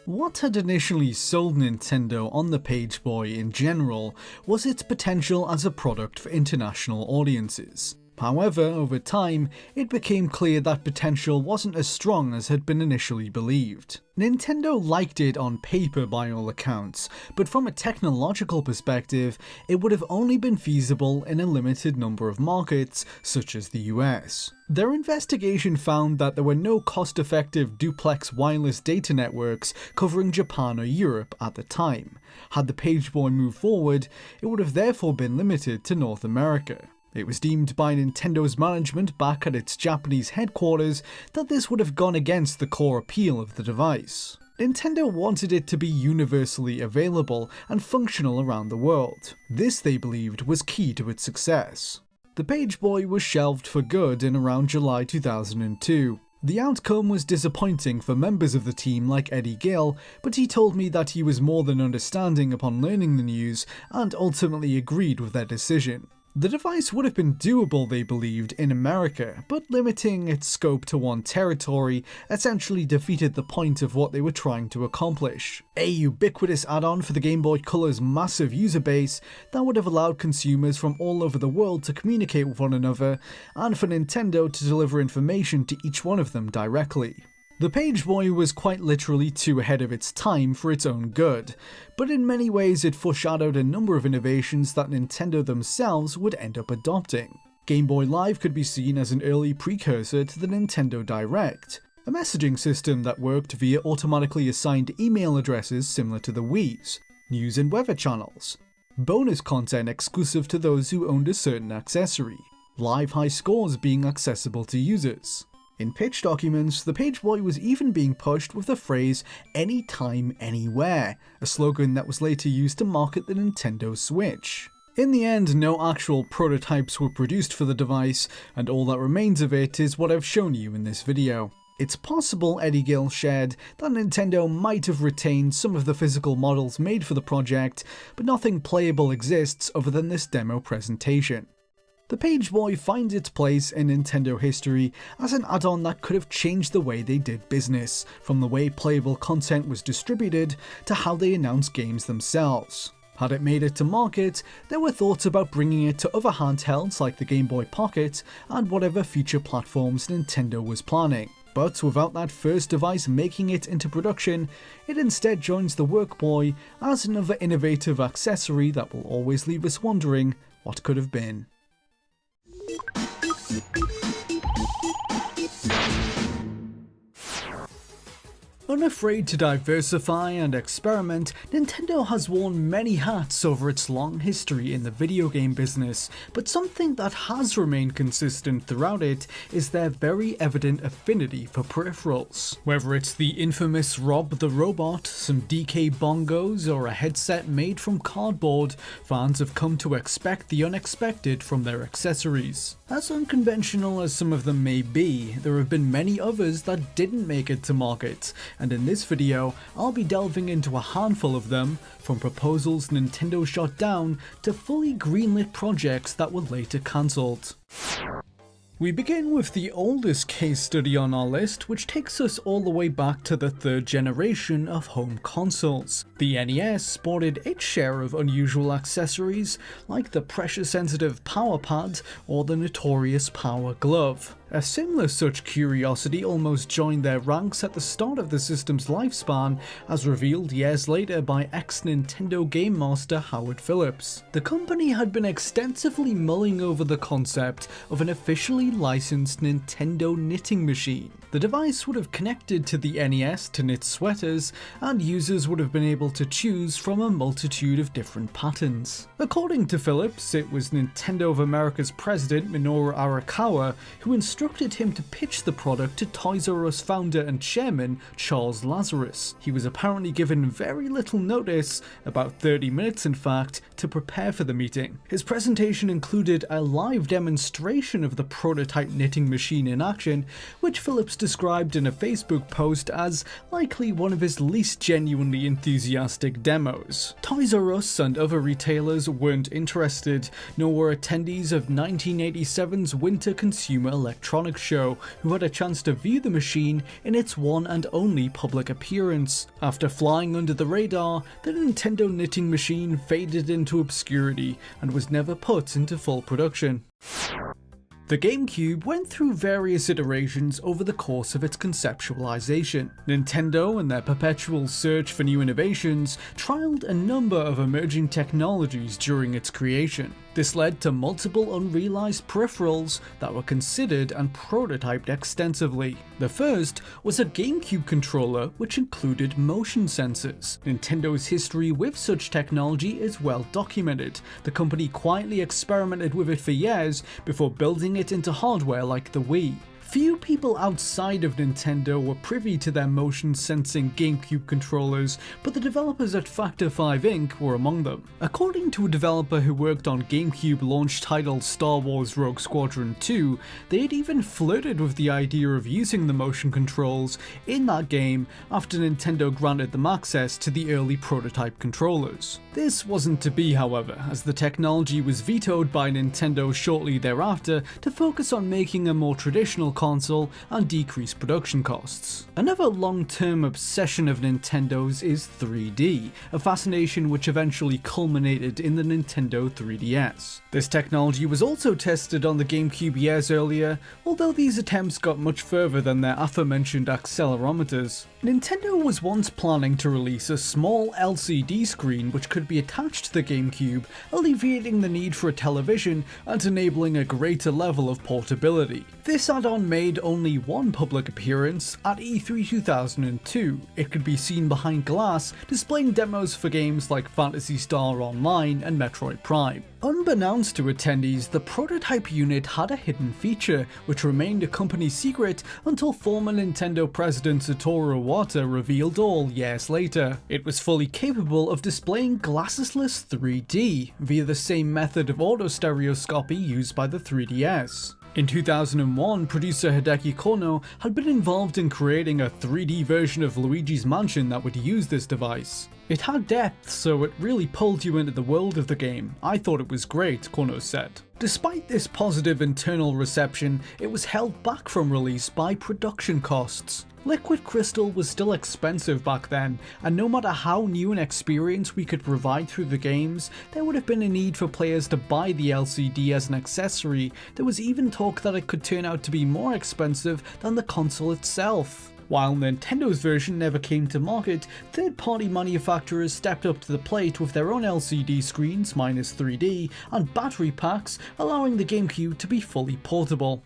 [SPEAKER 1] What had initially sold Nintendo on the Page Boy in general was its potential as a product for international audiences. However, over time, it became clear that potential wasn't as strong as had been initially believed. Nintendo liked it on paper by all accounts, but from a technological perspective, it would have only been feasible in a limited number of markets, such as the US. Their investigation found that there were no cost-effective duplex wireless data networks covering Japan or Europe at the time. Had the Page Boy moved forward, it would have therefore been limited to North America. It was deemed by Nintendo's management back at its Japanese headquarters that this would have gone against the core appeal of the device. Nintendo wanted it to be universally available and functional around the world. This, they believed, was key to its success. The Page Boy was shelved for good in around July 2002. The outcome was disappointing for members of the team like Eddie Gill, but he told me that he was more than understanding upon learning the news and ultimately agreed with their decision. The device would have been doable, they believed, in America, but limiting its scope to one territory essentially defeated the point of what they were trying to accomplish. A ubiquitous add-on for the Game Boy Color's massive user base that would have allowed consumers from all over the world to communicate with one another, and for Nintendo to deliver information to each one of them directly. The Page Boy was quite literally too ahead of its time for its own good, but in many ways it foreshadowed a number of innovations that Nintendo themselves would end up adopting. Game Boy Live could be seen as an early precursor to the Nintendo Direct, a messaging system that worked via automatically assigned email addresses similar to the Wii's, news and weather channels, bonus content exclusive to those who owned a certain accessory, live high scores being accessible to users. In pitch documents, the Page Boy was even being pushed with the phrase "anytime, anywhere", a slogan that was later used to market the Nintendo Switch. In the end, no actual prototypes were produced for the device, and all that remains of it is what I've shown you in this video. It's possible, Eddie Gill shared, that Nintendo might have retained some of the physical models made for the project, but nothing playable exists other than this demo presentation. The Page Boy finds its place in Nintendo history as an add-on that could have changed the way they did business, from the way playable content was distributed to how they announced games themselves. Had it made it to market, there were thoughts about bringing it to other handhelds like the Game Boy Pocket and whatever future platforms Nintendo was planning. But without that first device making it into production, it instead joins the Workboy as another innovative accessory that will always leave us wondering what could have been. Unafraid to diversify and experiment, Nintendo has worn many hats over its long history in the video game business, but something that has remained consistent throughout it is their very evident affinity for peripherals. Whether it's the infamous Rob the Robot, some DK bongos, or a headset made from cardboard, fans have come to expect the unexpected from their accessories. As unconventional as some of them may be, there have been many others that didn't make it to market, and in this video, I'll be delving into a handful of them, from proposals Nintendo shot down to fully greenlit projects that were later cancelled. We begin with the oldest case study on our list, which takes us all the way back to the third generation of home consoles. The NES sported its share of unusual accessories, like the pressure-sensitive power pad or the notorious power glove. A similar such curiosity almost joined their ranks at the start of the system's lifespan, as revealed years later by ex-Nintendo Game Master Howard Phillips. The company had been extensively mulling over the concept of an officially licensed Nintendo knitting machine. The device would have connected to the NES to knit sweaters, and users would have been able to choose from a multitude of different patterns. According to Phillips, it was Nintendo of America's president Minoru Arakawa who instructed him to pitch the product to Toys R Us founder and chairman Charles Lazarus. He was apparently given very little notice, about 30 minutes in fact, to prepare for the meeting. His presentation included a live demonstration of the prototype knitting machine in action, which Phillips described in a Facebook post as likely one of his least genuinely enthusiastic demos. Toys R Us and other retailers weren't interested, nor were attendees of 1987's Winter Consumer Electronics Show, who had a chance to view the machine in its one and only public appearance. After flying under the radar, the Nintendo knitting machine faded into obscurity and was never put into full production. The GameCube went through various iterations over the course of its conceptualization. Nintendo, in their perpetual search for new innovations, trialed a number of emerging technologies during its creation. This led to multiple unrealized peripherals that were considered and prototyped extensively. The first was a GameCube controller which included motion sensors. Nintendo's history with such technology is well documented. The company quietly experimented with it for years before building it into hardware like the Wii. Few people outside of Nintendo were privy to their motion-sensing GameCube controllers, but the developers at Factor 5 Inc. were among them. According to a developer who worked on GameCube launch title Star Wars Rogue Squadron 2, they had even flirted with the idea of using the motion controls in that game after Nintendo granted them access to the early prototype controllers. This wasn't to be, however, as the technology was vetoed by Nintendo shortly thereafter to focus on making a more traditional console and decrease production costs. Another long-term obsession of Nintendo's is 3D, a fascination which eventually culminated in the Nintendo 3DS. This technology was also tested on the GameCube years earlier, although these attempts got much further than their aforementioned accelerometers. Nintendo was once planning to release a small LCD screen which could be attached to the GameCube, alleviating the need for a television and enabling a greater level of portability. This add-on made only one public appearance at E3 2002. It could be seen behind glass, displaying demos for games like Phantasy Star Online and Metroid Prime. Unbeknownst to attendees, the prototype unit had a hidden feature, which remained a company secret until former Nintendo president Satoru Iwata revealed all years later. It was fully capable of displaying glassesless 3D, via the same method of autostereoscopy used by the 3DS. In 2001, producer Hideki Kono had been involved in creating a 3D version of Luigi's Mansion that would use this device. It had depth, so it really pulled you into the world of the game. I thought it was great, Kono said. Despite this positive internal reception, it was held back from release by production costs. Liquid Crystal was still expensive back then, and no matter how new an experience we could provide through the games, there would have been a need for players to buy the LCD as an accessory. There was even talk that it could turn out to be more expensive than the console itself. While Nintendo's version never came to market, third-party manufacturers stepped up to the plate with their own LCD screens minus 3D and battery packs, allowing the GameCube to be fully portable.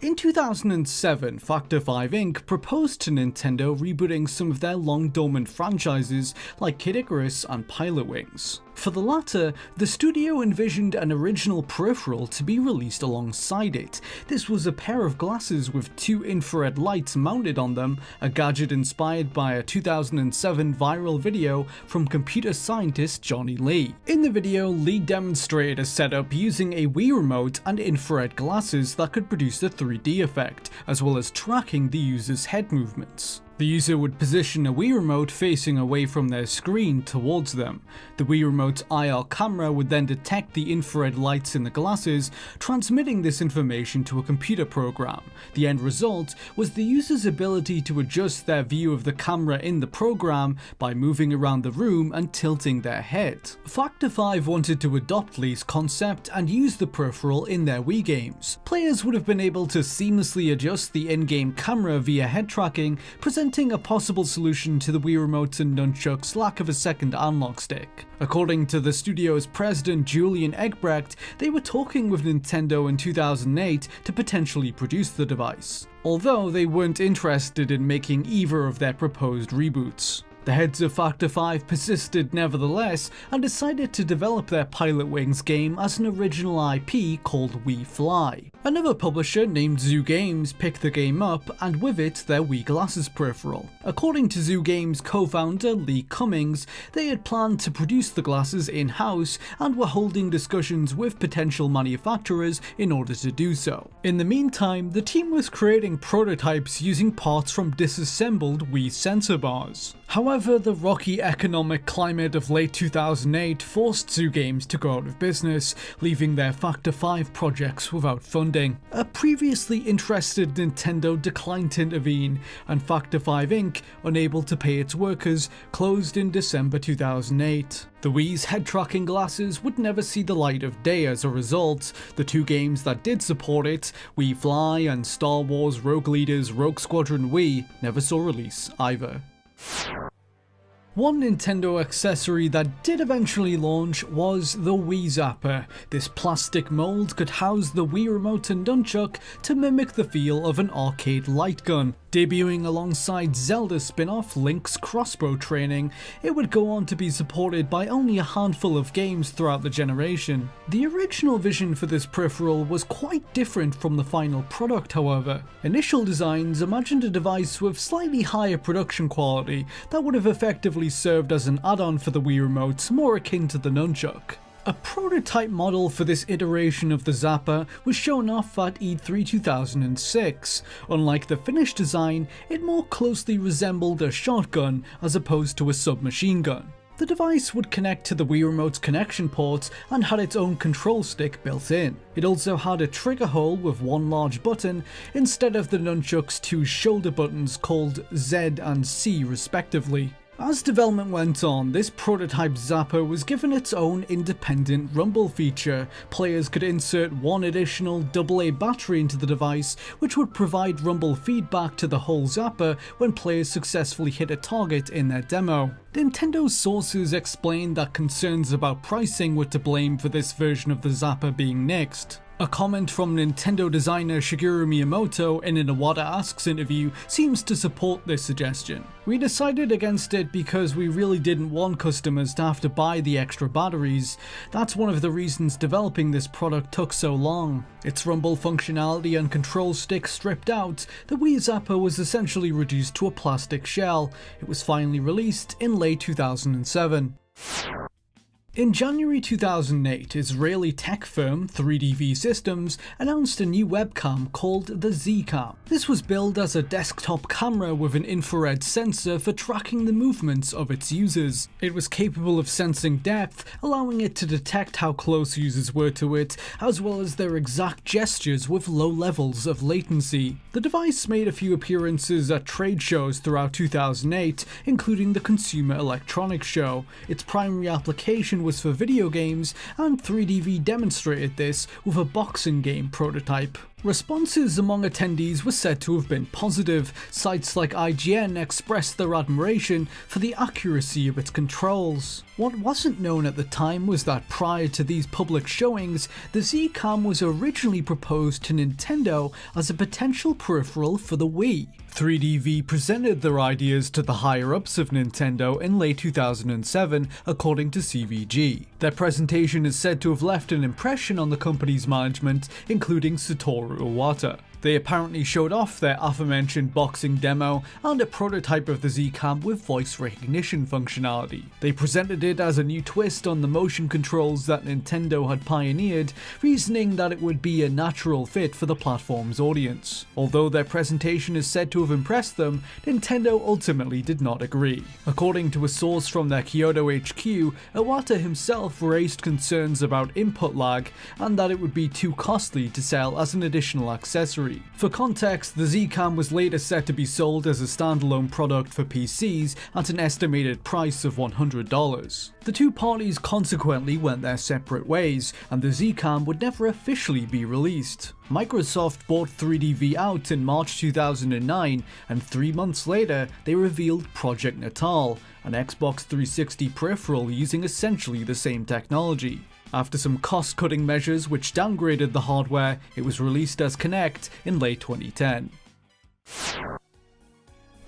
[SPEAKER 1] In 2007, Factor 5 Inc. proposed to Nintendo rebooting some of their long-dormant franchises like Kid Icarus and Pilot Wings. For the latter, the studio envisioned an original peripheral to be released alongside it. This was a pair of glasses with 2 infrared lights mounted on them, a gadget inspired by a 2007 viral video from computer scientist Johnny Lee. In the video, Lee demonstrated a setup using a Wii remote and infrared glasses that could produce the 3D effect, as well as tracking the user's head movements. The user would position a Wii remote facing away from their screen towards them. The Wii remote's IR camera would then detect the infrared lights in the glasses, transmitting this information to a computer program. The end result was the user's ability to adjust their view of the camera in the program by moving around the room and tilting their head. Factor 5 wanted to adopt Lee's concept and use the peripheral in their Wii games. Players would have been able to seamlessly adjust the in-game camera via head tracking, presenting a possible solution to the Wii Remotes and Nunchucks' lack of a second analog stick. According to the studio's president Julian Egbrecht, they were talking with Nintendo in 2008 to potentially produce the device, although they weren't interested in making either of their proposed reboots. The heads of Factor 5 persisted nevertheless and decided to develop their Pilot Wings game as an original IP called Wii Fly. Another publisher named Zoo Games picked the game up and with it their Wii Glasses peripheral. According to Zoo Games co-founder Lee Cummings, they had planned to produce the glasses in-house and were holding discussions with potential manufacturers in order to do so. In the meantime, the team was creating prototypes using parts from disassembled Wii sensor bars. However, the rocky economic climate of late 2008 forced Zoo Games to go out of business, leaving their Factor 5 projects without funding. A previously interested Nintendo declined to intervene, and Factor 5 Inc., unable to pay its workers, closed in December 2008. The Wii's head-tracking glasses would never see the light of day as a result. The 2 games that did support it, Wii Fly and Star Wars Rogue Leader's Rogue Squadron Wii, never saw release either. One Nintendo accessory that did eventually launch was the Wii Zapper. This plastic mold could house the Wii Remote and Nunchuck to mimic the feel of an arcade light gun. Debuting alongside Zelda spin-off Link's Crossbow Training, it would go on to be supported by only a handful of games throughout the generation. The original vision for this peripheral was quite different from the final product, however. Initial designs imagined a device with slightly higher production quality that would have effectively served as an add-on for the Wii Remote, more akin to the Nunchuck. A prototype model for this iteration of the Zapper was shown off at E3 2006. Unlike the finished design, it more closely resembled a shotgun as opposed to a submachine gun. The device would connect to the Wii Remote's connection ports and had its own control stick built in. It also had a trigger hole with one large button instead of the Nunchuck's 2 shoulder buttons called Z and C respectively. As development went on, this prototype Zapper was given its own independent rumble feature. Players could insert one additional AA battery into the device, which would provide rumble feedback to the whole Zapper when players successfully hit a target in their demo. Nintendo's sources explained that concerns about pricing were to blame for this version of the Zapper being nixed. A comment from Nintendo designer Shigeru Miyamoto in an Iwata Asks interview seems to support this suggestion. "We decided against it because we really didn't want customers to have to buy the extra batteries. That's one of the reasons developing this product took so long." Its rumble functionality and control stick stripped out, the Wii Zapper was essentially reduced to a plastic shell. It was finally released in late 2007. In January 2008, Israeli tech firm 3DV Systems announced a new webcam called the Z-Cam. This was billed as a desktop camera with an infrared sensor for tracking the movements of its users. It was capable of sensing depth, allowing it to detect how close users were to it, as well as their exact gestures with low levels of latency. The device made a few appearances at trade shows throughout 2008, including the Consumer Electronics Show. Its primary application design was for video games, and 3DV demonstrated this with a boxing game prototype. Responses among attendees were said to have been positive. Sites like IGN expressed their admiration for the accuracy of its controls. What wasn't known at the time was that prior to these public showings, the Z-Cam was originally proposed to Nintendo as a potential peripheral for the Wii. 3DV presented their ideas to the higher-ups of Nintendo in late 2007, according to CVG. Their presentation is said to have left an impression on the company's management, including Satoru Iwata. They apparently showed off their aforementioned boxing demo and a prototype of the Z-Cam with voice recognition functionality. They presented it as a new twist on the motion controls that Nintendo had pioneered, reasoning that it would be a natural fit for the platform's audience. Although their presentation is said to have impressed them, Nintendo ultimately did not agree. According to a source from their Kyoto HQ, Iwata himself raised concerns about input lag and that it would be too costly to sell as an additional accessory. For context, the Z-Cam was later set to be sold as a standalone product for PCs at an estimated price of $100. The two parties consequently went their separate ways, and the Z-Cam would never officially be released. Microsoft bought 3DV out in March 2009, and 3 months later, they revealed Project Natal, an Xbox 360 peripheral using essentially the same technology. After some cost-cutting measures which downgraded the hardware, it was released as Kinect in late 2010.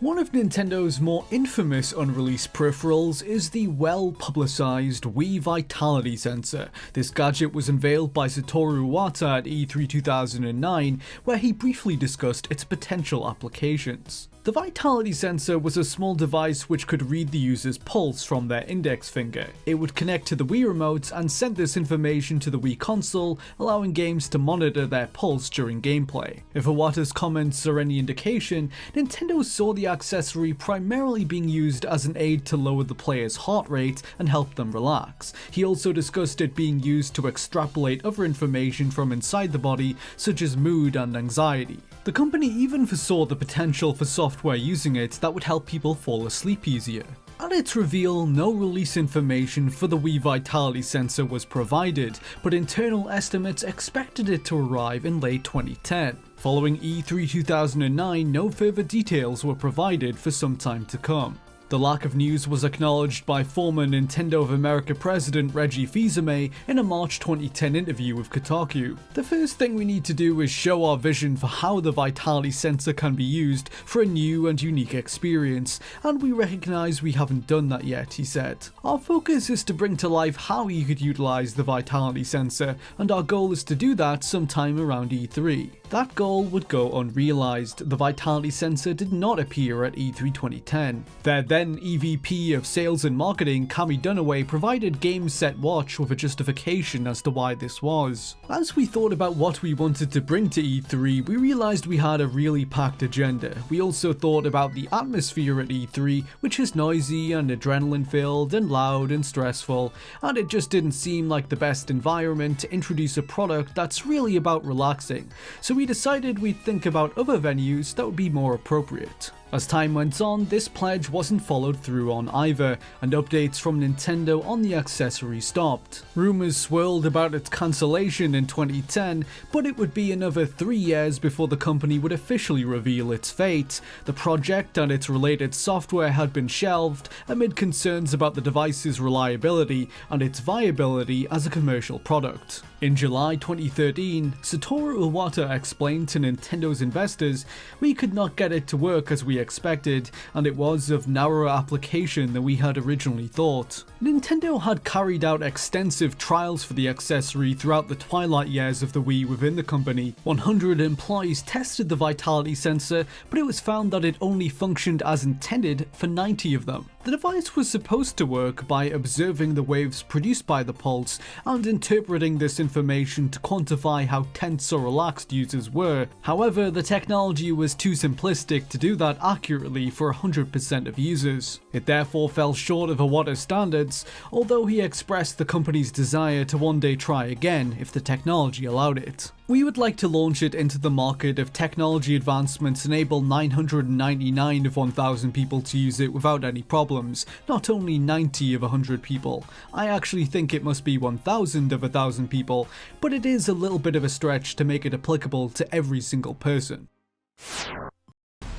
[SPEAKER 1] One of Nintendo's more infamous unreleased peripherals is the well-publicized Wii Vitality Sensor. This gadget was unveiled by Satoru Iwata at E3 2009, where he briefly discussed its potential applications. The Vitality Sensor was a small device which could read the user's pulse from their index finger. It would connect to the Wii remote and send this information to the Wii console, allowing games to monitor their pulse during gameplay. If Iwata's comments are any indication, Nintendo saw the accessory primarily being used as an aid to lower the player's heart rate and help them relax. He also discussed it being used to extrapolate other information from inside the body, such as mood and anxiety. The company even foresaw the potential for software using it that would help people fall asleep easier. At its reveal, no release information for the Wii Vitality Sensor was provided, but internal estimates expected it to arrive in late 2010. Following E3 2009, no further details were provided for some time to come. The lack of news was acknowledged by former Nintendo of America president Reggie Fils-Aimé in a March 2010 interview with Kotaku. The first thing we need to do is show our vision for how the Vitality Sensor can be used for a new and unique experience, and we recognize we haven't done that yet, he said. Our focus is to bring to life how you could utilize the Vitality Sensor, and our goal is to do that sometime around E3. That goal would go unrealized. The Vitality Sensor did not appear at E3 2010. Their then EVP of Sales and Marketing, Cami Dunaway, provided Game Set Watch with a justification as to why this was. As we thought about what we wanted to bring to E3, we realized we had a really packed agenda. We also thought about the atmosphere at E3, which is noisy and adrenaline filled and loud and stressful, and it just didn't seem like the best environment to introduce a product that's really about relaxing. So we decided we'd think about other venues that would be more appropriate. As time went on, this pledge wasn't followed through on either, and updates from Nintendo on the accessory stopped. Rumors swirled about its cancellation in 2010, but it would be another 3 years before the company would officially reveal its fate. The project and its related software had been shelved amid concerns about the device's reliability and its viability as a commercial product. In July 2013, Satoru Iwata explained to Nintendo's investors, "We could not get it to work as we expected, and it was of narrower application than we had originally thought." Nintendo had carried out extensive trials for the accessory throughout the twilight years of the Wii within the company. 100 employees tested the Vitality Sensor, but it was found that it only functioned as intended for 90 of them. The device was supposed to work by observing the waves produced by the pulse and interpreting this information to quantify how tense or relaxed users were. However, the technology was too simplistic to do that accurately for 100% of users. It therefore fell short of Iwata's standards, although he expressed the company's desire to one day try again if the technology allowed it. We would like to launch it into the market if technology advancements enable 999 of 1000 people to use it without any problems, not only 90 of 100 people. I actually think it must be 1000 of 1000 people, but it is a little bit of a stretch to make it applicable to every single person.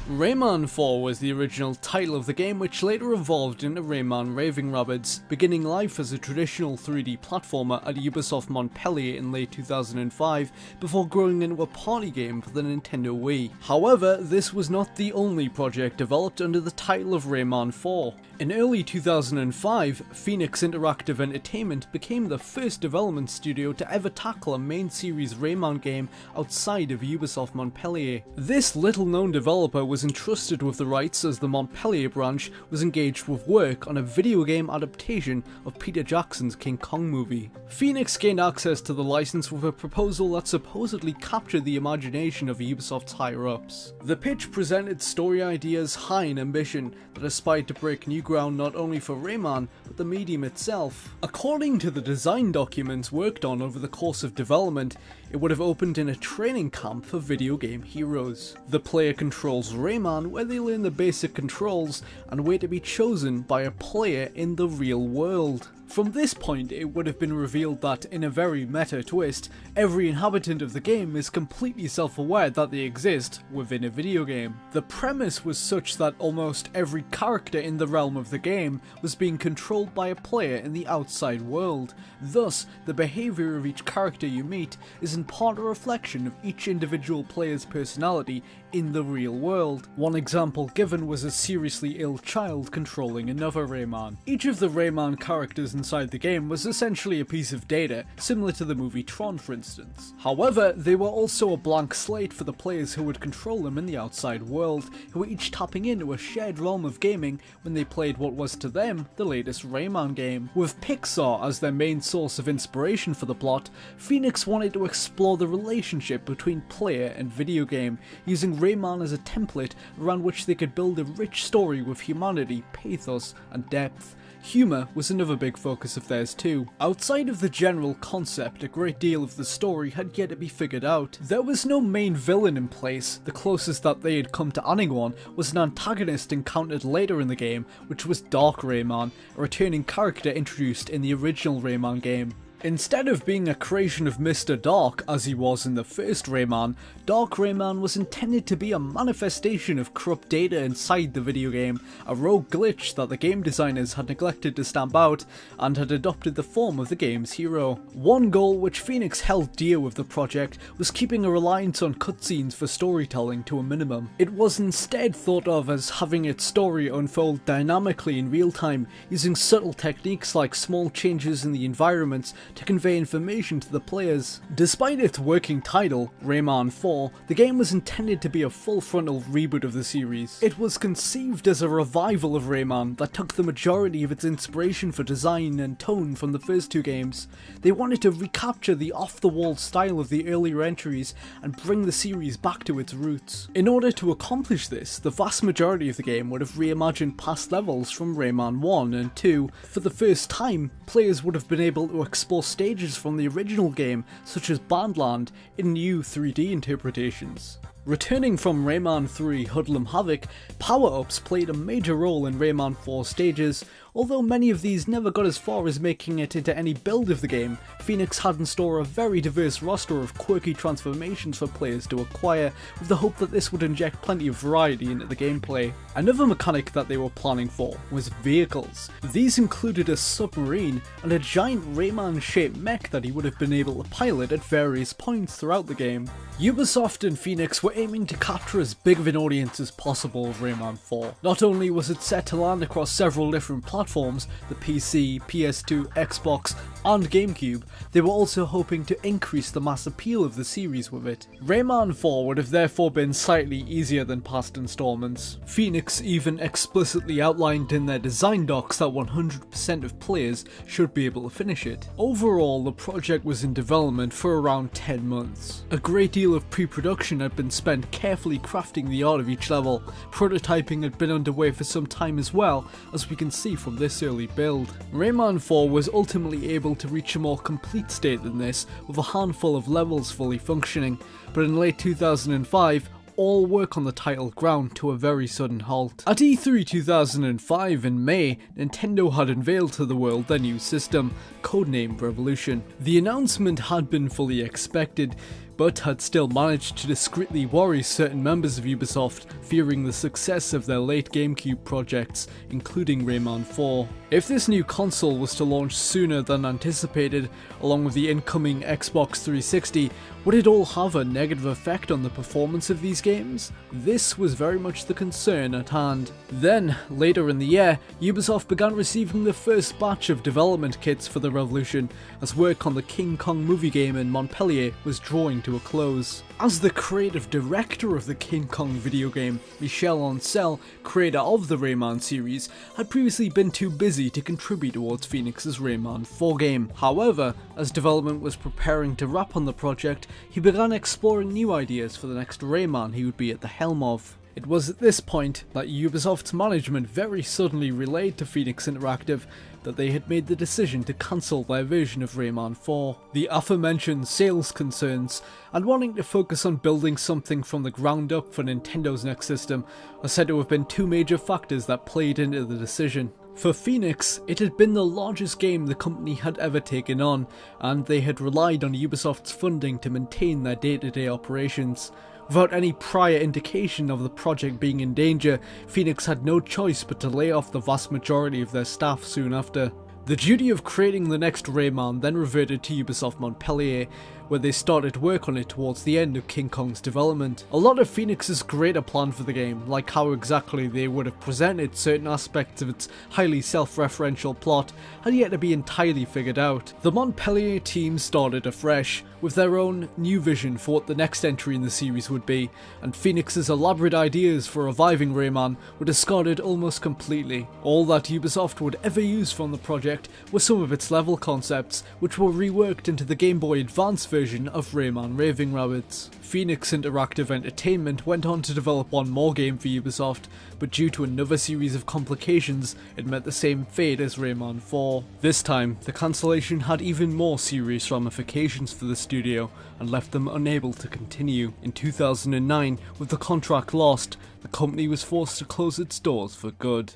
[SPEAKER 1] Rayman 4 was the original title of the game, which later evolved into Rayman Raving Rabbids, beginning life as a traditional 3D platformer at Ubisoft Montpellier in late 2005, before growing into a party game for the Nintendo Wii. However, this was not the only project developed under the title of Rayman 4. In early 2005, Phoenix Interactive Entertainment became the first development studio to ever tackle a main series Rayman game outside of Ubisoft Montpellier. This little-known developer was entrusted with the rights as the Montpellier branch was engaged with work on a video game adaptation of Peter Jackson's King Kong movie. Phoenix gained access to the license with a proposal that supposedly captured the imagination of Ubisoft's higher-ups. The pitch presented story ideas high in ambition that aspired to break new ground not only for Rayman, but the medium itself. According to the design documents worked on over the course of development, it would have opened in a training camp for video game heroes. The player controls Rayman, where they learn the basic controls and wait to be chosen by a player in the real world. From this point, it would have been revealed that, in a very meta twist, every inhabitant of the game is completely self-aware that they exist within a video game. The premise was such that almost every character in the realm of the game was being controlled by a player in the outside world. Thus, the behaviour of each character you meet is in part a reflection of each individual player's personality in the real world. One example given was a seriously ill child controlling another Rayman. Each of the Rayman characters inside the game was essentially a piece of data, similar to the movie Tron for instance. However, they were also a blank slate for the players who would control them in the outside world, who were each tapping into a shared realm of gaming when they played what was to them the latest Rayman game. With Pixar as their main source of inspiration for the plot, Phoenix wanted to explore the relationship between player and video game, using Rayman as a template around which they could build a rich story with humanity, pathos, and depth. Humour was another big focus of theirs too. Outside of the general concept, a great deal of the story had yet to be figured out. There was no main villain in place. The closest that they had come to adding one was an antagonist encountered later in the game, which was Dark Rayman, a returning character introduced in the original Rayman game. Instead of being a creation of Mr. Dark, as he was in the first Rayman, Dark Rayman was intended to be a manifestation of corrupt data inside the video game, a rogue glitch that the game designers had neglected to stamp out and had adopted the form of the game's hero. One goal which Phoenix held dear with the project was keeping a reliance on cutscenes for storytelling to a minimum. It was instead thought of as having its story unfold dynamically in real time, using subtle techniques like small changes in the environments to convey information to the players. Despite its working title, Rayman 4, the game was intended to be a full-frontal reboot of the series. It was conceived as a revival of Rayman that took the majority of its inspiration for design and tone from the first two games. They wanted to recapture the off-the-wall style of the earlier entries and bring the series back to its roots. In order to accomplish this, the vast majority of the game would have reimagined past levels from Rayman 1 and 2. For the first time, players would have been able to explore stages from the original game, such as Bandland, in new 3D interpretations. Returning from Rayman 3 Hoodlum Havoc, power-ups played a major role in Rayman 4 stages. Although many of these never got as far as making it into any build of the game, Phoenix had in store a very diverse roster of quirky transformations for players to acquire, with the hope that this would inject plenty of variety into the gameplay. Another mechanic that they were planning for was vehicles. These included a submarine and a giant Rayman-shaped mech that he would have been able to pilot at various points throughout the game. Ubisoft and Phoenix were aiming to capture as big of an audience as possible with Rayman 4. Not only was it set to land across several different platforms, the PC, PS2, Xbox, and GameCube, they were also hoping to increase the mass appeal of the series with it. Rayman 4 would have therefore been slightly easier than past installments. Phoenix even explicitly outlined in their design docs that 100% of players should be able to finish it. Overall, the project was in development for around 10 months. A great deal of pre-production had been spent carefully crafting the art of each level. Prototyping had been underway for some time as well, as we can see from on this early build. Rayman 4 was ultimately able to reach a more complete state than this, with a handful of levels fully functioning, but in late 2005, all work on the title ground to a very sudden halt. At E3 2005 in May, Nintendo had unveiled to the world their new system, codenamed Revolution. The announcement had been fully expected, but had still managed to discreetly worry certain members of Ubisoft, fearing the success of their late GameCube projects, including Rayman 4. If this new console was to launch sooner than anticipated, along with the incoming Xbox 360, would it all have a negative effect on the performance of these games? This was very much the concern at hand. Then, later in the year, Ubisoft began receiving the first batch of development kits for the Revolution, as work on the King Kong movie game in Montpellier was drawing to a close. As the creative director of the King Kong video game, Michel Ancel, creator of the Rayman series, had previously been too busy to contribute towards Phoenix's Rayman 4 game. However, as development was preparing to wrap on the project, he began exploring new ideas for the next Rayman he would be at the helm of. It was at this point that Ubisoft's management very suddenly relayed to Phoenix Interactive that they had made the decision to cancel their version of Rayman 4. The aforementioned sales concerns, and wanting to focus on building something from the ground up for Nintendo's next system, are said to have been two major factors that played into the decision. For Phoenix, it had been the largest game the company had ever taken on, and they had relied on Ubisoft's funding to maintain their day-to-day operations. Without any prior indication of the project being in danger, Phoenix had no choice but to lay off the vast majority of their staff soon after. The duty of creating the next Rayman then reverted to Ubisoft Montpellier, where they started work on it towards the end of King Kong's development. A lot of Phoenix's greater plan for the game, like how exactly they would have presented certain aspects of its highly self-referential plot, had yet to be entirely figured out. The Montpellier team started afresh, with their own new vision for what the next entry in the series would be, and Phoenix's elaborate ideas for reviving Rayman were discarded almost completely. All that Ubisoft would ever use from the project were some of its level concepts, which were reworked into the Game Boy Advance version of Rayman Raving Rabbids. Phoenix Interactive Entertainment went on to develop one more game for Ubisoft, but due to another series of complications, it met the same fate as Rayman 4. This time, the cancellation had even more serious ramifications for the studio and left them unable to continue. In 2009, with the contract lost, the company was forced to close its doors for good.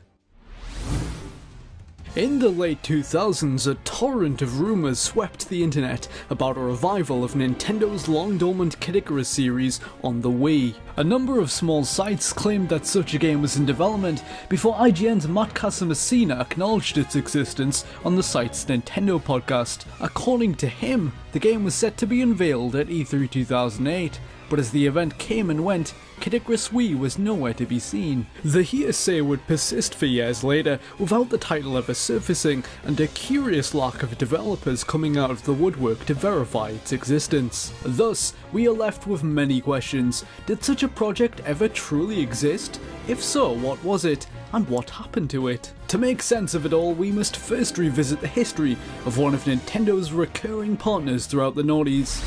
[SPEAKER 1] In the late 2000s, a torrent of rumours swept the internet about a revival of Nintendo's long-dormant Kid Icarus series on the Wii. A number of small sites claimed that such a game was in development before IGN's Matt Casamassina acknowledged its existence on the site's Nintendo podcast. According to him, the game was set to be unveiled at E3 2008, but as the event came and went, Kid Icarus Wii was nowhere to be seen. The hearsay would persist for years later, without the title ever surfacing, and a curious lack of developers coming out of the woodwork to verify its existence. Thus, we are left with many questions. Did such a project ever truly exist? If so, what was it? And what happened to it? To make sense of it all, we must first revisit the history of one of Nintendo's recurring partners throughout the noughties.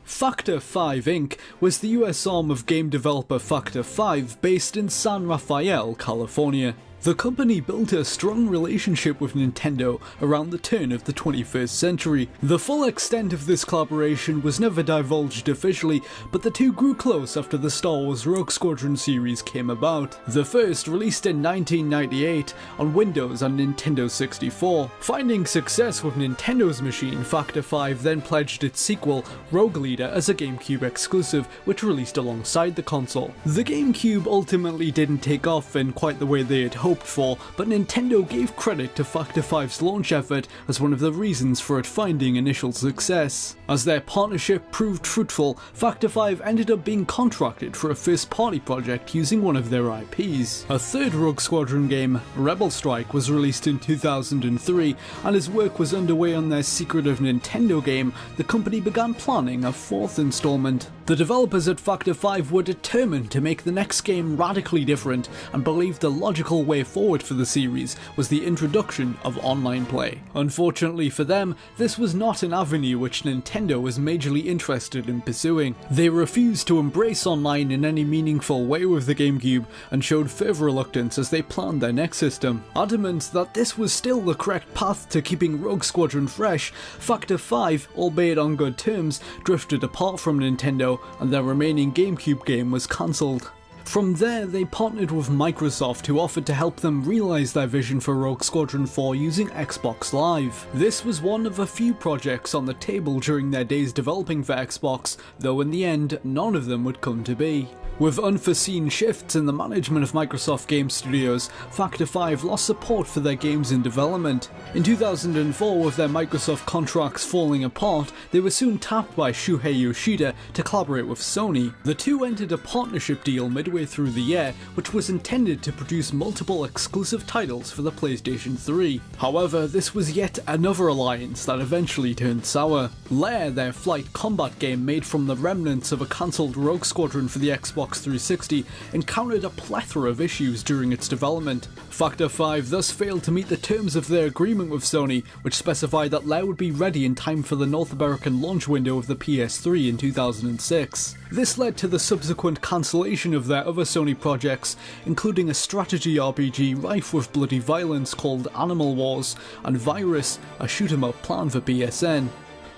[SPEAKER 1] Factor 5 Inc. was the US arm of game developer Factor 5 based in San Rafael, California. The company built a strong relationship with Nintendo around the turn of the 21st century. The full extent of this collaboration was never divulged officially, but the two grew close after the Star Wars Rogue Squadron series came about. The first released in 1998 on Windows and Nintendo 64. Finding success with Nintendo's machine, Factor 5 then pledged its sequel, Rogue Leader, as a GameCube exclusive, which released alongside the console. The GameCube ultimately didn't take off in quite the way they had hoped for, but Nintendo gave credit to Factor 5's launch effort as one of the reasons for it finding initial success. As their partnership proved fruitful, Factor 5 ended up being contracted for a first-party project using one of their IPs. A third Rogue Squadron game, Rebel Strike, was released in 2003, and as work was underway on their Secret of Nintendo game, the company began planning a fourth installment. The The developers at Factor 5 were determined to make the next game radically different and believed the logical way forward for the series was the introduction of online play. Unfortunately for them, this was not an avenue which Nintendo was majorly interested in pursuing. They refused to embrace online in any meaningful way with the GameCube and showed further reluctance as they planned their next system. Adamant that this was still the correct path to keeping Rogue Squadron fresh, Factor 5, albeit on good terms, drifted apart from Nintendo and their remaining GameCube game was cancelled. From there, they partnered with Microsoft, who offered to help them realise their vision for Rogue Squadron 4 using Xbox Live. This was one of a few projects on the table during their days developing for Xbox, though in the end, none of them would come to be. With unforeseen shifts in the management of Microsoft Game Studios, Factor 5 lost support for their games in development. In 2004, with their Microsoft contracts falling apart, they were soon tapped by Shuhei Yoshida to collaborate with Sony. The two entered a partnership deal midway through the year, which was intended to produce multiple exclusive titles for the PlayStation 3. However, this was yet another alliance that eventually turned sour. Lair, their flight combat game made from the remnants of a cancelled Rogue Squadron for the Xbox 360, encountered a plethora of issues during its development. Factor 5 thus failed to meet the terms of their agreement with Sony, which specified that Lair would be ready in time for the North American launch window of the PS3 in 2006. This led to the subsequent cancellation of their other Sony projects, including a strategy RPG rife with bloody violence called Animal Wars, and Virus, a shoot-'em-up planned for PSN.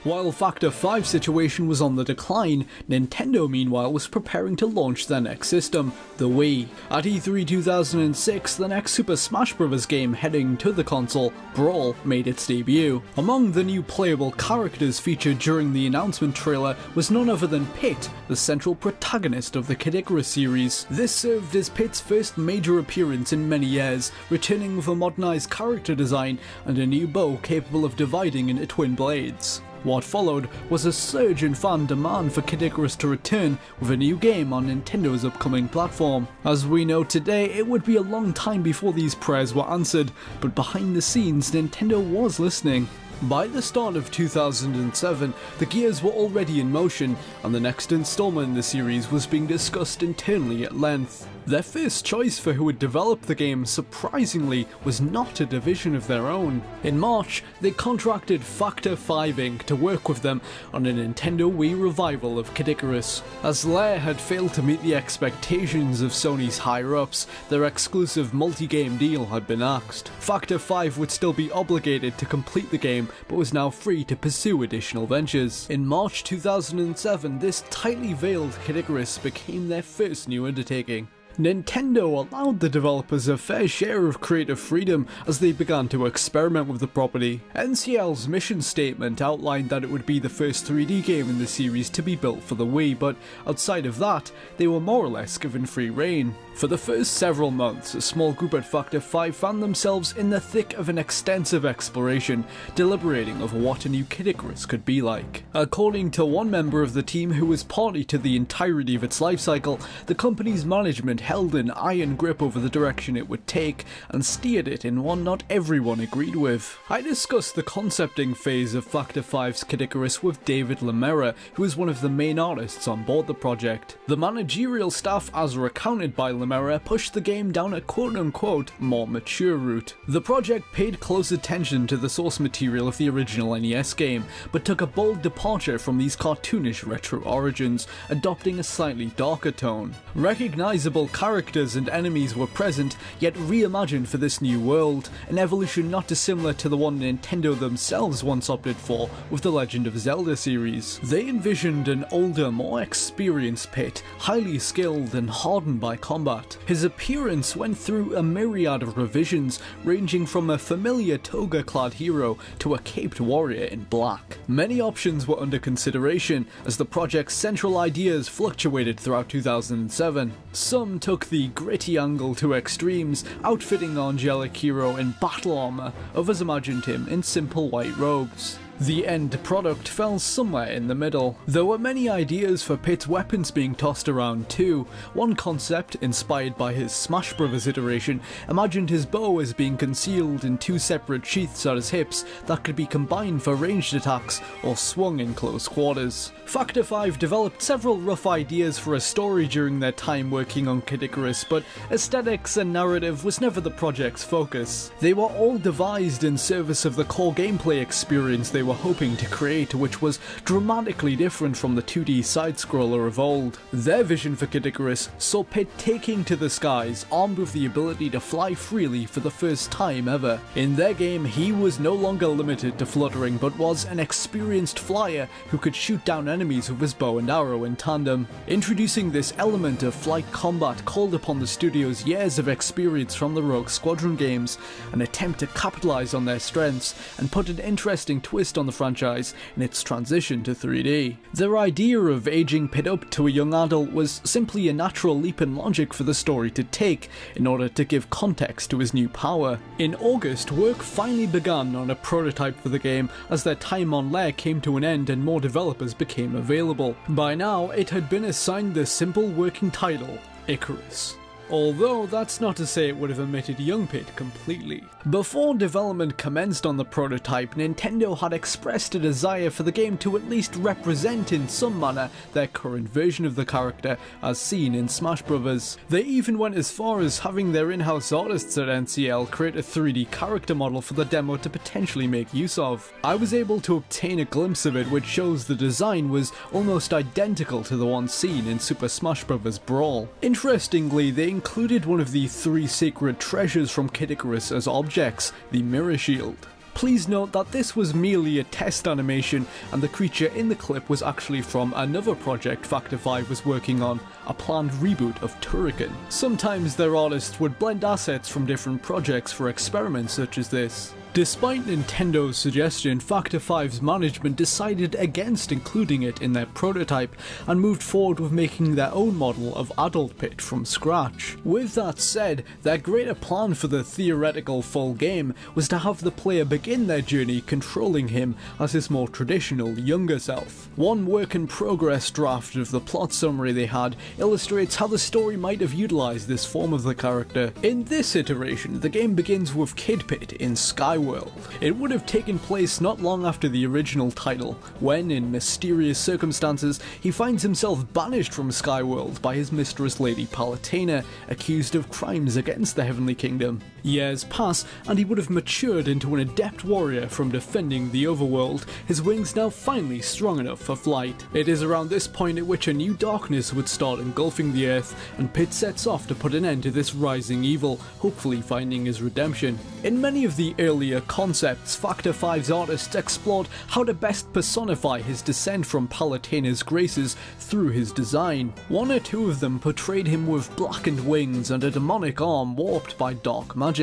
[SPEAKER 1] While Factor 5's situation was on the decline, Nintendo meanwhile was preparing to launch their next system, the Wii. At E3 2006, the next Super Smash Bros. Game heading to the console, Brawl, made its debut. Among the new playable characters featured during the announcement trailer was none other than Pit, the central protagonist of the Kid Icarus series. This served as Pit's first major appearance in many years, returning with a modernised character design and a new bow capable of dividing into twin blades. What followed was a surge in fan demand for Kid Icarus to return with a new game on Nintendo's upcoming platform. As we know today, it would be a long time before these prayers were answered, but behind the scenes, Nintendo was listening. By the start of 2007, the gears were already in motion, and the next installment in the series was being discussed internally at length. Their first choice for who would develop the game, surprisingly, was not a division of their own. In March, they contracted Factor 5 Inc. to work with them on a Nintendo Wii revival of Kid Icarus. As Lair had failed to meet the expectations of Sony's higher-ups, their exclusive multi-game deal had been axed. Factor 5 would still be obligated to complete the game, but was now free to pursue additional ventures. In March 2007, this tightly veiled Kid Icarus became their first new undertaking. Nintendo allowed the developers a fair share of creative freedom as they began to experiment with the property. NCL's mission statement outlined that it would be the first 3D game in the series to be built for the Wii, but outside of that, they were more or less given free rein. For the first several months, a small group at Factor 5 found themselves in the thick of an extensive exploration, deliberating over what a new Kid Icarus could be like. According to one member of the team who was party to the entirety of its life cycle, the company's management held an iron grip over the direction it would take and steered it in one not everyone agreed with. I discussed the concepting phase of Factor 5's Kid Icarus with David Lemera, who is one of the main artists on board the project. The managerial staff, as recounted by Lemera, pushed the game down a quote-unquote more mature route. The project paid close attention to the source material of the original NES game, but took a bold departure from these cartoonish retro origins, adopting a slightly darker tone. Recognizable characters and enemies were present, yet reimagined for this new world, an evolution not dissimilar to the one Nintendo themselves once opted for with the Legend of Zelda series. They envisioned an older, more experienced Pit, highly skilled and hardened by combat. His appearance went through a myriad of revisions, ranging from a familiar toga-clad hero to a caped warrior in black. Many options were under consideration, as the project's central ideas fluctuated throughout 2007. Some took the gritty angle to extremes, outfitting the angelic hero in battle armor. Others imagined him in simple white robes. The end product fell somewhere in the middle. There were many ideas for Pit's weapons being tossed around too. One concept, inspired by his Smash Bros. Iteration, imagined his bow as being concealed in two separate sheaths at his hips that could be combined for ranged attacks or swung in close quarters. Factor 5 developed several rough ideas for a story during their time working on Kid Icarus, but aesthetics and narrative was never the project's focus. They were all devised in service of the core gameplay experience they were hoping to create, which was dramatically different from the 2D side-scroller of old. Their vision for Kid Icarus saw Pit taking to the skies, armed with the ability to fly freely for the first time ever. In their game, he was no longer limited to fluttering, but was an experienced flyer who could shoot down enemies with his bow and arrow in tandem. Introducing this element of flight combat called upon the studio's years of experience from the Rogue Squadron games, an attempt to capitalize on their strengths and put an interesting twist on the franchise in its transition to 3D. Their idea of aging Pit up to a young adult was simply a natural leap in logic for the story to take in order to give context to his new power. In August, work finally began on a prototype for the game as their time on Lair came to an end and more developers became available. By now, it had been assigned the simple working title, Icarus. Although that's not to say it would have omitted young Pit completely. Before development commenced on the prototype, Nintendo had expressed a desire for the game to at least represent in some manner their current version of the character as seen in Smash Bros. They even went as far as having their in-house artists at NCL create a 3D character model for the demo to potentially make use of. I was able to obtain a glimpse of it, which shows the design was almost identical to the one seen in Super Smash Bros. Brawl. Interestingly, they included one of the 3 sacred treasures from Kid Icarus as objects, the Mirror Shield. Please note that this was merely a test animation, and the creature in the clip was actually from another project Factor 5 was working on, a planned reboot of Turrican. Sometimes their artists would blend assets from different projects for experiments such as this. Despite Nintendo's suggestion, Factor 5's management decided against including it in their prototype and moved forward with making their own model of Adult Pit from scratch. With that said, their greater plan for the theoretical full game was to have the player begin their journey controlling him as his more traditional younger self. One work-in-progress draft of the plot summary they had illustrates how the story might have utilised this form of the character. In this iteration, the game begins with Kid Pit in Skyworld. It would have taken place not long after the original title, when, in mysterious circumstances, he finds himself banished from Skyworld by his mistress Lady Palutena, accused of crimes against the Heavenly Kingdom. Years pass, and he would have matured into an adept warrior from defending the overworld, his wings now finally strong enough for flight. It is around this point at which a new darkness would start engulfing the earth, and Pit sets off to put an end to this rising evil, hopefully finding his redemption. In many of the earlier concepts, Factor 5's artists explored how to best personify his descent from Palutena's graces through his design. One or two of them portrayed him with blackened wings and a demonic arm warped by dark magic.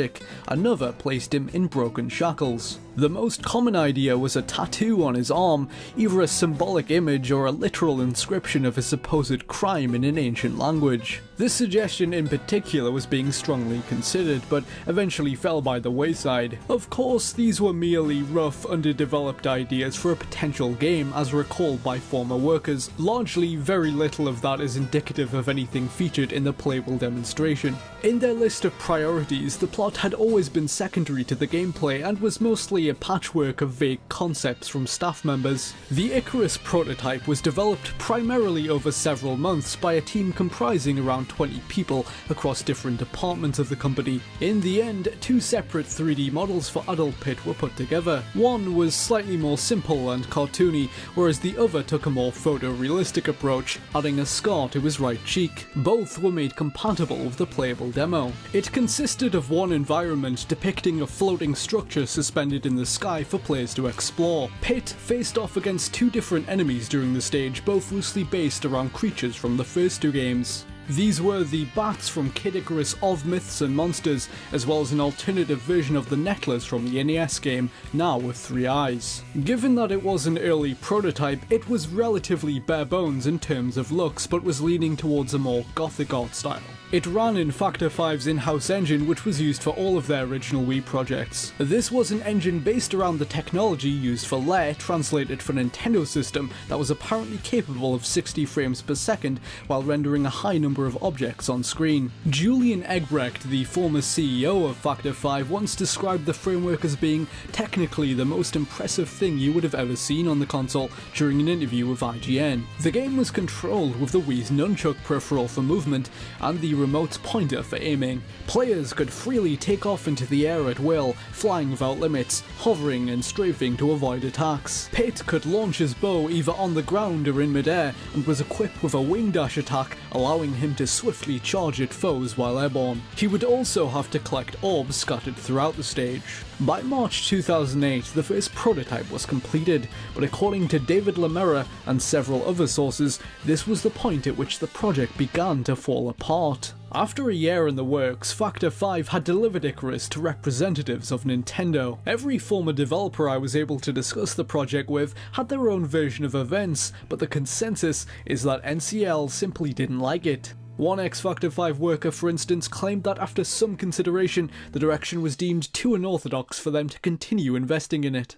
[SPEAKER 1] Another placed him in broken shackles. The most common idea was a tattoo on his arm, either a symbolic image or a literal inscription of a supposed crime in an ancient language. This suggestion in particular was being strongly considered, but eventually fell by the wayside. Of course, these were merely rough, underdeveloped ideas for a potential game, as recalled by former workers. Largely, very little of that is indicative of anything featured in the playable demonstration. In their list of priorities, the plot had always been secondary to the gameplay and was mostly a patchwork of vague concepts from staff members. The Icarus prototype was developed primarily over several months by a team comprising around 20 people across different departments of the company. In the end, 2 separate 3D models for Adult Pit were put together. One was slightly more simple and cartoony, whereas the other took a more photorealistic approach, adding a scar to his right cheek. Both were made compatible with the playable demo. It consisted of one environment depicting a floating structure suspended in the sky for players to explore. Pit faced off against 2 different enemies during the stage, both loosely based around creatures from the first 2 games. These were the bats from Kid Icarus of Myths and Monsters, as well as an alternative version of the Nettlers from the NES game, now with 3 eyes. Given that it was an early prototype, it was relatively bare bones in terms of looks, but was leaning towards a more gothic art style. It ran in Factor 5's in-house engine, which was used for all of their original Wii projects. This was an engine based around the technology used for Lair, translated for Nintendo system, that was apparently capable of 60 frames per second while rendering a high number of objects on screen. Julian Egbrecht, the former CEO of Factor 5, once described the framework as being technically the most impressive thing you would have ever seen on the console during an interview with IGN. The game was controlled with the Wii's nunchuck peripheral for movement and the remote's pointer for aiming. Players could freely take off into the air at will, flying without limits, hovering and strafing to avoid attacks. Pit could launch his bow either on the ground or in midair, and was equipped with a wing dash attack, allowing him to swiftly charge at foes while airborne. He would also have to collect orbs scattered throughout the stage. By March 2008, the first prototype was completed, but according to David Lamera and several other sources, this was the point at which the project began to fall apart. After a year in the works, Factor 5 had delivered Icarus to representatives of Nintendo. Every former developer I was able to discuss the project with had their own version of events, but the consensus is that NCL simply didn't like it. One ex-Factor 5 worker, for instance, claimed that after some consideration, the direction was deemed too unorthodox for them to continue investing in it.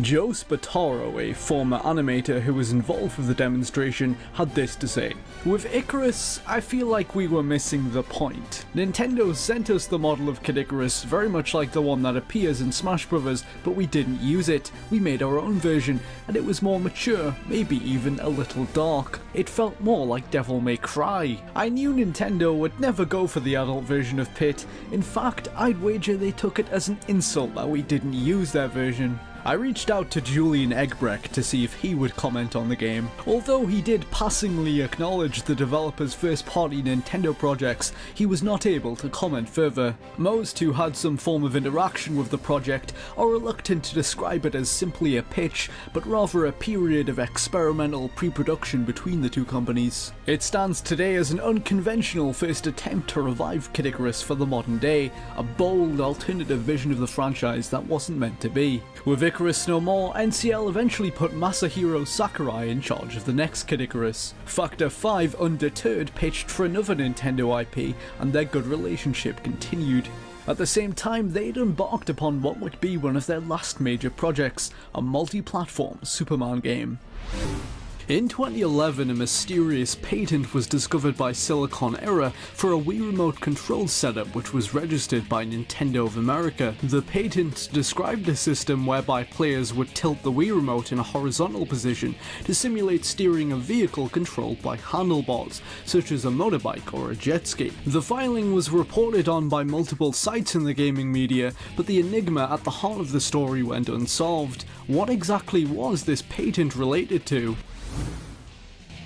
[SPEAKER 1] Joe Spataro, a former animator who was involved with the demonstration, had this to say: "With Icarus, I feel like we were missing the point. Nintendo sent us the model of Kid Icarus, very much like the one that appears in Smash Bros, but we didn't use it. We made our own version, and it was more mature, maybe even a little dark. It felt more like Devil May Cry. I knew Nintendo would never go for the adult version of Pit. In fact, I'd wager they took it as an insult that we didn't use their version." I reached out to Julian Egbrecht to see if he would comment on the game. Although he did passingly acknowledge the developer's first-party Nintendo projects, he was not able to comment further. Most who had some form of interaction with the project are reluctant to describe it as simply a pitch, but rather a period of experimental pre-production between the two companies. It stands today as an unconventional first attempt to revive Kid Icarus for the modern day, a bold alternative vision of the franchise that wasn't meant to be. With Icarus no more, NCL eventually put Masahiro Sakurai in charge of the next Kid Icarus. Factor 5, undeterred, pitched for another Nintendo IP, and their good relationship continued. At the same time, they'd embarked upon what would be one of their last major projects, a multi-platform Superman game. In 2011, a mysterious patent was discovered by Silicon Era for a Wii Remote control setup which was registered by Nintendo of America. The patent described a system whereby players would tilt the Wii Remote in a horizontal position to simulate steering a vehicle controlled by handlebars, such as a motorbike or a jet ski. The filing was reported on by multiple sites in the gaming media, but the enigma at the heart of the story went unsolved. What exactly was this patent related to?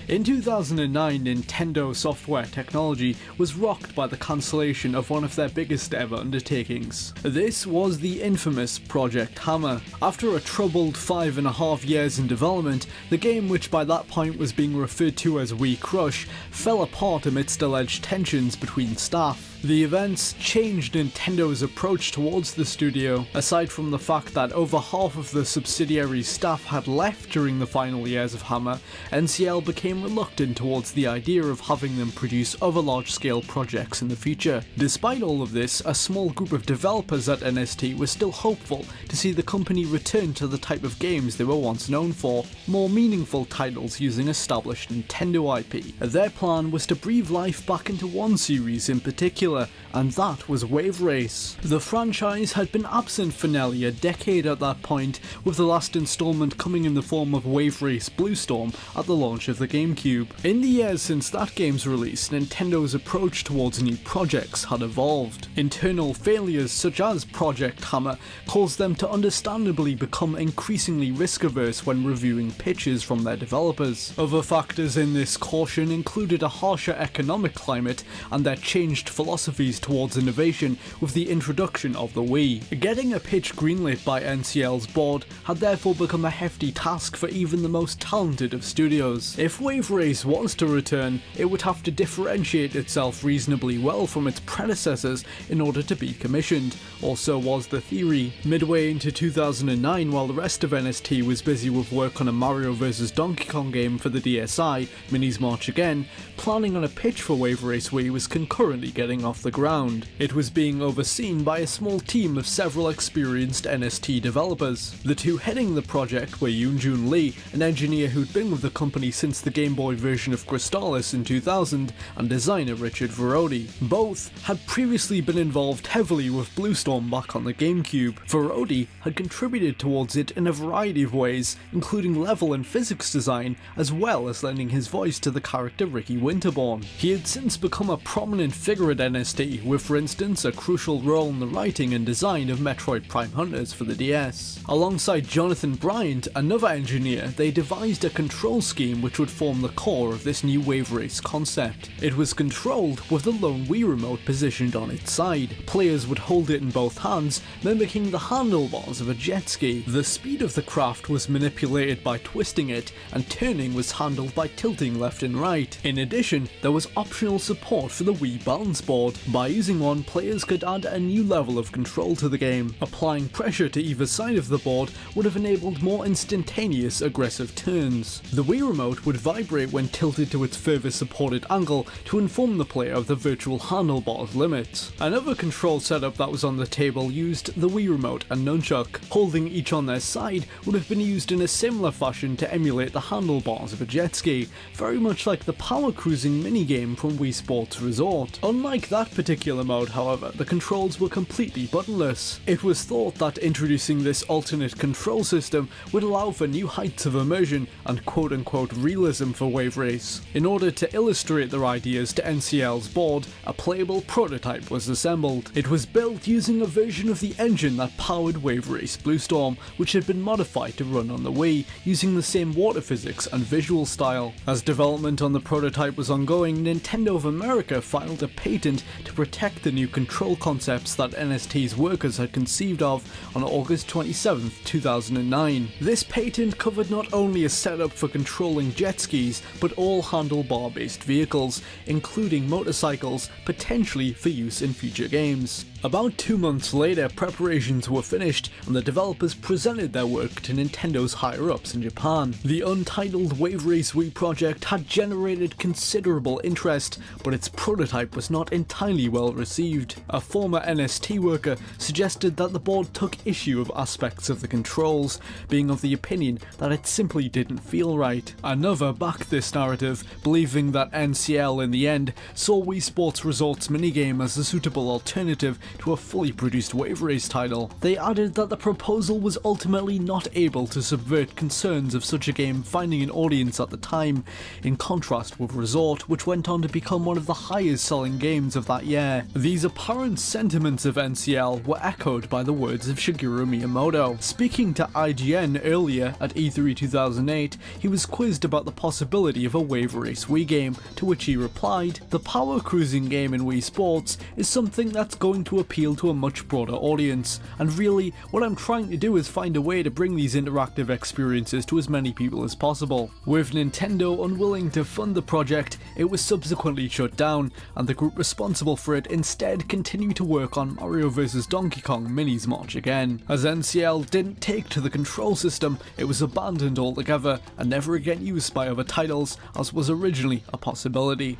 [SPEAKER 1] In 2009, Nintendo Software Technology was rocked by the cancellation of one of their biggest ever undertakings. This was the infamous Project Hammer. After a troubled 5.5 years in development, the game, which by that point was being referred to as Wii Crush, fell apart amidst alleged tensions between staff. The events changed Nintendo's approach towards the studio. Aside from the fact that over half of the subsidiary staff had left during the final years of Hammer, NCL became reluctant towards the idea of having them produce other large-scale projects in the future. Despite all of this, a small group of developers at NST were still hopeful to see the company return to the type of games they were once known for, more meaningful titles using established Nintendo IP. Their plan was to breathe life back into one series in particular, and that was Wave Race. The franchise had been absent for nearly a decade at that point, with the last installment coming in the form of Wave Race Blue Storm at the launch of the GameCube. In the years since that game's release, Nintendo's approach towards new projects had evolved. Internal failures such as Project Hammer caused them to understandably become increasingly risk-averse when reviewing pitches from their developers. Other factors in this caution included a harsher economic climate and their changed philosophies towards innovation with the introduction of the Wii. Getting a pitch greenlit by NCL's board had therefore become a hefty task for even the most talented of studios. If Wave Wave Race was to return, it would have to differentiate itself reasonably well from its predecessors in order to be commissioned, or so was the theory. Midway into 2009, while the rest of NST was busy with work on a Mario vs Donkey Kong game for the DSi, Minis March Again, planning on a pitch for Wave Race Wii was concurrently getting off the ground. It was being overseen by a small team of several experienced NST developers. The two heading the project were Yoon-Jun Lee, an engineer who'd been with the company since the Game Boy version of Crystallis in 2000, and designer Richard Verodi. Both had previously been involved heavily with Bluestorm back on the GameCube. Verodi had contributed towards it in a variety of ways, including level and physics design, as well as lending his voice to the character Ricky Winterborn. He had since become a prominent figure at NST, with for instance a crucial role in the writing and design of Metroid Prime Hunters for the DS. Alongside Jonathan Bryant, another engineer, they devised a control scheme which would form the core of this new Wave Race concept. It was controlled with the lone Wii remote positioned on its side. Players would hold it in both hands, mimicking the handlebars of a jet ski. The speed of the craft was manipulated by twisting it, and turning was handled by tilting left and right. In addition, there was optional support for the Wii balance board. By using one, players could add a new level of control to the game. Applying pressure to either side of the board would have enabled more instantaneous aggressive turns. The Wii remote would vibrate when tilted to its furthest supported angle to inform the player of the virtual handlebar's limits. Another control setup that was on the table used the Wii remote and nunchuck. Holding each on their side would have been used in a similar fashion to emulate the handlebars of a jet ski, very much like the power cruising minigame from Wii Sports Resort. Unlike that particular mode, however, the controls were completely buttonless. It was thought that introducing this alternate control system would allow for new heights of immersion and quote-unquote realism for Wave Race. In order to illustrate their ideas to NCL's board, a playable prototype was assembled. It was built using a version of the engine that powered Wave Race Bluestorm, which had been modified to run on the Wii, using the same water physics and visual style. As development on the prototype was ongoing, Nintendo of America filed a patent to protect the new control concepts that NST's workers had conceived of on August 27, 2009. This patent covered not only a setup for controlling jet skis, but all handlebar-based vehicles, including motorcycles, potentially for use in future games. About 2 months later, preparations were finished and the developers presented their work to Nintendo's higher-ups in Japan. The untitled Wave Race Wii project had generated considerable interest, but its prototype was not entirely well received. A former NST worker suggested that the board took issue of aspects of the controls, being of the opinion that it simply didn't feel right. Another backed this narrative, believing that NCL in the end saw Wii Sports Resort's minigame as a suitable alternative to a fully produced Wave Race title. They added that the proposal was ultimately not able to subvert concerns of such a game finding an audience at the time, in contrast with Resort, which went on to become one of the highest selling games of that year. These apparent sentiments of NCL were echoed by the words of Shigeru Miyamoto. Speaking to IGN earlier at E3 2008, he was quizzed about the possibility of a Wave Race Wii game, to which he replied, "The power cruising game in Wii Sports is something that's going to appeal to a much broader audience, and really what I'm trying to do is find a way to bring these interactive experiences to as many people as possible." With Nintendo unwilling to fund the project, it was subsequently shut down, and the group responsible for it instead continued to work on Mario vs Donkey Kong Minis March Again. As NCL didn't take to the control system, it was abandoned altogether and never again used by other titles, as was originally a possibility.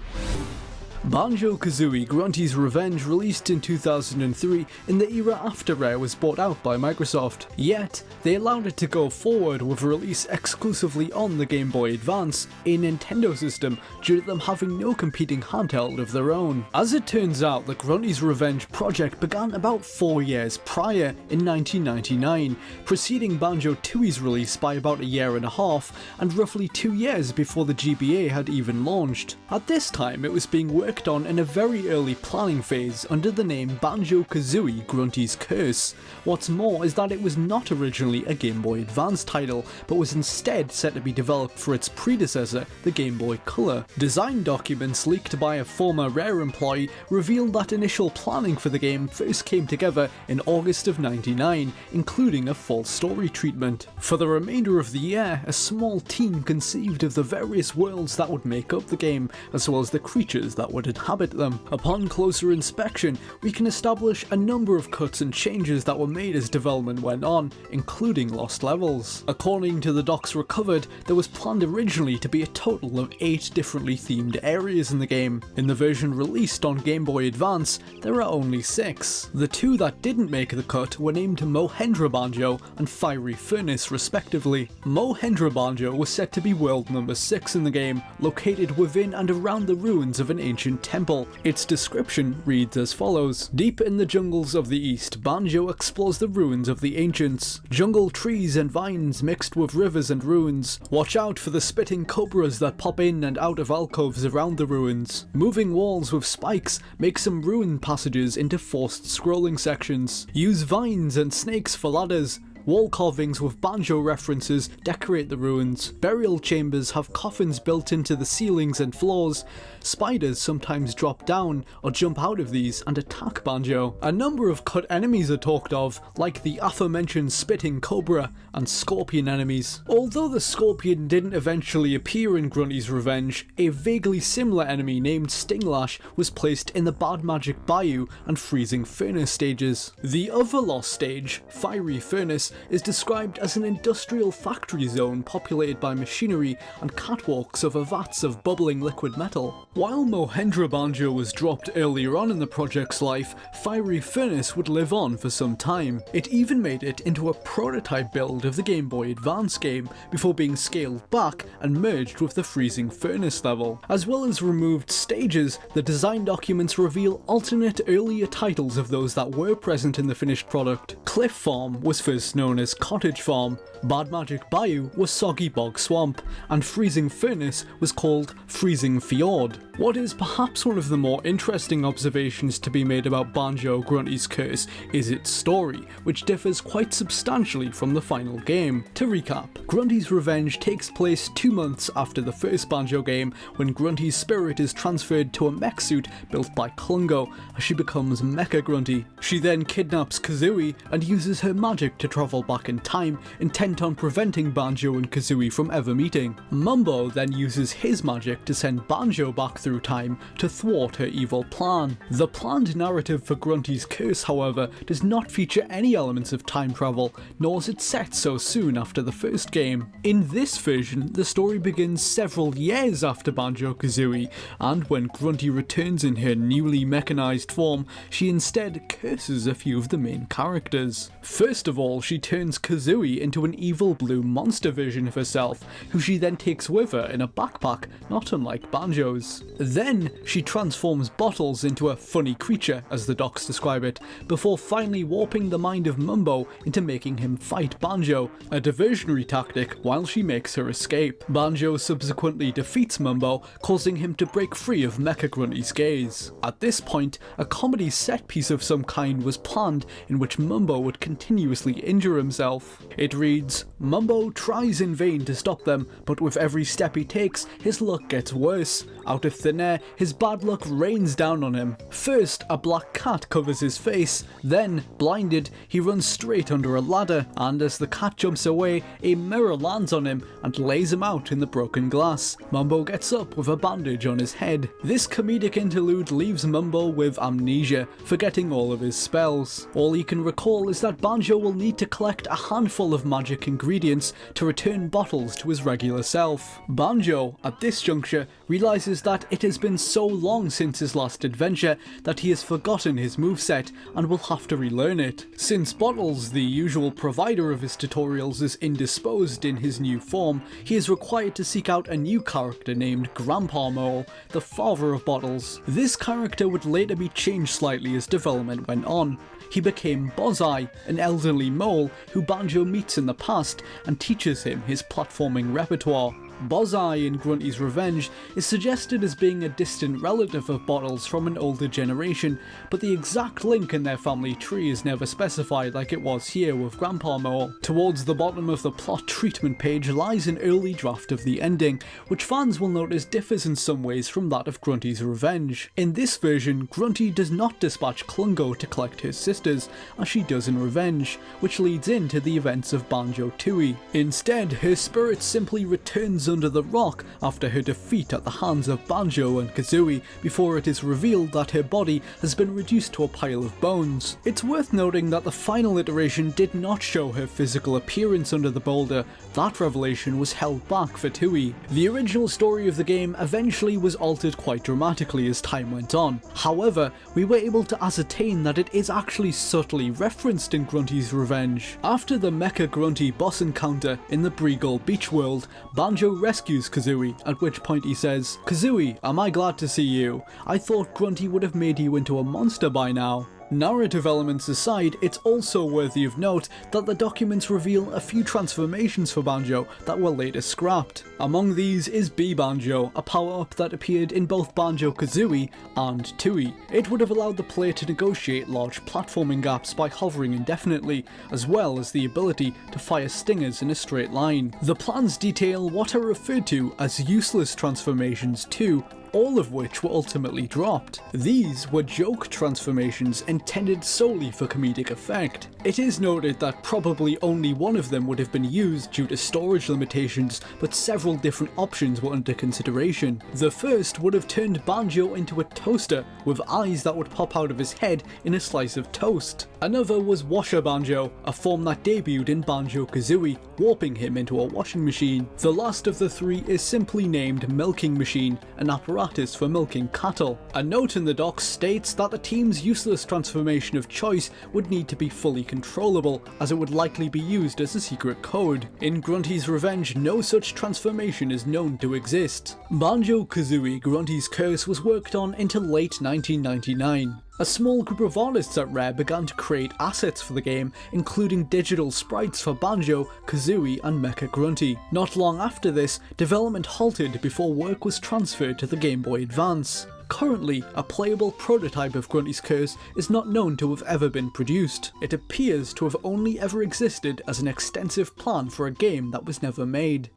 [SPEAKER 1] Banjo-Kazooie Grunty's Revenge released in 2003 in the era after Rare was bought out by Microsoft. Yet, they allowed it to go forward with a release exclusively on the Game Boy Advance, a Nintendo system, due to them having no competing handheld of their own. As it turns out, the Grunty's Revenge project began about 4 years prior, in 1999, preceding Banjo-Tooie's release by about a year and a half, and roughly 2 years before the GBA had even launched. At this time, it was being worked worked on in a very early planning phase under the name Banjo-Kazooie Grunty's Curse. What's more is that it was not originally a Game Boy Advance title, but was instead set to be developed for its predecessor, the Game Boy Color. Design documents leaked by a former Rare employee revealed that initial planning for the game first came together in August of '99, including a full story treatment. For the remainder of the year, a small team conceived of the various worlds that would make up the game, as well as the creatures that would inhabit them. Upon closer inspection, we can establish a number of cuts and changes that were made as development went on, including lost levels. According to the docs recovered, there was planned originally to be a total of 8 differently themed areas in the game. In the version released on Game Boy Advance, there are only 6. The 2 that didn't make the cut were named Mohendra Banjo and Fiery Furnace respectively. Mohendra Banjo was set to be world number 6 in the game, located within and around the ruins of an ancient temple. Its description reads as follows: deep in the jungles of the east, Banjo explores the ruins of the ancients. Jungle trees and vines mixed with rivers and ruins. Watch out for the spitting cobras that pop in and out of alcoves around the ruins. Moving walls with spikes make some ruined passages into forced scrolling sections. Use vines and snakes for ladders. Wall carvings with banjo references decorate the ruins. Burial chambers have coffins built into the ceilings and floors. Spiders sometimes drop down or jump out of these and attack Banjo. A number of cut enemies are talked of, like the aforementioned spitting cobra and scorpion enemies. Although the scorpion didn't eventually appear in Grunty's Revenge, a vaguely similar enemy named Stinglash was placed in the Bad Magic Bayou and Freezing Furnace stages. The other lost stage, Fiery Furnace, is described as an industrial factory zone populated by machinery and catwalks over vats of bubbling liquid metal. While Mohendra Banjo was dropped earlier on in the project's life, Fiery Furnace would live on for some time. It even made it into a prototype build of the Game Boy Advance game before being scaled back and merged with the Freezing Furnace level. As well as removed stages, the design documents reveal alternate earlier titles of those that were present in the finished product. Cliff Farm was first known as Cottage Farm, Bad Magic Bayou was Soggy Bog Swamp, and Freezing Furnace was called Freezing Fjord. What is perhaps one of the more interesting observations to be made about Banjo Grunty's Curse is its story, which differs quite substantially from the final game. To recap, Grunty's Revenge takes place 2 months after the first Banjo game, when Grunty's spirit is transferred to a mech suit built by Klungo as she becomes Mecha Grunty. She then kidnaps Kazooie and uses her magic to travel back in time, intent on preventing Banjo and Kazooie from ever meeting. Mumbo then uses his magic to send Banjo back through time to thwart her evil plan. The planned narrative for Grunty's Curse, however, does not feature any elements of time travel, nor is it set so soon after the first game. In this version, the story begins several years after Banjo-Kazooie, and when Grunty returns in her newly mechanized form, she instead curses a few of the main characters. First of all, she turns Kazooie into an evil blue monster version of herself, who she then takes with her in a backpack, not unlike Banjo's. Then, she transforms Bottles into a funny creature, as the docs describe it, before finally warping the mind of Mumbo into making him fight Banjo, a diversionary tactic while she makes her escape. Banjo subsequently defeats Mumbo, causing him to break free of Mecha Grunty's gaze. At this point, a comedy set piece of some kind was planned in which Mumbo would continuously injure himself. It reads, Mumbo tries in vain to stop them, but with every step he takes, his luck gets worse. Out of thin air, his bad luck rains down on him. First, a black cat covers his face, then, blinded, he runs straight under a ladder, and as the cat jumps away, a mirror lands on him and lays him out in the broken glass. Mumbo gets up with a bandage on his head. This comedic interlude leaves Mumbo with amnesia, forgetting all of his spells. All he can recall is that Banjo will need to collect a handful of magic ingredients to return Bottles to his regular self. Banjo, at this juncture, realizes that it has been so long since his last adventure that he has forgotten his moveset and will have to relearn it. Since Bottles, the usual provider of his tutorials, is indisposed in his new form, he is required to seek out a new character named Grandpa Mole, the father of Bottles. This character would later be changed slightly as development went on. He became Bozai, an elderly mole who Banjo meets in the past and teaches him his platforming repertoire. Bozai in Grunty's Revenge is suggested as being a distant relative of Bottles from an older generation, but the exact link in their family tree is never specified like it was here with Grandpa Mole. Towards the bottom of the plot treatment page lies an early draft of the ending, which fans will notice differs in some ways from that of Grunty's Revenge. In this version, Grunty does not dispatch Klungo to collect his sisters, as she does in Revenge, which leads into the events of Banjo-Tooie. Instead, her spirit simply returns under the rock after her defeat at the hands of Banjo and Kazooie, before it is revealed that her body has been reduced to a pile of bones. It's worth noting that the final iteration did not show her physical appearance under the boulder. That revelation was held back for Tooie. The original story of the game eventually was altered quite dramatically as time went on. However, we were able to ascertain that it is actually subtly referenced in Grunty's Revenge. After the Mecha Grunty boss encounter in the Breagle Beach world, Banjo rescues Kazooie, at which point he says, "Kazooie, am I glad to see you? I thought Grunty would have made you into a monster by now." Narrative elements aside, it's also worthy of note that the documents reveal a few transformations for Banjo that were later scrapped. Among these is B-Banjo, a power-up that appeared in both Banjo-Kazooie and Tooie. It would have allowed the player to negotiate large platforming gaps by hovering indefinitely, as well as the ability to fire stingers in a straight line. The plans detail what are referred to as useless transformations too, all of which were ultimately dropped. These were joke transformations intended solely for comedic effect. It is noted that probably only one of them would have been used due to storage limitations, but several different options were under consideration. The first would have turned Banjo into a toaster with eyes that would pop out of his head in a slice of toast. Another was Washer Banjo, a form that debuted in Banjo-Kazooie, warping him into a washing machine. The last of the three is simply named Milking Machine, an apparatus for milking cattle. A note in the docs states that the team's useless transformation of choice would need to be fully controllable, as it would likely be used as a secret code. In Grunty's Revenge, no such transformation is known to exist. Banjo-Kazooie Grunty's Curse was worked on until late 1999. A small group of artists at Rare began to create assets for the game, including digital sprites for Banjo, Kazooie and Mecha Grunty. Not long after this, development halted before work was transferred to the Game Boy Advance. Currently, a playable prototype of Grunty's Curse is not known to have ever been produced. It appears to have only ever existed as an extensive plan for a game that was never made.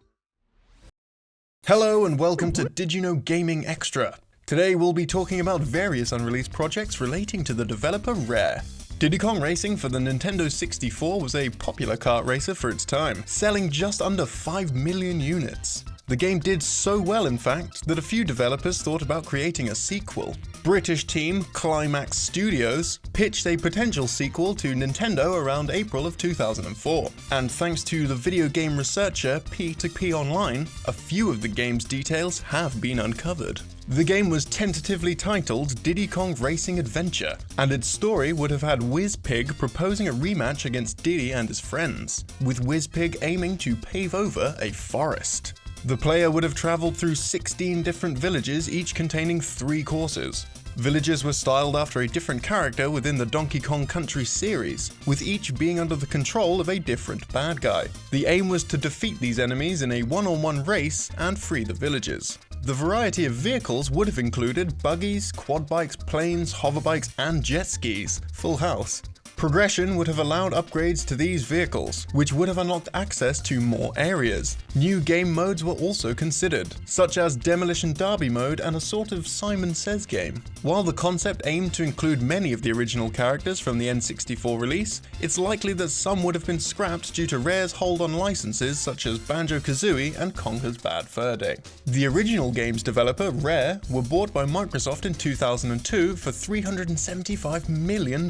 [SPEAKER 6] Hello and welcome to Did You Know Gaming Extra. Today we'll be talking about various unreleased projects relating to the developer Rare. Diddy Kong Racing for the Nintendo 64 was a popular kart racer for its time, selling just under 5 million units. The game did so well, in fact, that a few developers thought about creating a sequel. British team Climax Studios pitched a potential sequel to Nintendo around April of 2004, and thanks to the video game researcher P2P Online, a few of the game's details have been uncovered. The game was tentatively titled Diddy Kong Racing Adventure, and its story would have had Whiz-Pig proposing a rematch against Diddy and his friends, with Whiz-Pig aiming to pave over a forest. The player would have travelled through 16 different villages, each containing 3 courses. Villages were styled after a different character within the Donkey Kong Country series, with each being under the control of a different bad guy. The aim was to defeat these enemies in a one-on-one race and free the villages. The variety of vehicles would have included buggies, quad bikes, planes, hoverbikes, and jet skis. Full house. Progression would have allowed upgrades to these vehicles, which would have unlocked access to more areas. New game modes were also considered, such as Demolition Derby mode and a sort of Simon Says game. While the concept aimed to include many of the original characters from the N64 release, it's likely that some would have been scrapped due to Rare's hold on licenses such as Banjo-Kazooie and Conker's Bad Fur Day. The original game's developer, Rare, were bought by Microsoft in 2002 for $375 million.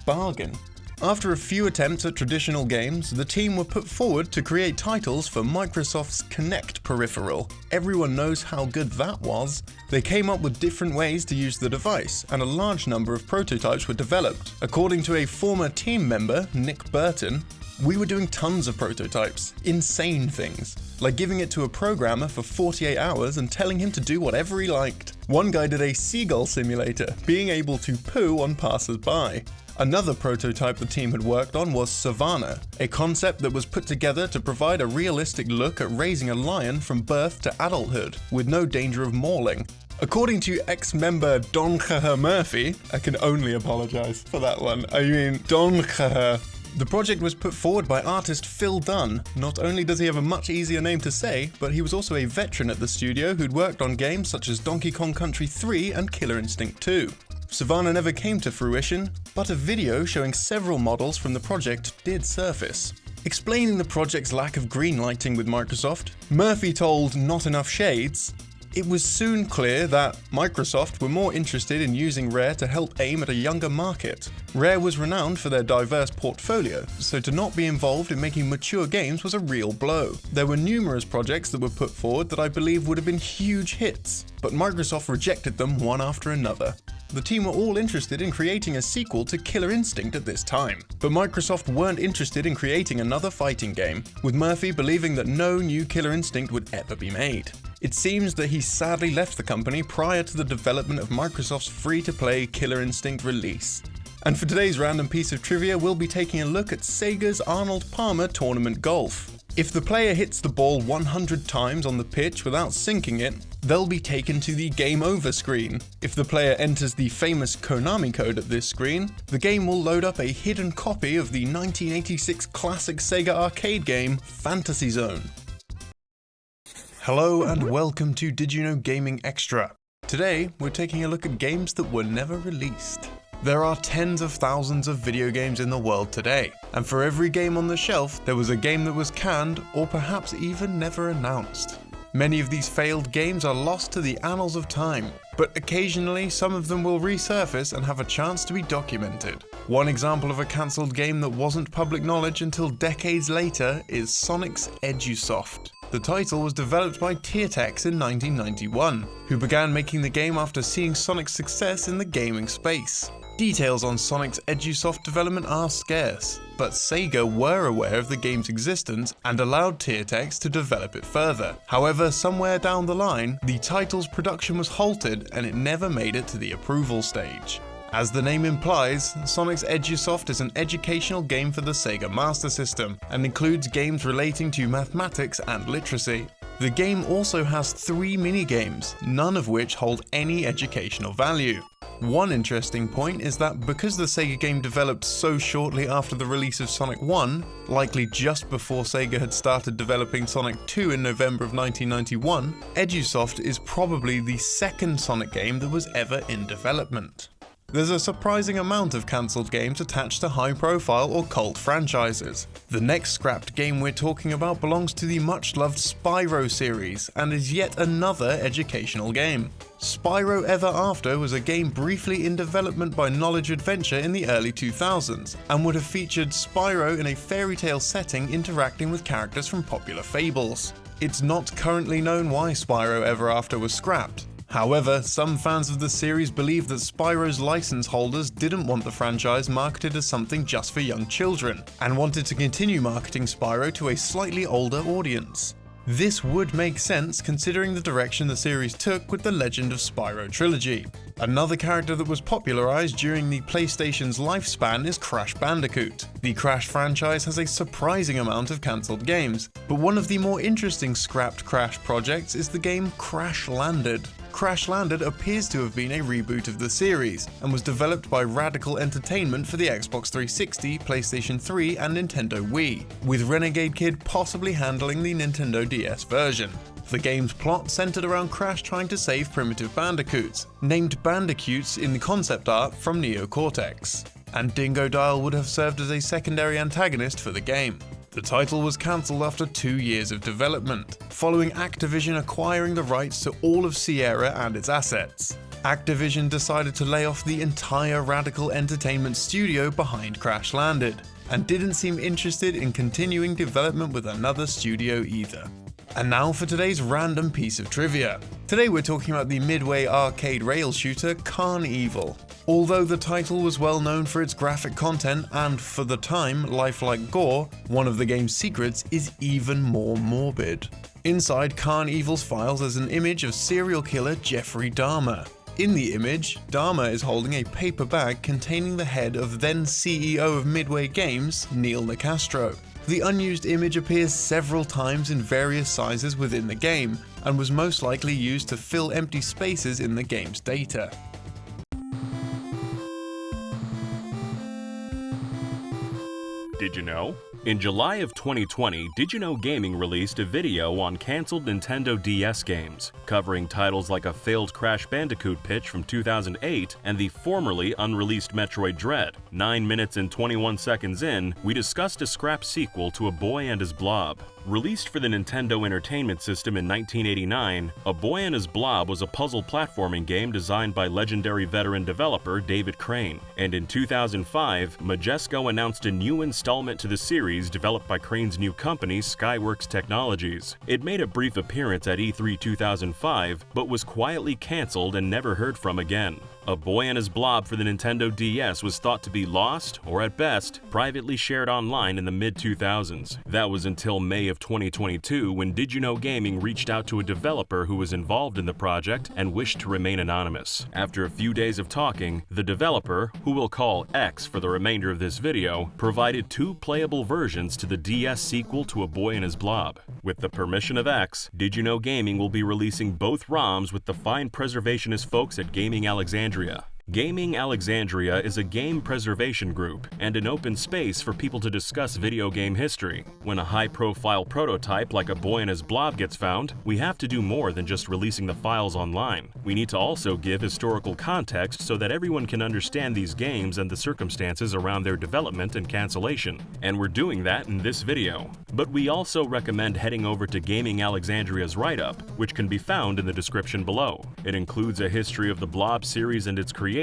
[SPEAKER 6] Bargain. After a few attempts at traditional games, the team were put forward to create titles for Microsoft's Kinect peripheral. Everyone knows how good that was. They came up with different ways to use the device, and a large number of prototypes were developed. According to a former team member, Nick Burton, "We were doing tons of prototypes, insane things. like giving it to a programmer for 48 hours and telling him to do whatever he liked. One guy did a seagull simulator, being able to poo on passers-by. Another prototype the team had worked on was Savannah, a concept that was put together to provide a realistic look at raising a lion from birth to adulthood, with no danger of mauling. According to ex-member Tighe Murphy, I can only apologize for that one, Tighe. The project was put forward by artist Phil Dunn. Not only does he have a much easier name to say, but he was also a veteran at the studio who'd worked on games such as Donkey Kong Country 3 and Killer Instinct 2. Savannah never came to fruition, but a video showing several models from the project did surface. Explaining the project's lack of green lighting with Microsoft, Murphy told Not Enough Shades, "It was soon clear that Microsoft were more interested in using Rare to help aim at a younger market. Rare was renowned for their diverse portfolio, so to not be involved in making mature games was a real blow. There were numerous projects that were put forward that I believe would have been huge hits, but Microsoft rejected them one after another. The team were all interested in creating a sequel to Killer Instinct at this time, but Microsoft weren't interested in creating another fighting game, with Murphy believing that no new Killer Instinct would ever be made. It seems that he sadly left the company prior to the development of Microsoft's free-to-play Killer Instinct release." And for today's random piece of trivia, we'll be taking a look at Sega's Arnold Palmer Tournament Golf. If the player hits the ball 100 times on the pitch without sinking it, they'll be taken to the Game Over screen. If the player enters the famous Konami code at this screen, the game will load up a hidden copy of the 1986 classic Sega arcade game, Fantasy Zone. Hello and welcome to Did You Know Gaming Extra. Today, we're taking a look at games that were never released. There are tens of thousands of video games in the world today, and for every game on the shelf, there was a game that was canned or perhaps even never announced. Many of these failed games are lost to the annals of time, but occasionally some of them will resurface and have a chance to be documented. One example of a cancelled game that wasn't public knowledge until decades later is Sonic's Edusoft. The title was developed by Tighe in 1991, who began making the game after seeing Sonic's success in the gaming space. Details on Sonic's Edusoft development are scarce, but Sega were aware of the game's existence and allowed Tighe to develop it further. However, somewhere down the line, the title's production was halted and it never made it to the approval stage. As the name implies, Sonic's Edusoft is an educational game for the Sega Master System and includes games relating to mathematics and literacy. The game also has 3 minigames, none of which hold any educational value. One interesting point is that because the Sega game developed so shortly after the release of Sonic 1, likely just before Sega had started developing Sonic 2 in November of 1991, Edusoft is probably the second Sonic game that was ever in development. There's a surprising amount of cancelled games attached to high-profile or cult franchises. The next scrapped game we're talking about belongs to the much-loved Spyro series, and is yet another educational game. Spyro Ever After was a game briefly in development by Knowledge Adventure in the early 2000s, and would have featured Spyro in a fairy tale setting interacting with characters from popular fables. It's not currently known why Spyro Ever After was scrapped. However, some fans of the series believe that Spyro's license holders didn't want the franchise marketed as something just for young children, and wanted to continue marketing Spyro to a slightly older audience. This would make sense considering the direction the series took with the Legend of Spyro trilogy. Another character that was popularized during the PlayStation's lifespan is Crash Bandicoot. The Crash franchise has a surprising amount of cancelled games, but one of the more interesting scrapped Crash projects is the game Crash Landed. Crash Landed appears to have been a reboot of the series, and was developed by Radical Entertainment for the Xbox 360, PlayStation 3 and Nintendo Wii, with Renegade Kid possibly handling the Nintendo DS version. The game's plot centered around Crash trying to save primitive bandicoots, named Bandicoots in the concept art from Neo Cortex, and Dingo Dial would have served as a secondary antagonist for the game. The title was cancelled after 2 years of development, following Activision acquiring the rights to all of Sierra and its assets. Activision decided to lay off the entire Radical Entertainment studio behind Crash Landed, and didn't seem interested in continuing development with another studio either. And now for today's random piece of trivia. Today we're talking about the Midway arcade rail shooter Carnival. Although the title was well known for its graphic content and, for the time, lifelike gore, one of the game's secrets is even more morbid. Inside Khan Evil's files is an image of serial killer Jeffrey Dahmer. In the image, Dahmer is holding a paper bag containing the head of then CEO of Midway Games, Neil Nicastro. The unused image appears several times in various sizes within the game, and was most likely used to fill empty spaces in the game's data.
[SPEAKER 7] Did you know? In July of 2020, Did You Know Gaming released a video on cancelled Nintendo DS games, covering titles like a failed Crash Bandicoot pitch from 2008 and the formerly unreleased Metroid Dread. 9 minutes and 21 seconds in, we discussed a scrap sequel to A Boy and His Blob. Released for the Nintendo Entertainment System in 1989, A Boy and His Blob was a puzzle platforming game designed by legendary veteran developer David Crane, and in 2005, Majesco announced a new installment to the series developed by Crane's new company, Skyworks Technologies. It made a brief appearance at E3 2005, but was quietly cancelled and never heard from again. A Boy and His Blob for the Nintendo DS was thought to be lost, or at best, privately shared online in the mid-2000s. That was until May of 2022 when Did You Know Gaming reached out to a developer who was involved in the project and wished to remain anonymous. After a few days of talking, the developer, who we'll call X for the remainder of this video, provided 2 playable versions to the DS sequel to A Boy and His Blob. With the permission of X, Did You Know Gaming will be releasing both ROMs with the fine preservationist folks at Gaming Alexandria. Gaming Alexandria is a game preservation group and an open space for people to discuss video game history. When a high-profile prototype like A Boy and His Blob gets found, we have to do more than just releasing the files online. We need to also give historical context so that everyone can understand these games and the circumstances around their development and cancellation. And we're doing that in this video. But we also recommend heading over to Gaming Alexandria's write-up, which can be found in the description below. It includes a history of the Blob series and its creator,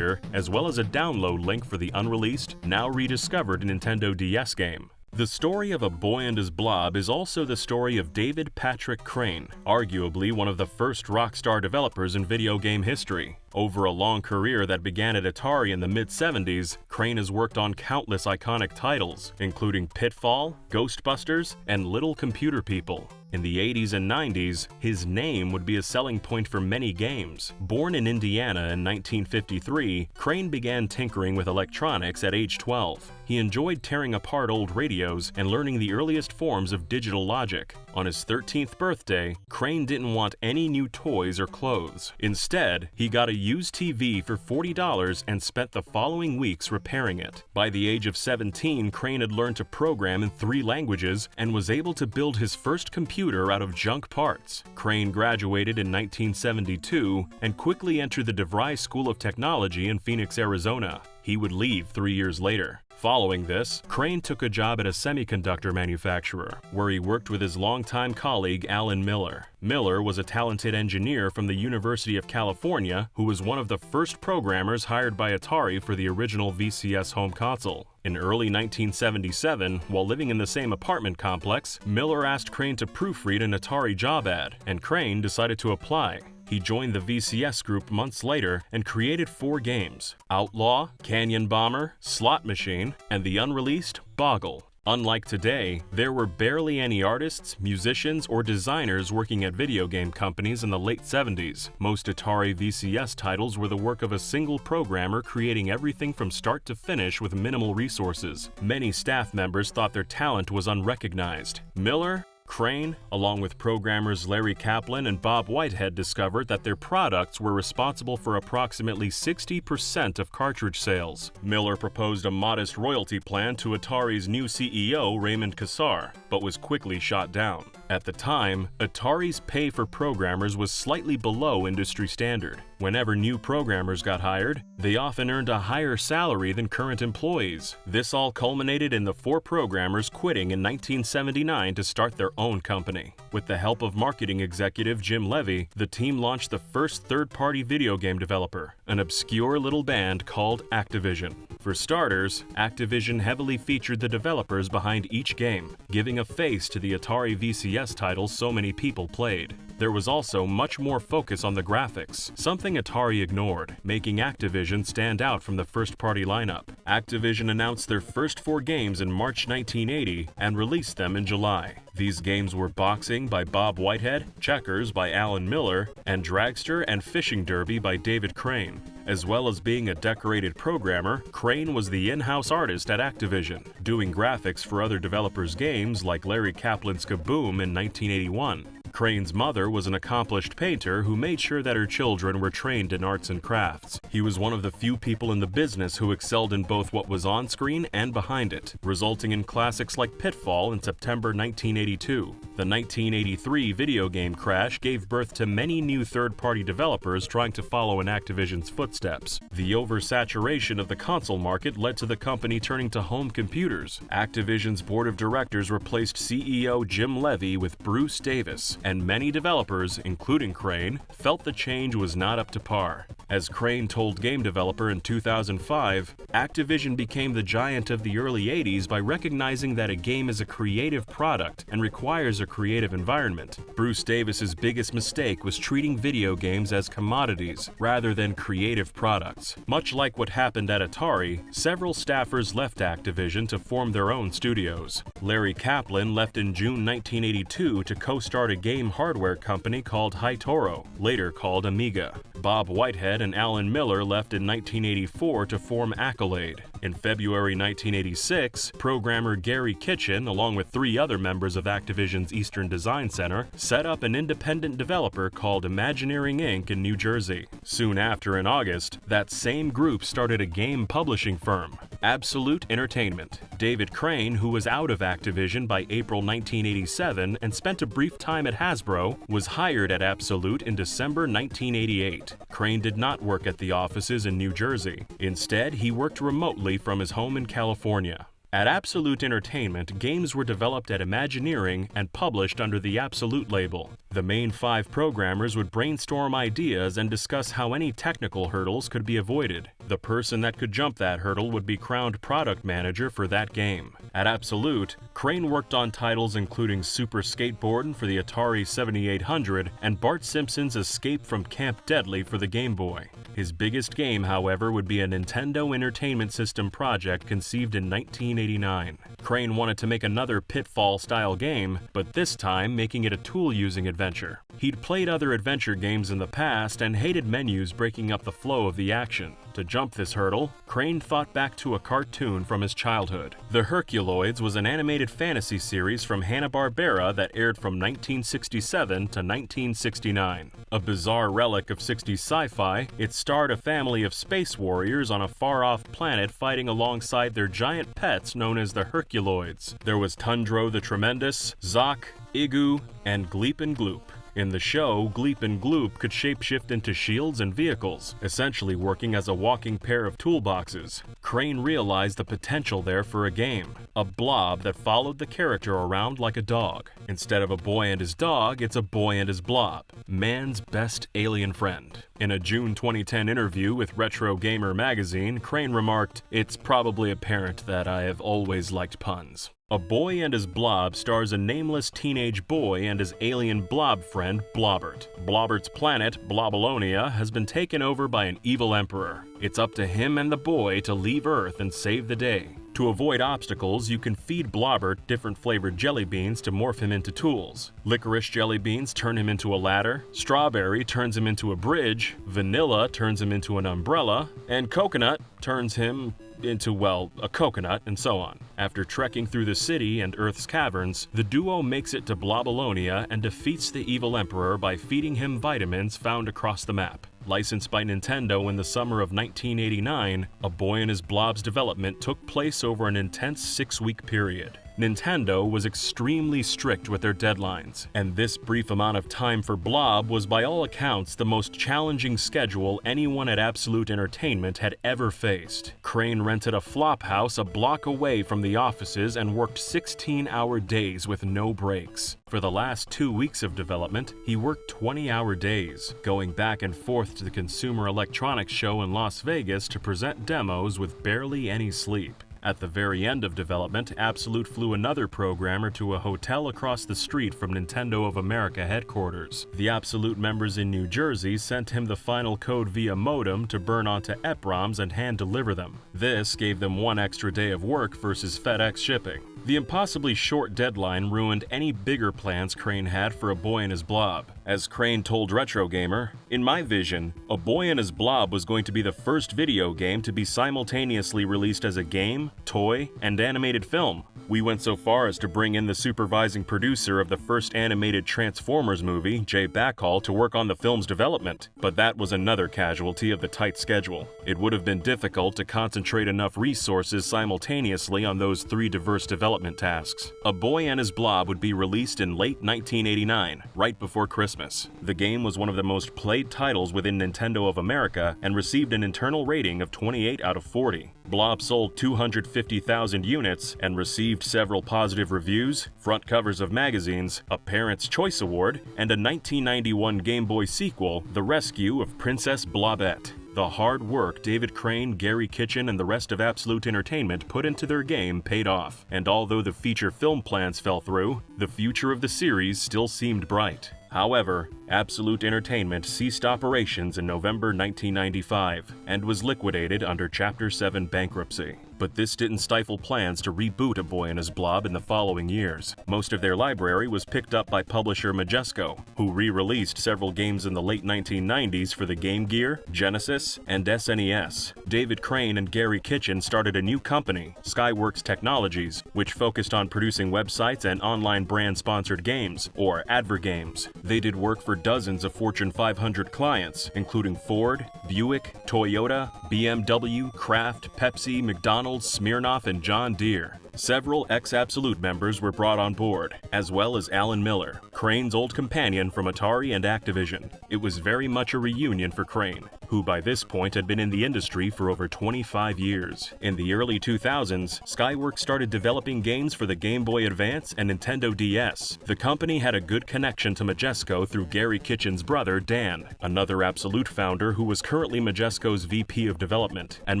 [SPEAKER 7] as well as a download link for the unreleased, now rediscovered Nintendo DS game. The story of A Boy and His Blob is also the story of David Patrick Crane, arguably one of the first rockstar developers in video game history. Over a long career that began at Atari in the mid-70s, Crane has worked on countless iconic titles, including Pitfall, Ghostbusters, and Little Computer People. In the 80s and 90s, his name would be a selling point for many games. Born in Indiana in 1953, Crane began tinkering with electronics at age 12. He enjoyed tearing apart old radios and learning the earliest forms of digital logic. On his 13th birthday, Crane didn't want any new toys or clothes. Instead, he got a used TV for $40 and spent the following weeks repairing it. By the age of 17, Crane had learned to program in 3 languages and was able to build his first computer out of junk parts. Crane graduated in 1972 and quickly entered the DeVry School of Technology in Phoenix, Arizona. He would leave 3 years later. Following this, Crane took a job at a semiconductor manufacturer, where he worked with his longtime colleague Alan Miller. Miller was a talented engineer from the University of California who was one of the first programmers hired by Atari for the original VCS home console. In early 1977, while living in the same apartment complex, Miller asked Crane to proofread an Atari job ad, and Crane decided to apply. He joined the VCS group months later and created 4 games: Outlaw, Canyon Bomber, Slot Machine, and the unreleased Boggle. Unlike today, there were barely any artists, musicians, or designers working at video game companies in the late 70s. Most Atari VCS titles were the work of a single programmer creating everything from start to finish with minimal resources. Many staff members thought their talent was unrecognized. Miller, Crane, along with programmers Larry Kaplan and Bob Whitehead, discovered that their products were responsible for approximately 60% of cartridge sales. Miller proposed a modest royalty plan to Atari's new CEO, Raymond Cassar, but was quickly shot down. At the time, Atari's pay for programmers was slightly below industry standard. Whenever new programmers got hired, they often earned a higher salary than current employees. This all culminated in the 4 programmers quitting in 1979 to start their own company. With the help of marketing executive Jim Levy, the team launched the first third-party video game developer, an obscure little band called Activision. For starters, Activision heavily featured the developers behind each game, giving a face to the Atari VCS titles so many people played. There was also much more focus on the graphics, something Atari ignored, making Activision stand out from the first-party lineup. Activision announced their first 4 games in March 1980 and released them in July. These games were Boxing by Bob Whitehead, Checkers by Alan Miller, and Dragster and Fishing Derby by David Crane. As well as being a decorated programmer, Crane was the in-house artist at Activision, doing graphics for other developers' games like Larry Kaplan's Kaboom in 1981. Crane's mother was an accomplished painter who made sure that her children were trained in arts and crafts. He was one of the few people in the business who excelled in both what was on screen and behind it, resulting in classics like Pitfall in September 1982. The 1983 video game Crash gave birth to many new third-party developers trying to follow in Activision's footsteps. The oversaturation of the console market led to the company turning to home computers. Activision's board of directors replaced CEO Jim Levy with Bruce Davis, and many developers, including Crane, felt the change was not up to par. As Crane told Game Developer in 2005, Activision became the giant of the early 80s by recognizing that a game is a creative product and requires a creative environment. Bruce Davis's biggest mistake was treating video games as commodities rather than creative products. Much like what happened at Atari, several staffers left Activision to form their own studios. Larry Kaplan left in June 1982 to co-start a game hardware company called Hi-Toro, later called Amiga. Bob Whitehead and Alan Miller left in 1984 to form Accolade. In February 1986, programmer Gary Kitchen, along with 3 other members of Activision's Eastern Design Center, set up an independent developer called Imagineering Inc. in New Jersey. Soon after, in August, that same group started a game publishing firm, Absolute Entertainment. David Crane, who was out of Activision by April 1987 and spent a brief time at Hasbro, was hired at Absolute in December 1988. Crane did not work at the offices in New Jersey. Instead, he worked remotely from his home in California. At Absolute Entertainment, games were developed at Imagineering and published under the Absolute label. The main 5 programmers would brainstorm ideas and discuss how any technical hurdles could be avoided. The person that could jump that hurdle would be crowned product manager for that game. At Absolute, Crane worked on titles including Super Skateboardin' for the Atari 7800 and Bart Simpson's Escape from Camp Deadly for the Game Boy. His biggest game, however, would be a Nintendo Entertainment System project conceived in 1989. Crane wanted to make another Pitfall-style game, but this time making it a tool-using adventure. He'd played other adventure games in the past and hated menus breaking up the flow of the action. To jump this hurdle, Crane thought back to a cartoon from his childhood. The Herculoids was an animated fantasy series from Hanna-Barbera that aired from 1967 to 1969. A bizarre relic of 60s sci-fi, it starred a family of space warriors on a far-off planet fighting alongside their giant pets known as the Herculoids. There was Tundro the Tremendous, Zoc, Igu, and Gleep and Gloop. In the show, Gleep and Gloop could shapeshift into shields and vehicles, essentially working as a walking pair of toolboxes. Crane realized the potential there for a game, a blob that followed the character around like a dog. Instead of a boy and his dog, it's a boy and his blob, man's best alien friend. In a June 2010 interview with Retro Gamer magazine, Crane remarked, "It's probably apparent that I have always liked puns." A Boy and His Blob stars a nameless teenage boy and his alien blob friend, Blobbert. Blobbert's planet, Blobolonia, has been taken over by an evil emperor. It's up to him and the boy to leave Earth and save the day. To avoid obstacles, you can feed Blobbert different flavored jelly beans to morph him into tools. Licorice jelly beans turn him into a ladder, strawberry turns him into a bridge, vanilla turns him into an umbrella, and coconut turns him into, well, a coconut, and so on. After trekking through the city and Earth's caverns, the duo makes it to Blobolonia and defeats the evil emperor by feeding him vitamins found across the map. Licensed by Nintendo in the summer of 1989, A Boy and His Blob's development took place over an intense 6-week period. Nintendo was extremely strict with their deadlines, and this brief amount of time for Blob was by all accounts the most challenging schedule anyone at Absolute Entertainment had ever faced. Crane rented a flop house a block away from the offices and worked 16-hour days with no breaks. For the last 2 weeks of development, he worked 20-hour days, going back and forth to the Consumer Electronics Show in Las Vegas to present demos with barely any sleep. At the very end of development, Absolute flew another programmer to a hotel across the street from Nintendo of America headquarters. The Absolute members in New Jersey sent him the final code via modem to burn onto EPROMs and hand-deliver them. This gave them 1 extra day of work versus FedEx shipping. The impossibly short deadline ruined any bigger plans Crane had for A Boy and His Blob. As Crane told Retro Gamer, "In my vision, A Boy and His Blob was going to be the first video game to be simultaneously released as a game, toy, and animated film. We went so far as to bring in the supervising producer of the first animated Transformers movie, Jay Bacall, to work on the film's development. But that was another casualty of the tight schedule. It would have been difficult to concentrate enough resources simultaneously on those 3 diverse development tasks. A Boy and His Blob would be released in late 1989, right before Christmas. The game was one of the most played titles within Nintendo of America and received an internal rating of 28 out of 40. Blob sold 250,000 units and received several positive reviews, front covers of magazines, a Parents' Choice Award, and a 1991 Game Boy sequel, The Rescue of Princess Blobette. The hard work David Crane, Gary Kitchen, and the rest of Absolute Entertainment put into their game paid off, and although the feature film plans fell through, the future of the series still seemed bright. However, Absolute Entertainment ceased operations in November 1995 and was liquidated under Chapter 7 bankruptcy. But this didn't stifle plans to reboot A Boy and His Blob in the following years. Most of their library was picked up by publisher Majesco, who re-released several games in the late 1990s for the Game Gear, Genesis, and SNES. David Crane and Gary Kitchen started a new company, Skyworks Technologies, which focused on producing websites and online brand-sponsored games, or advergames. They did work for dozens of Fortune 500 clients, including Ford, Buick, Toyota, BMW, Kraft, Pepsi, McDonald's, Smirnoff, and John Deere. Several ex-Absolute members were brought on board, as well as Alan Miller, Crane's old companion from Atari and Activision. It was very much a reunion for Crane, who by this point had been in the industry for over 25 years. In the early 2000s, Skyworks started developing games for the Game Boy Advance and Nintendo DS. The company had a good connection to Majesco through Gary Kitchen's brother, Dan, another Absolute founder who was currently Majesco's VP of Development, and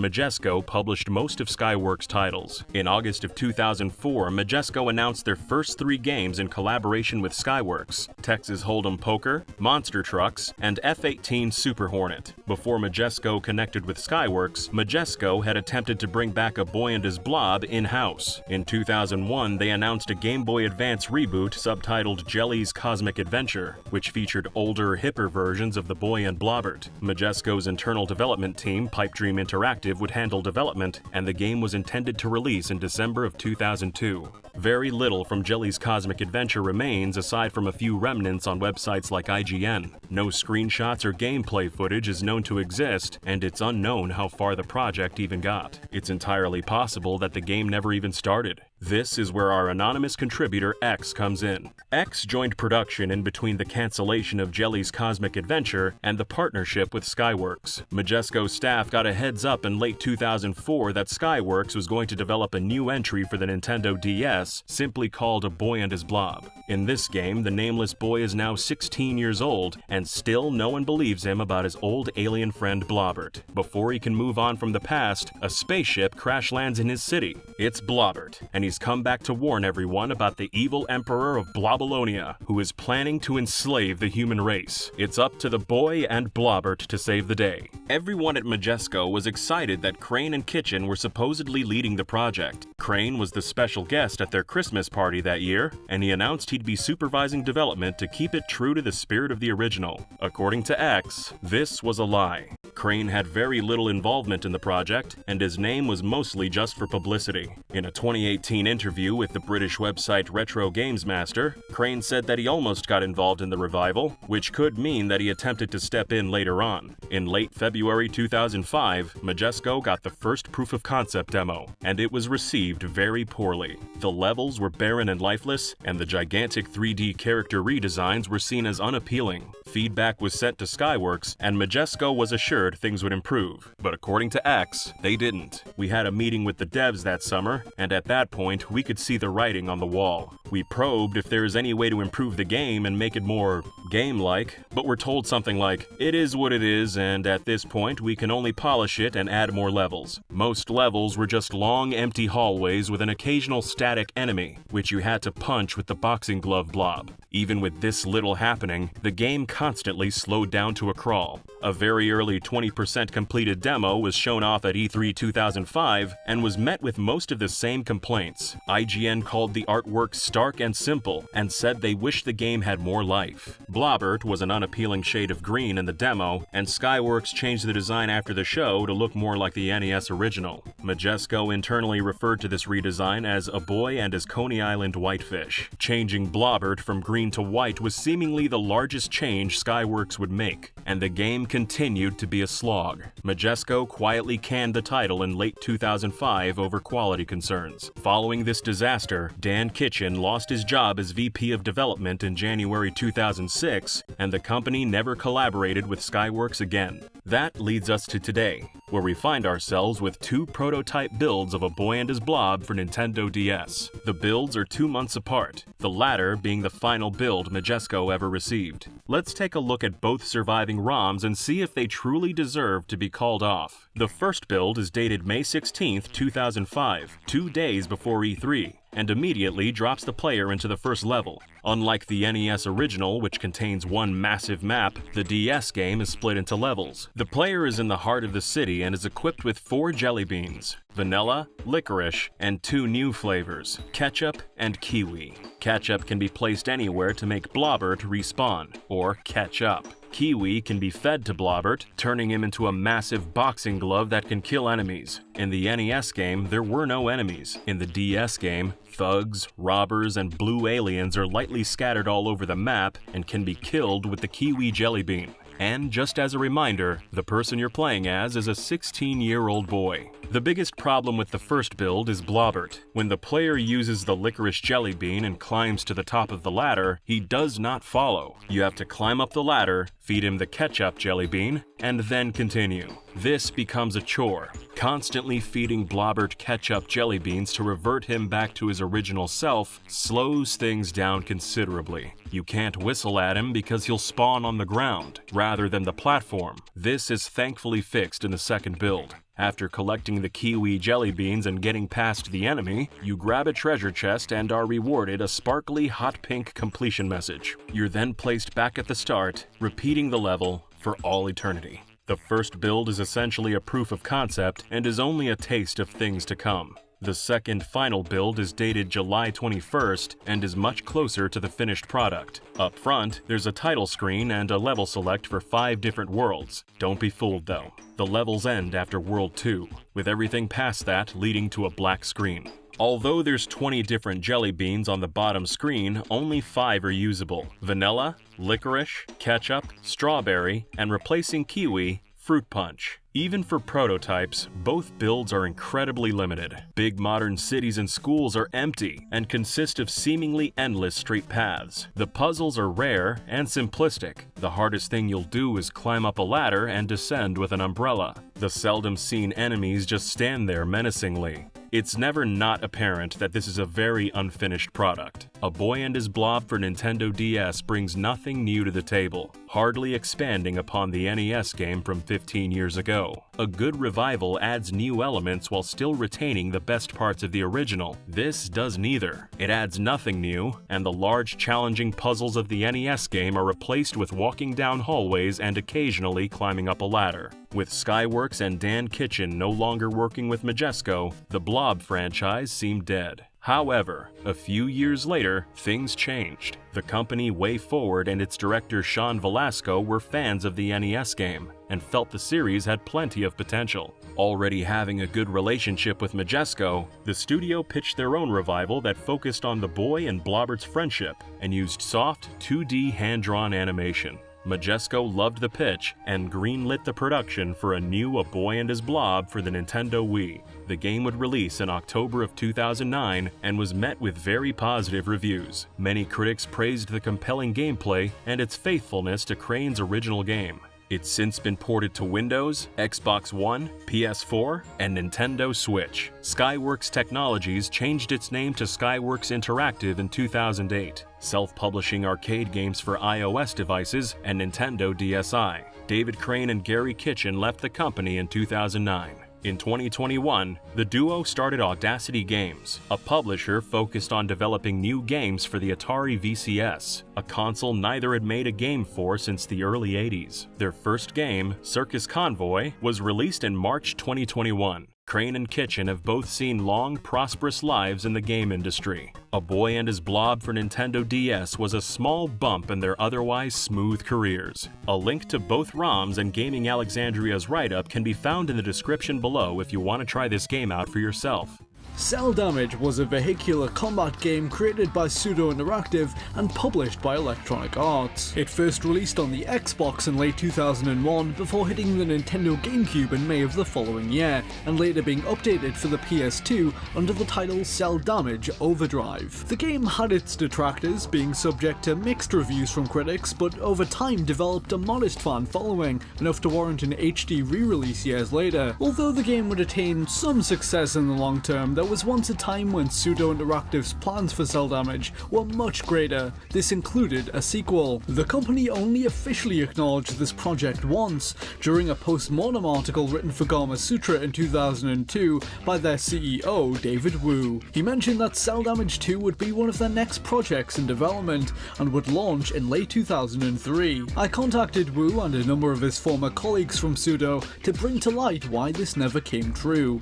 [SPEAKER 7] Majesco published most of Skyworks' titles. In August of 2004, Majesco announced their first 3 games in collaboration with Skyworks: Texas Hold'em Poker, Monster Trucks, and F-18 Super Hornet. Before Majesco connected with Skyworks, Majesco had attempted to bring back A Boy and His Blob in-house. In 2001, they announced a Game Boy Advance reboot subtitled Jelly's Cosmic Adventure, which featured older, hipper versions of the Boy and Blobbert. Majesco's internal development team, Pipe Dream Interactive, would handle development, and the game was intended to release in December of 2002. Very little from Jelly's Cosmic Adventure remains aside from a few remnants on websites like IGN. No screenshots or gameplay footage is known to exist, and it's unknown how far the project even got. It's entirely possible that the game never even started. This is where our anonymous contributor X comes in. X joined production in between the cancellation of Jelly's Cosmic Adventure and the partnership with Skyworks. Majesco's staff got a heads up in late 2004 that Skyworks was going to develop a new entry for the Nintendo DS, simply called A Boy and His Blob. In this game, the nameless boy is now 16 years old, and still no one believes him about his old alien friend Blobbert. Before he can move on from the past, a spaceship crash lands in his city. It's Blobbert, and he's come back to warn everyone about the evil emperor of Blobolonia, who is planning to enslave the human race. It's up to the boy and Blobbert to save the day. Everyone at Majesco was excited that Crane and Kitchen were supposedly leading the project. Crane was the special guest at their Christmas party that year, and he announced he'd be supervising development to keep it true to the spirit of the original. According to X, this was a lie. Crane had very little involvement in the project, and his name was mostly just for publicity. In a 2018 interview with the British website Retro Games Master, Crane said that he almost got involved in the revival, which could mean that he attempted to step in later on. In late February 2005, Majesco got the first proof of concept demo, and it was received very poorly. The levels were barren and lifeless, and the gigantic 3D character redesigns were seen as unappealing. Feedback was sent to Skyworks, and Majesco was assured assured things would improve, but according to X, they didn't. We had a meeting with the devs that summer, and at that point, we could see the writing on the wall. We probed if there is any way to improve the game and make it more game-like, but we're told something like, it is what it is, and at this point, we can only polish it and add more levels. Most levels were just long, empty hallways with an occasional static enemy, which you had to punch with the boxing glove blob. Even with this little happening, the game constantly slowed down to a crawl. A very early 20% completed demo was shown off at E3 2005 and was met with most of the same complaints. IGN called the artwork stark and simple and said they wished the game had more life. Blobbert was an unappealing shade of green in the demo, and Skyworks changed the design after the show to look more like the NES original. Majesco internally referred to this redesign as A Boy and His Coney Island Whitefish. Changing Blobbert from green to white was seemingly the largest change Skyworks would make, and the game continued to be a slog. Majesco quietly canned the title in late 2005 over quality concerns. Following this disaster, Dan Kitchen lost his job as VP of Development in January 2006, and the company never collaborated with Skyworks again. That leads us to today, where we find ourselves with two prototype builds of A Boy and His Blob for Nintendo DS. The builds are 2 months apart, the latter being the final build Majesco ever received. Let's take a look at both surviving ROMs and see if they truly deserve to be called off. The first build is dated May 16, 2005, 2 days before E3, and immediately drops the player into the first level. Unlike the NES original, which contains one massive map, the DS game is split into levels. The player is in the heart of the city and is equipped with 4 jelly beans: vanilla, licorice, and 2 new flavors, ketchup and kiwi. Ketchup can be placed anywhere to make Blobbert respawn, or catch up. Kiwi can be fed to Blobbert, turning him into a massive boxing glove that can kill enemies. In the NES game, there were no enemies. In the DS game, thugs, robbers, and blue aliens are lightly scattered all over the map and can be killed with the Kiwi jelly bean. And just as a reminder, the person you're playing as is a 16-year-old boy. The biggest problem with the first build is Blobbert. When the player uses the licorice jelly bean and climbs to the top of the ladder, he does not follow. You have to climb up the ladder, feed him the ketchup jelly bean, and then continue. This becomes a chore. Constantly feeding Blobbert ketchup jelly beans to revert him back to his original self slows things down considerably. You can't whistle at him because he'll spawn on the ground, rather than the platform. This is thankfully fixed in the second build. After collecting the kiwi jelly beans and getting past the enemy, you grab a treasure chest and are rewarded a sparkly hot pink completion message. You're then placed back at the start, repeating the level for all eternity. The first build is essentially a proof of concept and is only a taste of things to come. The second final build is dated July 21st and is much closer to the finished product. Up front, there's a title screen and a level select for 5 different worlds. Don't be fooled though. The levels end after World 2, with everything past that leading to a black screen. Although there's 20 different jelly beans on the bottom screen, only 5 are usable: vanilla, licorice, ketchup, strawberry, and replacing kiwi, fruit punch. Even for prototypes, both builds are incredibly limited. Big modern cities and schools are empty and consist of seemingly endless straight paths. The puzzles are rare and simplistic. The hardest thing you'll do is climb up a ladder and descend with an umbrella. The seldom seen enemies just stand there menacingly. It's never not apparent that this is a very unfinished product. A Boy and His Blob for Nintendo DS brings nothing new to the table, hardly expanding upon the NES game from 15 years ago. A good revival adds new elements while still retaining the best parts of the original. This does neither. It adds nothing new, and the large challenging puzzles of the NES game are replaced with walking down hallways and occasionally climbing up a ladder. With Skyworks and Dan Kitchen no longer working with Majesco, the Blob franchise seemed dead. However, a few years later, things changed. The company Way Forward and its director Sean Velasco were fans of the NES game and felt the series had plenty of potential. Already having a good relationship with Majesco, the studio pitched their own revival that focused on the boy and Blobbert's friendship and used soft, 2D hand-drawn animation. Majesco loved the pitch and greenlit the production for a new A Boy and His Blob for the Nintendo Wii. The game would release in October of 2009 and was met with very positive reviews. Many critics praised the compelling gameplay and its faithfulness to Crane's original game. It's since been ported to Windows, Xbox One, PS4, and Nintendo Switch. Skyworks Technologies changed its name to Skyworks Interactive in 2008, self-publishing arcade games for iOS devices and Nintendo DSi. David Crane and Gary Kitchen left the company in 2009. In 2021, the duo started Audacity Games, a publisher focused on developing new games for the Atari VCS, a console neither had made a game for since the early 80s. Their first game, Circus Convoy, was released in March 2021. Crane and Kitchen have both seen long, prosperous lives in the game industry. A Boy and His Blob for Nintendo DS was a small bump in their otherwise smooth careers. A link to both ROMs and Gaming Alexandria's write-up can be found in the description below if you want to try this game out for yourself.
[SPEAKER 1] Cell Damage was a vehicular combat game created by Pseudo Interactive and published by Electronic Arts. It first released on the Xbox in late 2001 before hitting the Nintendo GameCube in May of the following year, and later being updated for the PS2 under the title Cell Damage Overdrive. The game had its detractors, being subject to mixed reviews from critics, but over time developed a modest fan following, enough to warrant an HD re-release years later. Although the game would attain some success in the long term, there was once a time when Pseudo Interactive's plans for Cell Damage were much greater. This included a sequel. The company only officially acknowledged this project once, during a post-mortem article written for Gama Sutra in 2002 by their CEO, David Wu. He mentioned that Cell Damage 2 would be one of their next projects in development and would launch in late 2003. I contacted Wu and a number of his former colleagues from Pseudo to bring to light why this never came true.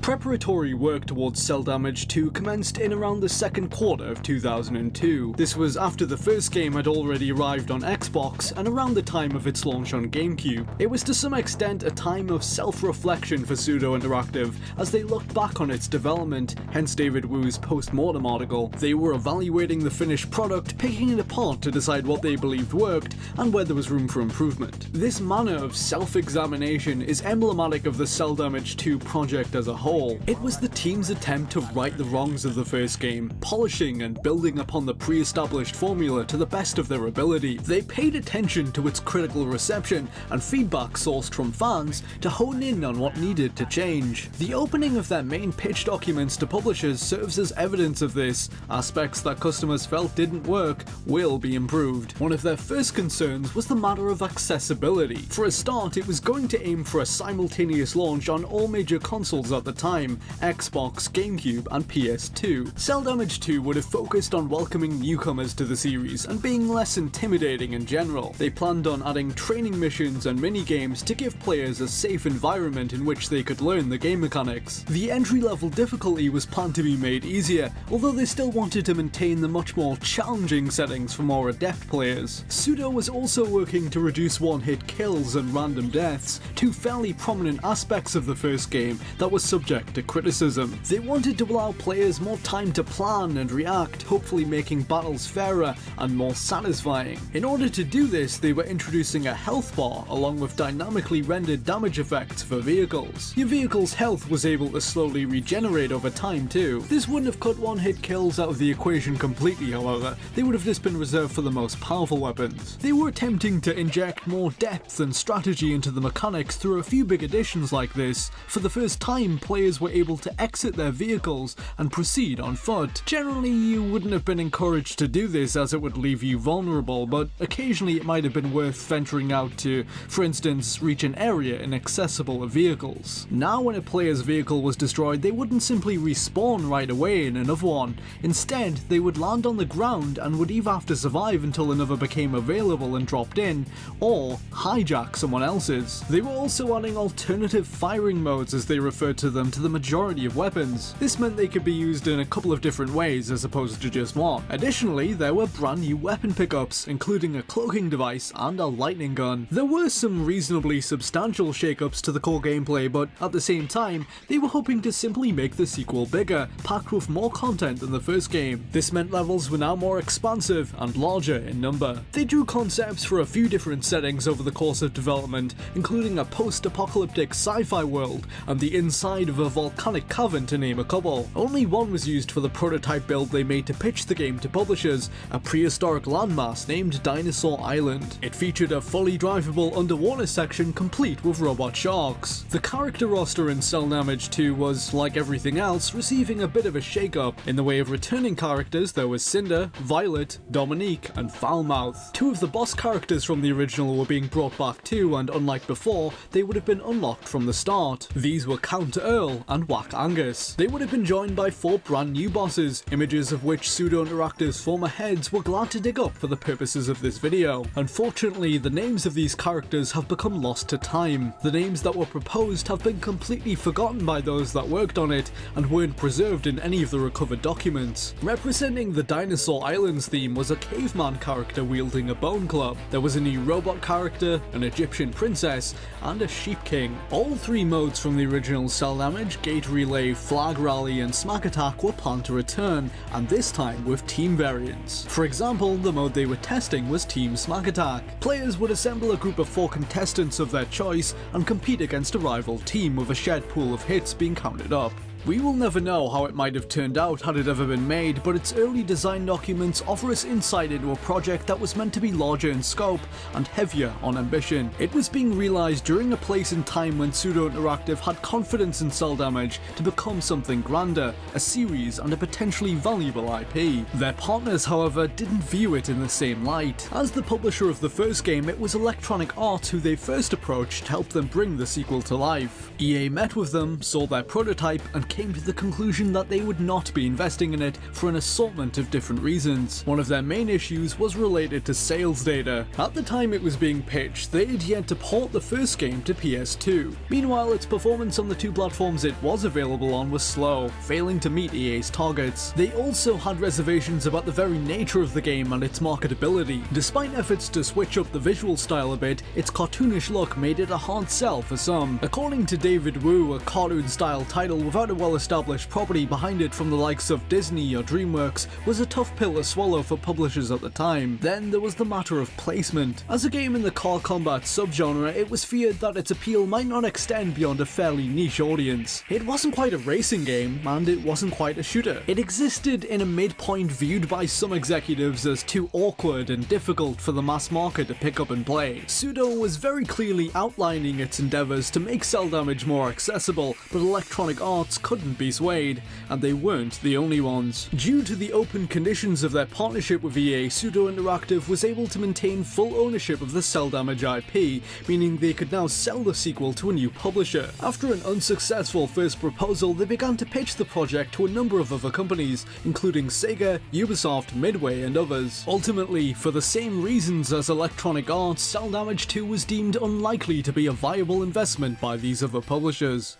[SPEAKER 1] Preparatory work towards Cell Damage 2 commenced in around the second quarter of 2002. This was after the first game had already arrived on Xbox and around the time of its launch on GameCube. It was to some extent a time of self-reflection for Pseudo Interactive as they looked back on its development, hence David Wu's post-mortem article. They were evaluating the finished product, picking it apart to decide what they believed worked and where there was room for improvement. This manner of self-examination is emblematic of the Cell Damage 2 project as a whole. It was the team's attempt to right the wrongs of the first game, polishing and building upon the pre-established formula to the best of their ability. They paid attention to its critical reception and feedback sourced from fans to hone in on what needed to change. The opening of their main pitch documents to publishers serves as evidence of this. Aspects that customers felt didn't work will be improved. One of their first concerns was the matter of accessibility. For a start, it was going to aim for a simultaneous launch on all major consoles at the time, Xbox, GameCube, and PS2. Cell Damage 2 would have focused on welcoming newcomers to the series and being less intimidating in general. They planned on adding training missions and mini-games to give players a safe environment in which they could learn the game mechanics. The entry-level difficulty was planned to be made easier, although they still wanted to maintain the much more challenging settings for more adept players. Pseudo was also working to reduce one-hit kills and random deaths, two fairly prominent aspects of the first game that was subject to criticism. They wanted to allow players more time to plan and react, hopefully making battles fairer and more satisfying. In order to do this, they were introducing a health bar along with dynamically rendered damage effects for vehicles. Your vehicle's health was able to slowly regenerate over time too. This wouldn't have cut one-hit kills out of the equation completely, however. They would have just been reserved for the most powerful weapons. They were attempting to inject more depth and strategy into the mechanics through a few big additions like this. For the first time, players were able to exit their vehicles and proceed on foot. Generally, you wouldn't have been encouraged to do this as it would leave you vulnerable, but occasionally it might have been worth venturing out to, for instance, reach an area inaccessible of vehicles. Now when a player's vehicle was destroyed, they wouldn't simply respawn right away in another one. Instead, they would land on the ground and would either have to survive until another became available and dropped in, or hijack someone else's. They were also adding alternative firing modes, as they referred to them, to the majority of weapons. This meant they could be used in a couple of different ways as opposed to just one. Additionally, there were brand new weapon pickups, including a cloaking device and a lightning gun. There were some reasonably substantial shakeups to the core gameplay, but at the same time, they were hoping to simply make the sequel bigger, packed with more content than the first game. This meant levels were now more expansive and larger in number. They drew concepts for a few different settings over the course of development, including a post-apocalyptic sci-fi world and the inside of of a volcanic cavern to name a couple. Only one was used for the prototype build they made to pitch the game to publishers, a prehistoric landmass named Dinosaur Island. It featured a fully drivable underwater section complete with robot sharks. The character roster in Cell Damage 2 was, like everything else, receiving a bit of a shake-up. In the way of returning characters, there was Cinder, Violet, Dominique, and Foulmouth. Two of the boss characters from the original were being brought back too, and unlike before, they would have been unlocked from the start. These were Count Earl and Whack Angus. They would have been joined by 4 brand new bosses, images of which Pseudo Interactive's former heads were glad to dig up for the purposes of this video. Unfortunately, the names of these characters have become lost to time. The names that were proposed have been completely forgotten by those that worked on it and weren't preserved in any of the recovered documents. Representing the Dinosaur Islands theme was a caveman character wielding a bone club. There was a new robot character, an Egyptian princess, and a sheep king. All 3 modes from the original Cell Damage, Gate Relay, Flag Rally, and Smack Attack were planned to return, and this time with team variants. For example, the mode they were testing was Team Smack Attack. Players would assemble a group of 4 contestants of their choice and compete against a rival team with a shared pool of hits being counted up. We will never know how it might have turned out had it ever been made, but its early design documents offer us insight into a project that was meant to be larger in scope and heavier on ambition. It was being realised during a place and time when Pseudo Interactive had confidence in Cell Damage to become something grander, a series and a potentially valuable IP. Their partners, however, didn't view it in the same light. As the publisher of the first game, it was Electronic Arts who they first approached to help them bring the sequel to life. EA met with them, saw their prototype, and came to the conclusion that they would not be investing in it for an assortment of different reasons. One of their main issues was related to sales data. At the time it was being pitched, they had yet to port the first game to PS2. Meanwhile, its performance on the 2 platforms it was available on was slow, failing to meet EA's targets. They also had reservations about the very nature of the game and its marketability. Despite efforts to switch up the visual style a bit, its cartoonish look made it a hard sell for some. According to David Wu, a cartoon-style title without a well-established property behind it from the likes of Disney or DreamWorks was a tough pill to swallow for publishers at the time. Then there was the matter of placement. As a game in the car combat subgenre, it was feared that its appeal might not extend beyond a fairly niche audience. It wasn't quite a racing game, and it wasn't quite a shooter. It existed in a midpoint viewed by some executives as too awkward and difficult for the mass market to pick up and play. Pseudo was very clearly outlining its endeavours to make Cell Damage more accessible, but Electronic Arts couldn't be swayed, and they weren't the only ones. Due to the open conditions of their partnership with EA, Pseudo Interactive was able to maintain full ownership of the Cell Damage IP, meaning they could now sell the sequel to a new publisher. After an unsuccessful first proposal, they began to pitch the project to a number of other companies, including Sega, Ubisoft, Midway, and others. Ultimately, for the same reasons as Electronic Arts, Cell Damage 2 was deemed unlikely to be a viable investment by these other publishers.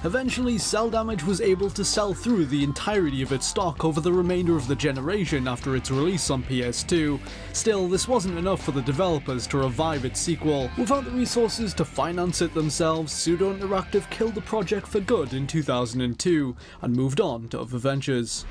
[SPEAKER 1] Eventually, Cell Damage was able to sell through the entirety of its stock over the remainder of the generation after its release on PS2. Still, this wasn't enough for the developers to revive its sequel. Without the resources to finance it themselves, Pseudo Interactive killed the project for good in 2002 and moved on to other ventures.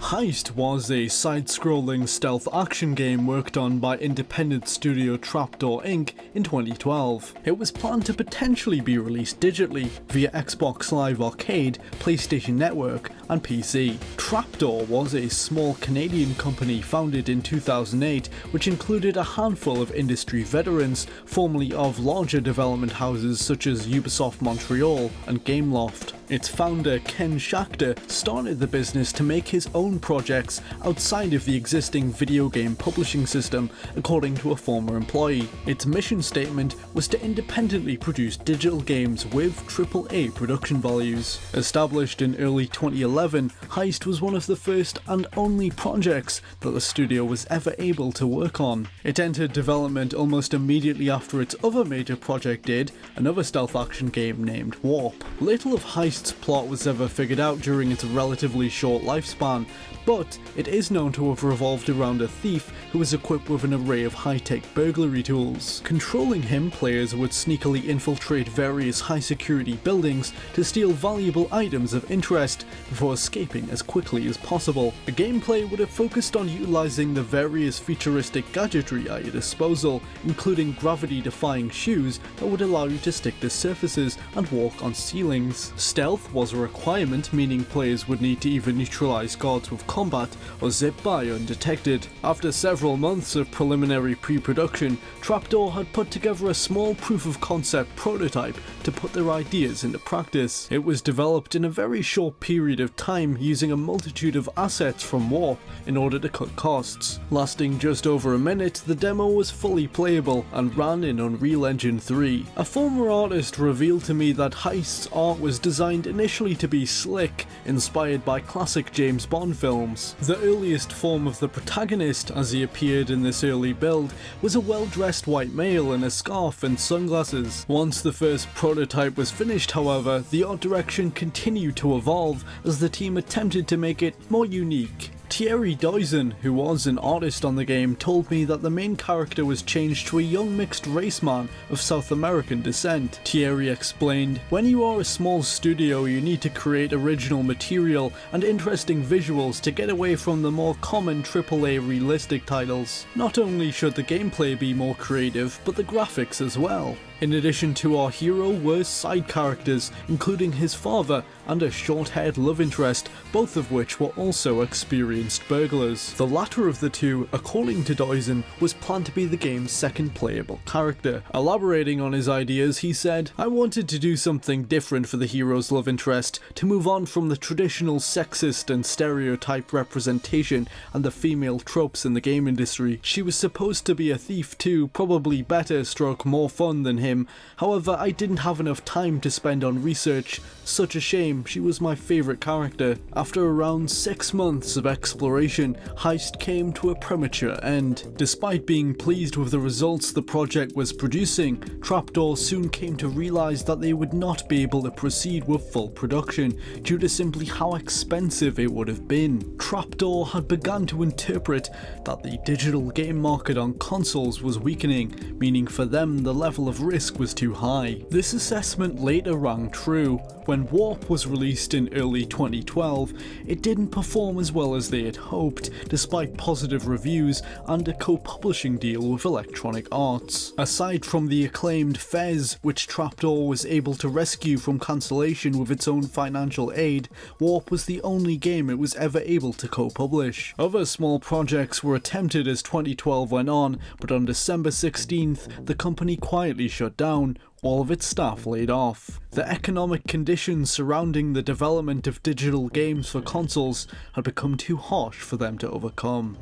[SPEAKER 1] Heist was a side-scrolling stealth action game worked on by independent studio Trapdoor Inc. in 2012. It was planned to potentially be released digitally via Xbox Live Arcade, PlayStation Network, and PC. Trapdoor was a small Canadian company founded in 2008, which included a handful of industry veterans, formerly of larger development houses such as Ubisoft Montreal and Gameloft. Its founder, Ken Schachter, started the business to make his own projects outside of the existing video game publishing system, according to a former employee. Its mission statement was to independently produce digital games with AAA production values. Established in early 2011, Heist was one of the first and only projects that the studio was ever able to work on. It entered development almost immediately after its other major project did, another stealth action game named Warp. Little of Heist's Heist's plot was ever figured out during its relatively short lifespan, but it is known to have revolved around a thief who was equipped with an array of high-tech burglary tools. Controlling him, players would sneakily infiltrate various high-security buildings to steal valuable items of interest before escaping as quickly as possible. The gameplay would have focused on utilizing the various futuristic gadgetry at your disposal, including gravity-defying shoes that would allow you to stick to surfaces and walk on ceilings. Stealth was a requirement, meaning players would need to either neutralize guards with combat or zip by undetected. After several months of preliminary pre-production, Trapdoor had put together a small proof-of-concept prototype to put their ideas into practice. It was developed in a very short period of time using a multitude of assets from Warp in order to cut costs. Lasting just over a minute, the demo was fully playable and ran in Unreal Engine 3. A former artist revealed to me that Heist's art was designed initially to be slick, inspired by classic James Bond films. The earliest form of the protagonist, as he appeared in this early build, was a well-dressed white male in a scarf and sunglasses. Once the first prototype was finished, however, the art direction continued to evolve as the team attempted to make it more unique. Tighe, who was an artist on the game, told me that the main character was changed to a young mixed race man of South American descent. Tighe explained, "When you are a small studio, you need to create original material and interesting visuals to get away from the more common AAA realistic titles. Not only should the gameplay be more creative, but the graphics as well." In addition to our hero were side characters, including his father and a short-haired love interest, both of which were also experienced burglars. The latter of the two, according to Dyson, was planned to be the game's second playable character. Elaborating on his ideas, he said, "I wanted to do something different for the hero's love interest, to move on from the traditional sexist and stereotype representation and the female tropes in the game industry. She was supposed to be a thief too, probably better stroke more fun than him. However, I didn't have enough time to spend on research. Such a shame, she was my favourite character." After around 6 months of exploration, Heist came to a premature end. Despite being pleased with the results the project was producing, Trapdoor soon came to realise that they would not be able to proceed with full production due to simply how expensive it would have been. Trapdoor had begun to interpret that the digital game market on consoles was weakening, meaning for them the level of risk was too high. This assessment later rang true. When Warp was released in early 2012, it didn't perform as well as they had hoped, despite positive reviews and a co-publishing deal with Electronic Arts. Aside from the acclaimed Fez, which Trapdoor was able to rescue from cancellation with its own financial aid, Warp was the only game it was ever able to co-publish. Other small projects were attempted as 2012 went on, but on December 16th, the company quietly shut down, all of its staff laid off. The economic conditions surrounding the development of digital games for consoles had become too harsh for them to overcome.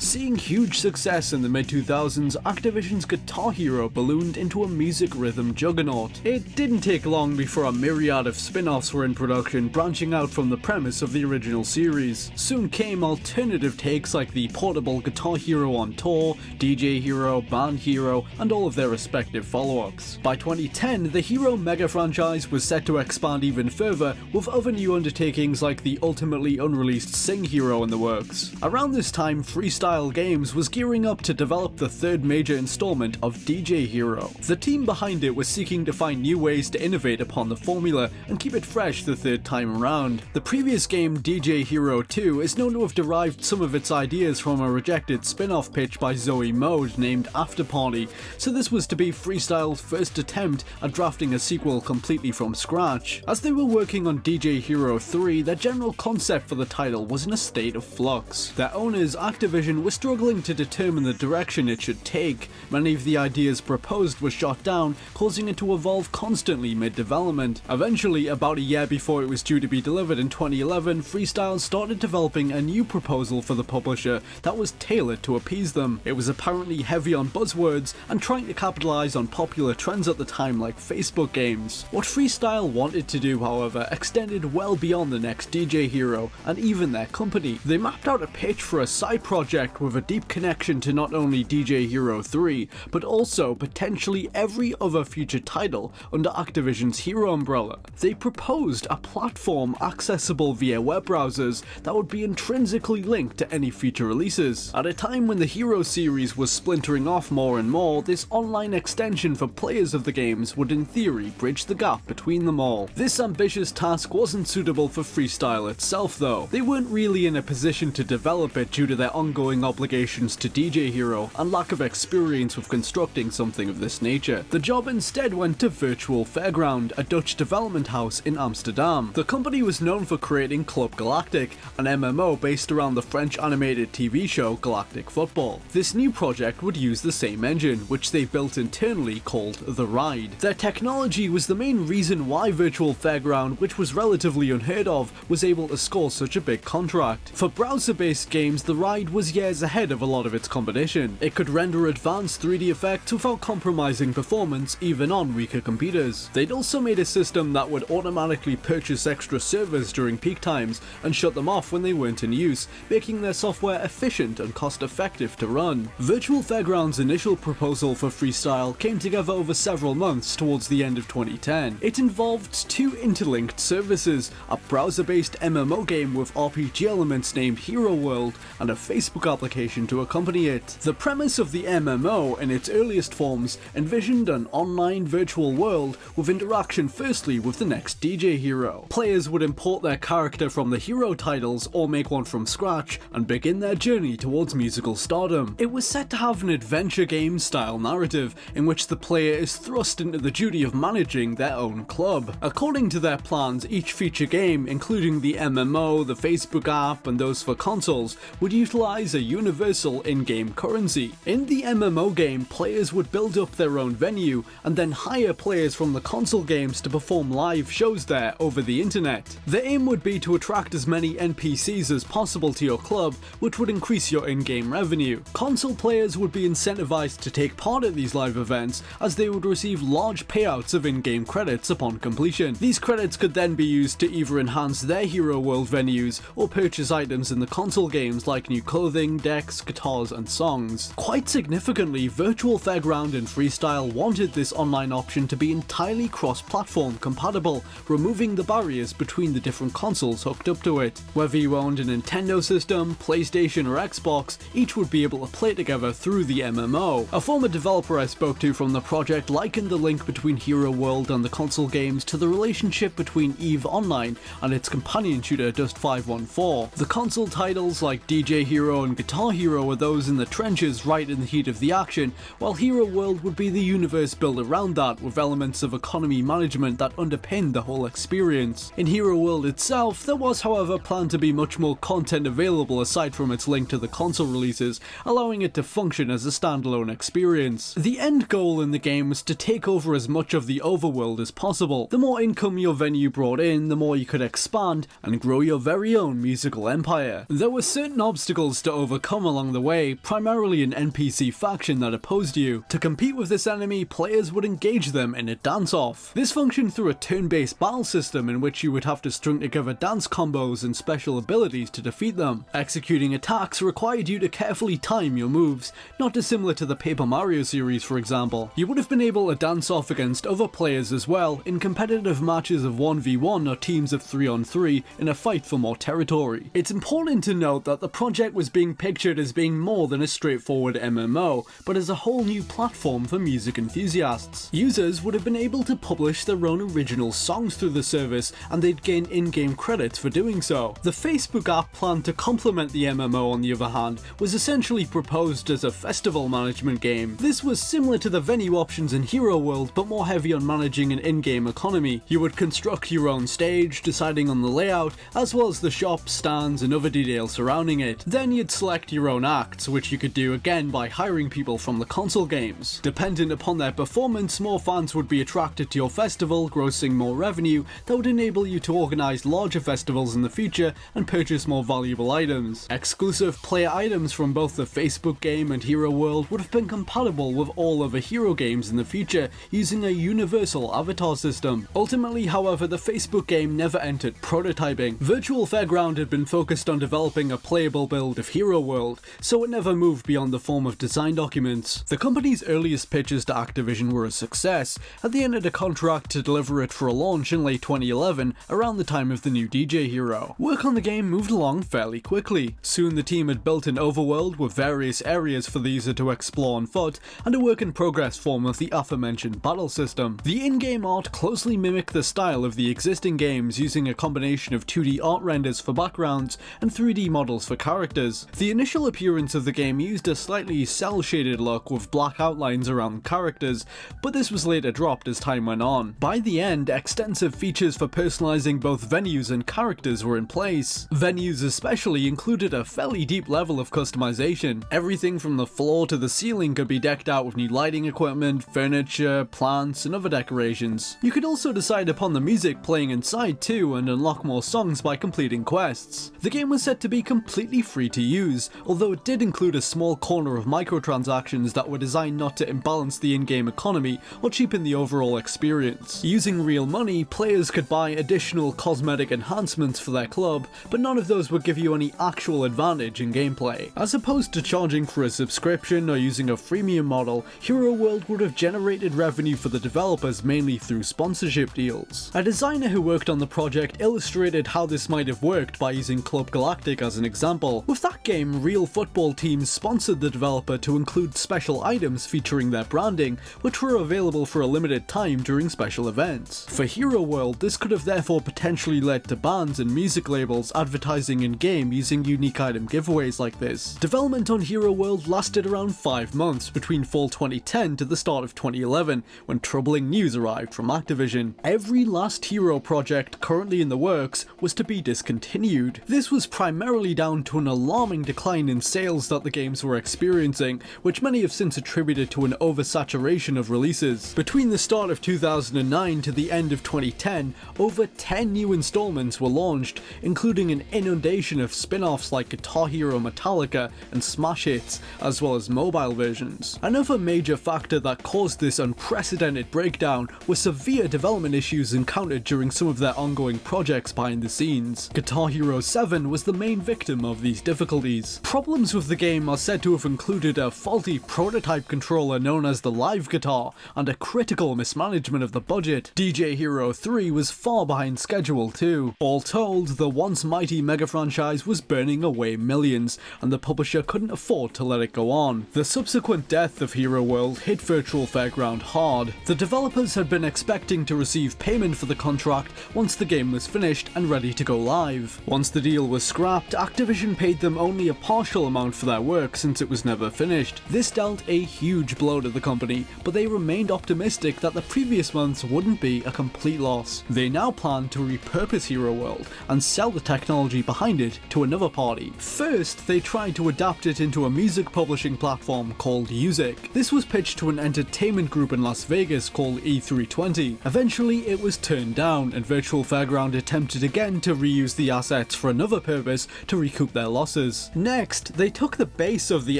[SPEAKER 1] Seeing huge success in the mid-2000s, Activision's Guitar Hero ballooned into a music rhythm juggernaut. It didn't take long before a myriad of spin-offs were in production, branching out from the premise of the original series. Soon came alternative takes like the portable Guitar Hero on Tour, DJ Hero, Band Hero, and all of their respective follow-ups. By 2010, the Hero mega franchise was set to expand even further, with other new undertakings like the ultimately unreleased Sing Hero in the works. Around this time, Freestyle Games was gearing up to develop the third major installment of DJ Hero. The team behind it was seeking to find new ways to innovate upon the formula and keep it fresh the third time around. The previous game, DJ Hero 2, is known to have derived some of its ideas from a rejected spin-off pitch by Zoe Mode named After Party, so this was to be Freestyle's first attempt at drafting a sequel completely from scratch. As they were working on DJ Hero 3, their general concept for the title was in a state of flux. Their owners, Activision, were struggling to determine the direction it should take. Many of the ideas proposed were shot down, causing it to evolve constantly mid-development. Eventually, about a year before it was due to be delivered in 2011, Freestyle started developing a new proposal for the publisher that was tailored to appease them. It was apparently heavy on buzzwords and trying to capitalize on popular trends at the time like Facebook games. What Freestyle wanted to do, however, extended well beyond the next DJ Hero and even their company. They mapped out a pitch for a side project with a deep connection to not only DJ Hero 3, but also potentially every other future title under Activision's Hero umbrella. They proposed a platform accessible via web browsers that would be intrinsically linked to any future releases. At a time when the Hero series was splintering off more and more, this online extension for players of the games would in theory bridge the gap between them all. This ambitious task wasn't suitable for Freestyle itself though. They weren't really in a position to develop it due to their ongoing obligations to DJ Hero and lack of experience with constructing something of this nature. The job instead went to Virtual Fairground, a Dutch development house in Amsterdam. The company was known for creating Club Galactic, an MMO based around the French animated TV show Galactic Football. This new project would use the same engine, which they built internally called The Ride. Their technology was the main reason why Virtual Fairground, which was relatively unheard of, was able to score such a big contract. For browser-based games, The Ride was years ahead of a lot of its competition. It could render advanced 3D effects without compromising performance even on weaker computers. They'd also made a system that would automatically purchase extra servers during peak times and shut them off when they weren't in use, making their software efficient and cost-effective to run. Virtual Fairground's initial proposal for Freestyle came together over several months towards the end of 2010. It involved two interlinked services, a browser-based MMO game with RPG elements named Hero World, and a Facebook application to accompany it. The premise of the MMO, in its earliest forms, envisioned an online virtual world with interaction firstly with the next DJ Hero. Players would import their character from the Hero titles or make one from scratch and begin their journey towards musical stardom. It was set to have an adventure game style narrative in which the player is thrust into the duty of managing their own club. According to their plans, each feature game, including the MMO, the Facebook app, and those for consoles, would utilize a universal in-game currency. In the MMO game, players would build up their own venue and then hire players from the console games to perform live shows there over the internet. The aim would be to attract as many NPCs as possible to your club, which would increase your in-game revenue. Console players would be incentivized to take part at these live events, as they would receive large payouts of in-game credits upon completion. These credits could then be used to either enhance their Hero World venues or purchase items in the console games like new clothing, decks, guitars, and songs. Quite significantly, Virtual Fairground and Freestyle wanted this online option to be entirely cross-platform compatible, removing the barriers between the different consoles hooked up to it. Whether you owned a Nintendo system, PlayStation, or Xbox, each would be able to play together through the MMO. A former developer I spoke to from the project likened the link between Hero World and the console games to the relationship between EVE Online and its companion shooter Dust 514. The console titles like DJ Hero and Guitar Hero were those in the trenches right in the heat of the action, while Hero World would be the universe built around that with elements of economy management that underpinned the whole experience. In Hero World itself, there was however planned to be much more content available aside from its link to the console releases, allowing it to function as a standalone experience. The end goal in the game was to take over as much of the overworld as possible. The more income your venue brought in, the more you could expand and grow your very own musical empire. There were certain obstacles to overcome along the way, primarily an NPC faction that opposed you. To compete with this enemy, players would engage them in a dance-off. This functioned through a turn-based battle system in which you would have to string together dance combos and special abilities to defeat them. Executing attacks required you to carefully time your moves, not dissimilar to the Paper Mario series for example. You would have been able to dance off against other players as well in competitive matches of 1v1 or teams of 3-on-3 in a fight for more territory. It's important to note that the project was being pictured as being more than a straightforward MMO, but as a whole new platform for music enthusiasts. Users would have been able to publish their own original songs through the service, and they'd gain in-game credits for doing so. The Facebook app planned to complement the MMO, on the other hand, was essentially proposed as a festival management game. This was similar to the venue options in Hero World, but more heavy on managing an in-game economy. You would construct your own stage, deciding on the layout, as well as the shops, stands, and other details surrounding it. Then you'd select select your own acts, which you could do again by hiring people from the console games. Dependent upon their performance, more fans would be attracted to your festival, grossing more revenue that would enable you to organize larger festivals in the future and purchase more valuable items. Exclusive player items from both the Facebook game and Hero World would have been compatible with all other Hero games in the future using a universal avatar system. Ultimately, however, the Facebook game never entered prototyping. Virtual Fairground had been focused on developing a playable build of Hero World, so it never moved beyond the form of design documents. The company's earliest pitches to Activision were a success, and they entered a contract to deliver it for a launch in late 2011, around the time of the new DJ Hero. Work on the game moved along fairly quickly. Soon the team had built an overworld with various areas for the user to explore on foot, and a work-in-progress form of the aforementioned battle system. The in-game art closely mimicked the style of the existing games, using a combination of 2D art renders for backgrounds and 3D models for characters. The initial appearance of the game used a slightly cel-shaded look with black outlines around characters, but this was later dropped as time went on. By the end, extensive features for personalizing both venues and characters were in place. Venues especially included a fairly deep level of customization. Everything from the floor to the ceiling could be decked out with new lighting equipment, furniture, plants, and other decorations. You could also decide upon the music playing inside too, and unlock more songs by completing quests. The game was set to be completely free to use, although it did include a small corner of microtransactions that were designed not to imbalance the in-game economy or cheapen the overall experience. Using real money, players could buy additional cosmetic enhancements for their club, but none of those would give you any actual advantage in gameplay. As opposed to charging for a subscription or using a freemium model, Hero World would have generated revenue for the developers mainly through sponsorship deals. A designer who worked on the project illustrated how this might have worked by using Club Galactic as an example. With that game, real football teams sponsored the developer to include special items featuring their branding, which were available for a limited time during special events. For Hero World, this could have therefore potentially led to bands and music labels advertising in-game using unique item giveaways like this. Development on Hero World lasted around 5 months between fall 2010 to the start of 2011, when troubling news arrived from Activision. Every last Hero project currently in the works was to be discontinued. This was primarily down to an alarming decline in sales that the games were experiencing, which many have since attributed to an oversaturation of releases. Between the start of 2009 to the end of 2010, over 10 new installments were launched, including an inundation of spin-offs like Guitar Hero Metallica and Smash Hits, as well as mobile versions. Another major factor that caused this unprecedented breakdown was severe development issues encountered during some of their ongoing projects behind the scenes. Guitar Hero 7 was the main victim of these difficulties. Problems with the game are said to have included a faulty prototype controller known as the Live Guitar and a critical mismanagement of the budget. DJ Hero 3 was far behind schedule too. All told, the once mighty mega franchise was burning away millions, and the publisher couldn't afford to let it go on. The subsequent death of Hero World hit Virtual Fairground hard. The developers had been expecting to receive payment for the contract once the game was finished and ready to go live. Once the deal was scrapped, Activision paid them only a partial amount for their work since it was never finished. This dealt a huge blow to the company, but they remained optimistic that the previous months wouldn't be a complete loss. They now plan to repurpose Hero World and sell the technology behind it to another party. First, they tried to adapt it into a music publishing platform called Music. This was pitched to an entertainment group in Las Vegas called E320. Eventually, it was turned down, and Virtual Fairground attempted again to reuse the assets for another purpose to recoup their losses. Next, they took the base of the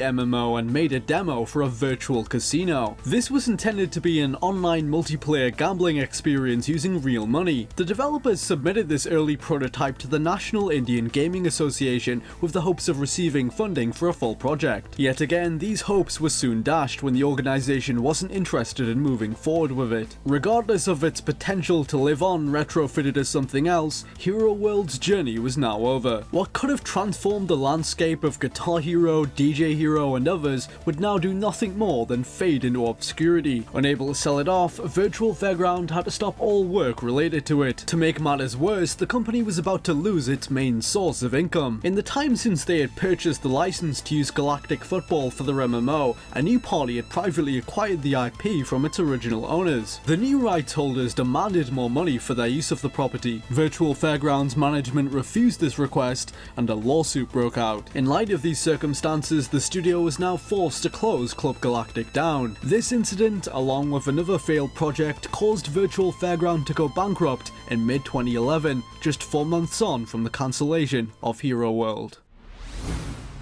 [SPEAKER 1] MMO and made a demo for a virtual casino. This was intended to be an online multiplayer gambling experience using real money. The developers submitted this early prototype to the National Indian Gaming Association with the hopes of receiving funding for a full project. Yet again, these hopes were soon dashed when the organization wasn't interested in moving forward with it. Regardless of its potential to live on retrofitted as something else, Hero World's journey was now over. What could have transformed the landscape of Guitar Hero, DJ Hero, and others would now do nothing more than fade into obscurity. Unable to sell it off, Virtual Fairground had to stop all work related to it. To make matters worse, the company was about to lose its main source of income. In the time since they had purchased the license to use Galactic Football for their MMO, a new party had privately acquired the IP from its original owners. The new rights holders demanded more money for their use of the property. Virtual Fairgrounds management refused this request, and a lawsuit broke out. In light of these circumstances, the studio was now forced to close Club Galactic down. This incident, along with another failed project, caused Virtual Fairground to go bankrupt in mid-2011, just 4 months on from the cancellation of Hero World.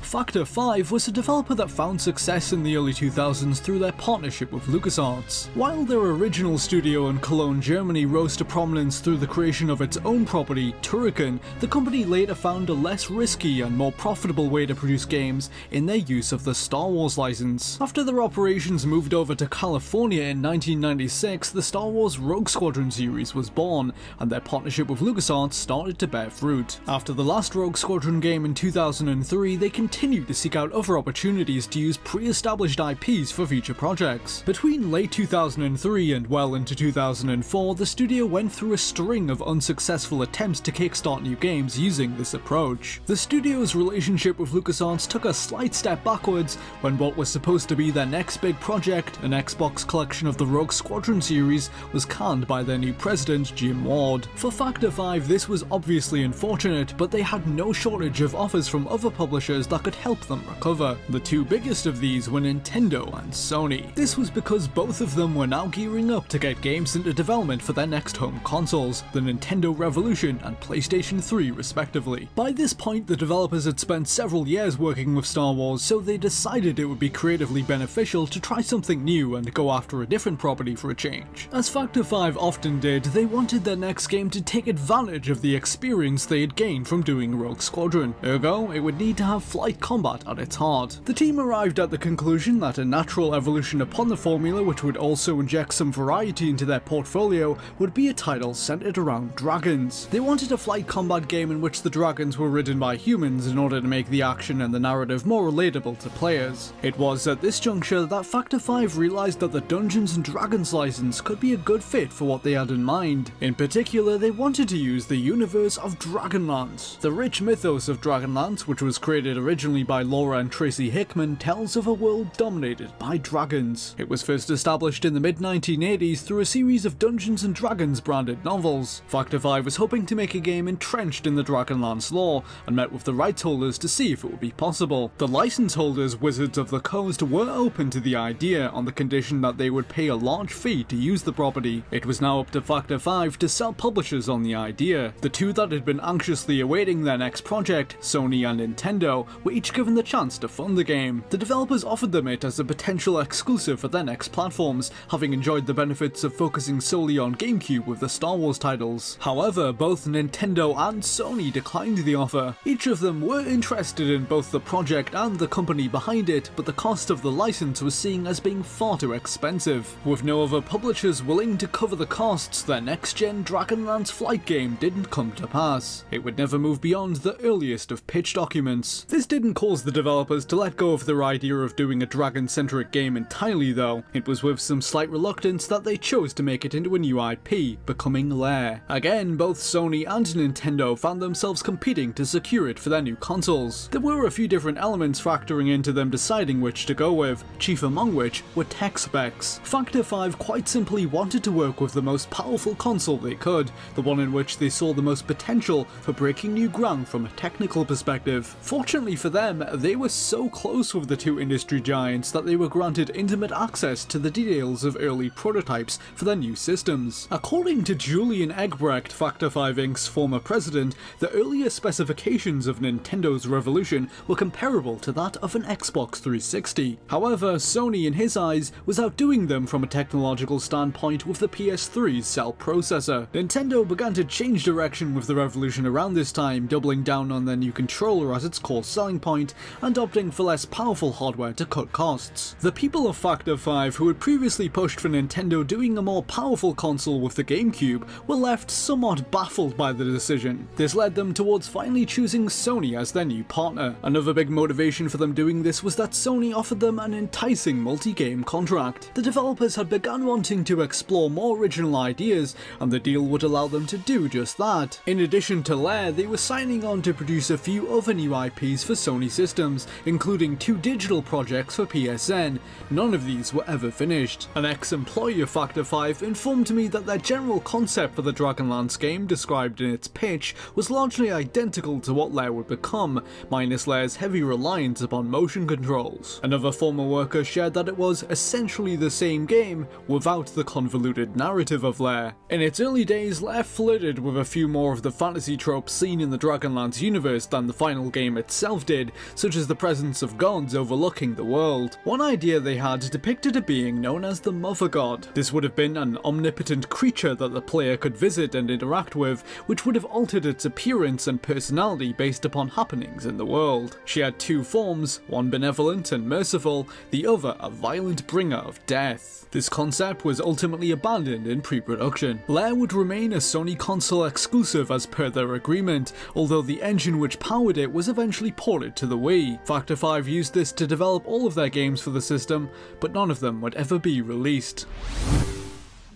[SPEAKER 1] Factor 5 was a developer that found success in the early 2000s through their partnership with LucasArts. While their original studio in Cologne, Germany rose to prominence through the creation of its own property, Turrican, the company later found a less risky and more profitable way to produce games in their use of the Star Wars license. After their operations moved over to California in 1996, the Star Wars Rogue Squadron series was born, and their partnership with LucasArts started to bear fruit. After the last Rogue Squadron game in 2003, they continued to seek out other opportunities to use pre-established IPs for future projects. Between late 2003 and well into 2004, the studio went through a string of unsuccessful attempts to kickstart new games using this approach. The studio's relationship with LucasArts took a slight step backwards when what was supposed to be their next big project, an Xbox collection of the Rogue Squadron series, was canned by their new president, Jim Ward. For Factor 5, this was obviously unfortunate, but they had no shortage of offers from other publishers that could help them recover. The two biggest of these were Nintendo and Sony. This was because both of them were now gearing up to get games into development for their next home consoles, the Nintendo Revolution and PlayStation 3 respectively. By this point, the developers had spent several years working with Star Wars, so they decided it would be creatively beneficial to try something new and go after a different property for a change. As Factor 5 often did, they wanted their next game to take advantage of the experience they had gained from doing Rogue Squadron. Ergo, it would need to have flight combat at its heart. The team arrived at the conclusion that a natural evolution upon the formula, which would also inject some variety into their portfolio, would be a title centered around dragons. They wanted a flight combat game in which the dragons were ridden by humans in order to make the action and the narrative more relatable to players. It was at this juncture that Factor 5 realized that the Dungeons & Dragons license could be a good fit for what they had in mind. In particular, they wanted to use the universe of Dragonlance. The rich mythos of Dragonlance, which was created originally by Laura and Tracy Hickman, tells of a world dominated by dragons. It was first established in the mid-1980s through a series of Dungeons & Dragons branded novels. Factor 5 was hoping to make a game entrenched in the Dragonlance lore, and met with the rights holders to see if it would be possible. The license holders, Wizards of the Coast, were open to the idea on the condition that they would pay a large fee to use the property. It was now up to Factor 5 to sell publishers on the idea. The two that had been anxiously awaiting their next project, Sony and Nintendo, were each given the chance to fund the game. The developers offered them it as a potential exclusive for their next platforms, having enjoyed the benefits of focusing solely on GameCube with the Star Wars titles. However, both Nintendo and Sony declined the offer. Each of them were interested in both the project and the company behind it, but the cost of the license was seen as being far too expensive. With no other publishers willing to cover the costs, their next-gen Dragonlance flight game didn't come to pass. It would never move beyond the earliest of pitch documents. This didn't cause the developers to let go of their idea of doing a dragon-centric game entirely though. It was with some slight reluctance that they chose to make it into a new IP, becoming Lair. Again, both Sony and Nintendo found themselves competing to secure it for their new consoles. There were a few different elements factoring into them deciding which to go with, chief among which were tech specs. Factor 5 quite simply wanted to work with the most powerful console they could, the one in which they saw the most potential for breaking new ground from a technical perspective. Fortunately for them, they were so close with the two industry giants that they were granted intimate access to the details of early prototypes for their new systems. According to Julian Egbrecht, Factor 5 Inc.'s former president, the earlier specifications of Nintendo's Revolution were comparable to that of an Xbox 360. However, Sony in his eyes was outdoing them from a technological standpoint with the PS3's cell processor. Nintendo began to change direction with the Revolution around this time, doubling down on their new controller as its core selling point, and opting for less powerful hardware to cut costs. The people of Factor 5 who had previously pushed for Nintendo doing a more powerful console with the GameCube were left somewhat baffled by the decision. This led them towards finally choosing Sony as their new partner. Another big motivation for them doing this was that Sony offered them an enticing multi-game contract. The developers had begun wanting to explore more original ideas, and the deal would allow them to do just that. In addition to Lair, they were signing on to produce a few other new IPs for Sony systems, including 2 digital projects for PSN. None of these were ever finished. An ex-employee of Factor 5 informed me that their general concept for the Dragonlance game, described in its pitch, was largely identical to what Lair would become, minus Lair's heavy reliance upon motion controls. Another former worker shared that it was essentially the same game, without the convoluted narrative of Lair. In its early days, Lair flirted with a few more of the fantasy tropes seen in the Dragonlance universe than the final game itself did, such as the presence of gods overlooking the world. One idea they had depicted a being known as the Mother God. This would have been an omnipotent creature that the player could visit and interact with, which would have altered its appearance and personality based upon happenings in the world. She had 2 forms, one benevolent and merciful, the other a violent bringer of death. This concept was ultimately abandoned in pre-production. Lair would remain a Sony console exclusive as per their agreement, although the engine which powered it was eventually ported to the Wii. Factor 5 used this to develop all of their games for the system, but none of them would ever be released.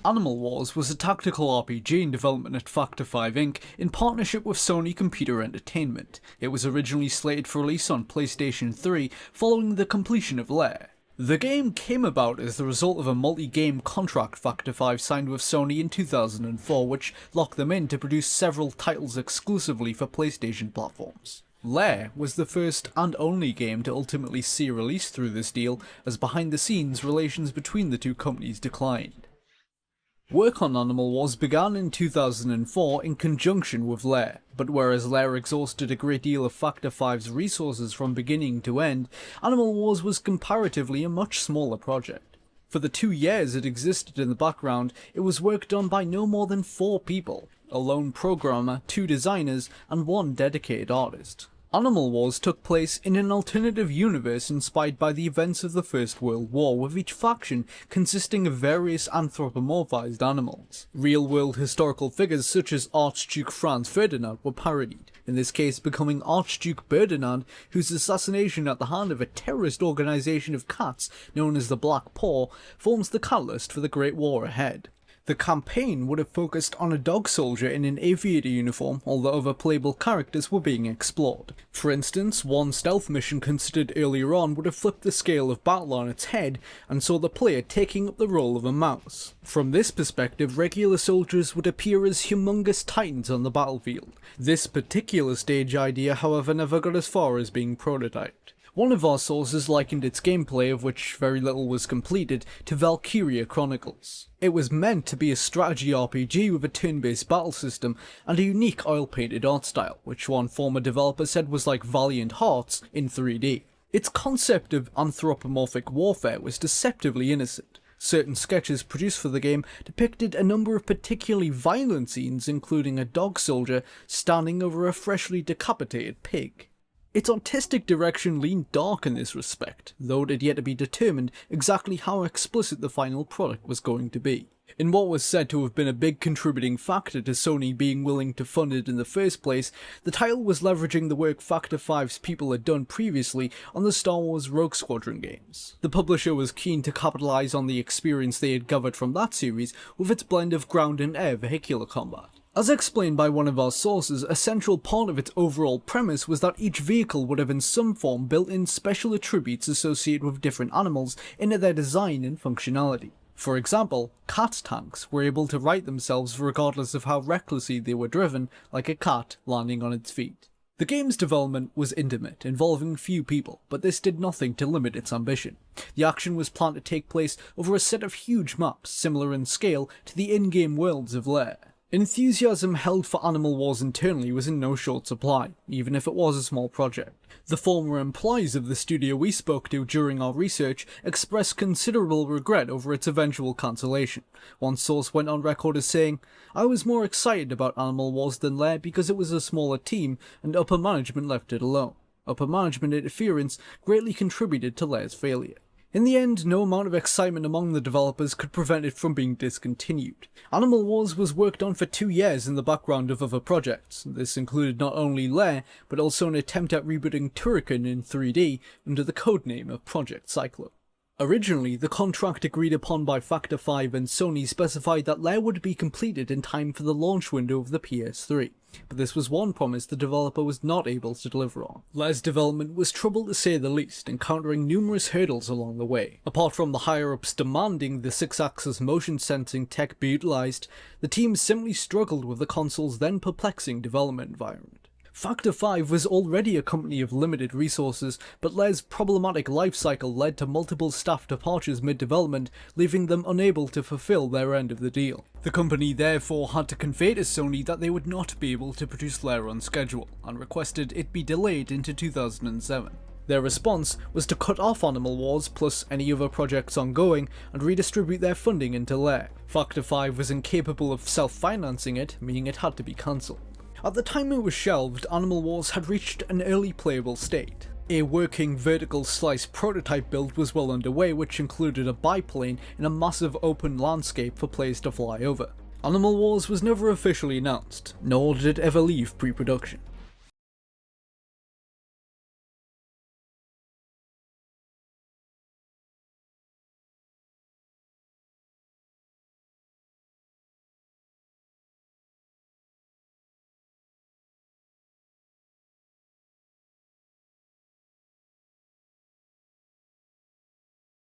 [SPEAKER 1] Animal Wars was a tactical RPG in development at Factor 5 Inc. in partnership with Sony Computer Entertainment. It was originally slated for release on PlayStation 3 following the completion of Lair. The game came about as the result of a multi-game contract Factor 5 signed with Sony in 2004, which locked them in to produce several titles exclusively for PlayStation platforms. Lair was the first and only game to ultimately see a release through this deal, as behind-the-scenes relations between the 2 companies declined. Work on Animal Wars began in 2004 in conjunction with Lair, but whereas Lair exhausted a great deal of Factor 5's resources from beginning to end, Animal Wars was comparatively a much smaller project. For the 2 years it existed in the background, it was work done by no more than 4 people, a lone programmer, 2 designers, and 1 dedicated artist. Animal Wars took place in an alternative universe inspired by the events of the First World War, with each faction consisting of various anthropomorphized animals. Real-world historical figures such as Archduke Franz Ferdinand were parodied, in this case becoming Archduke Ferdinand, whose assassination at the hand of a terrorist organization of cats known as the Black Paw forms the catalyst for the Great War ahead. The campaign would have focused on a dog soldier in an aviator uniform, although other playable characters were being explored. For instance, one stealth mission considered earlier on would have flipped the scale of battle on its head and saw the player taking up the role of a mouse. From this perspective, regular soldiers would appear as humongous titans on the battlefield. This particular stage idea, however, never got as far as being prototyped. One of our sources likened its gameplay, of which very little was completed, to Valkyria Chronicles. It was meant to be a strategy RPG with a turn-based battle system and a unique oil-painted art style, which one former developer said was like Valiant Hearts in 3D. Its concept of anthropomorphic warfare was deceptively innocent. Certain sketches produced for the game depicted a number of particularly violent scenes, including a dog soldier standing over a freshly decapitated pig. Its artistic direction leaned dark in this respect, though it had yet to be determined exactly how explicit the final product was going to be. In what was said to have been a big contributing factor to Sony being willing to fund it in the first place, the title was leveraging the work Factor 5's people had done previously on the Star Wars Rogue Squadron games. The publisher was keen to capitalize on the experience they had gathered from that series with its blend of ground and air vehicular combat. As explained by one of our sources, a central part of its overall premise was that each vehicle would have in some form built-in special attributes associated with different animals into their design and functionality. For example, cat tanks were able to right themselves regardless of how recklessly they were driven, like a cat landing on its feet. The game's development was intimate, involving few people, but this did nothing to limit its ambition. The action was planned to take place over a set of huge maps, similar in scale to the in-game worlds of Lair. Enthusiasm held for Animal Wars internally was in no short supply, even if it was a small project. The former employees of the studio we spoke to during our research expressed considerable regret over its eventual cancellation. One source went on record as saying, "I was more excited about Animal Wars than Lair because it was a smaller team and upper management left it alone. Upper management interference greatly contributed to Lair's failure." In the end, no amount of excitement among the developers could prevent it from being discontinued. Animal Wars was worked on for 2 years in the background of other projects. This included not only Lair, but also an attempt at rebooting Turrican in 3D under the codename of Project Cyclone. Originally, the contract agreed upon by Factor 5 and Sony specified that Lair would be completed in time for the launch window of the PS3. But this was one promise the developer was not able to deliver on. Lair's development was trouble to say the least, encountering numerous hurdles along the way. Apart from the higher-ups demanding the 6-axis motion sensing tech be utilised, the team simply struggled with the console's then perplexing development environment. Factor 5 was already a company of limited resources, but Lair's problematic life cycle led to multiple staff departures mid-development, leaving them unable to fulfill their end of the deal. The company therefore had to convey to Sony that they would not be able to produce Lair on schedule, and requested it be delayed into 2007. Their response was to cut off Animal Wars plus any other projects ongoing and redistribute their funding into Lair. Factor 5 was incapable of self-financing it, meaning it had to be cancelled. At the time it was shelved, Animal Wars had reached an early playable state. A working vertical slice prototype build was well underway, which included a biplane in a massive open landscape for players to fly over. Animal Wars was never officially announced, nor did it ever leave pre-production.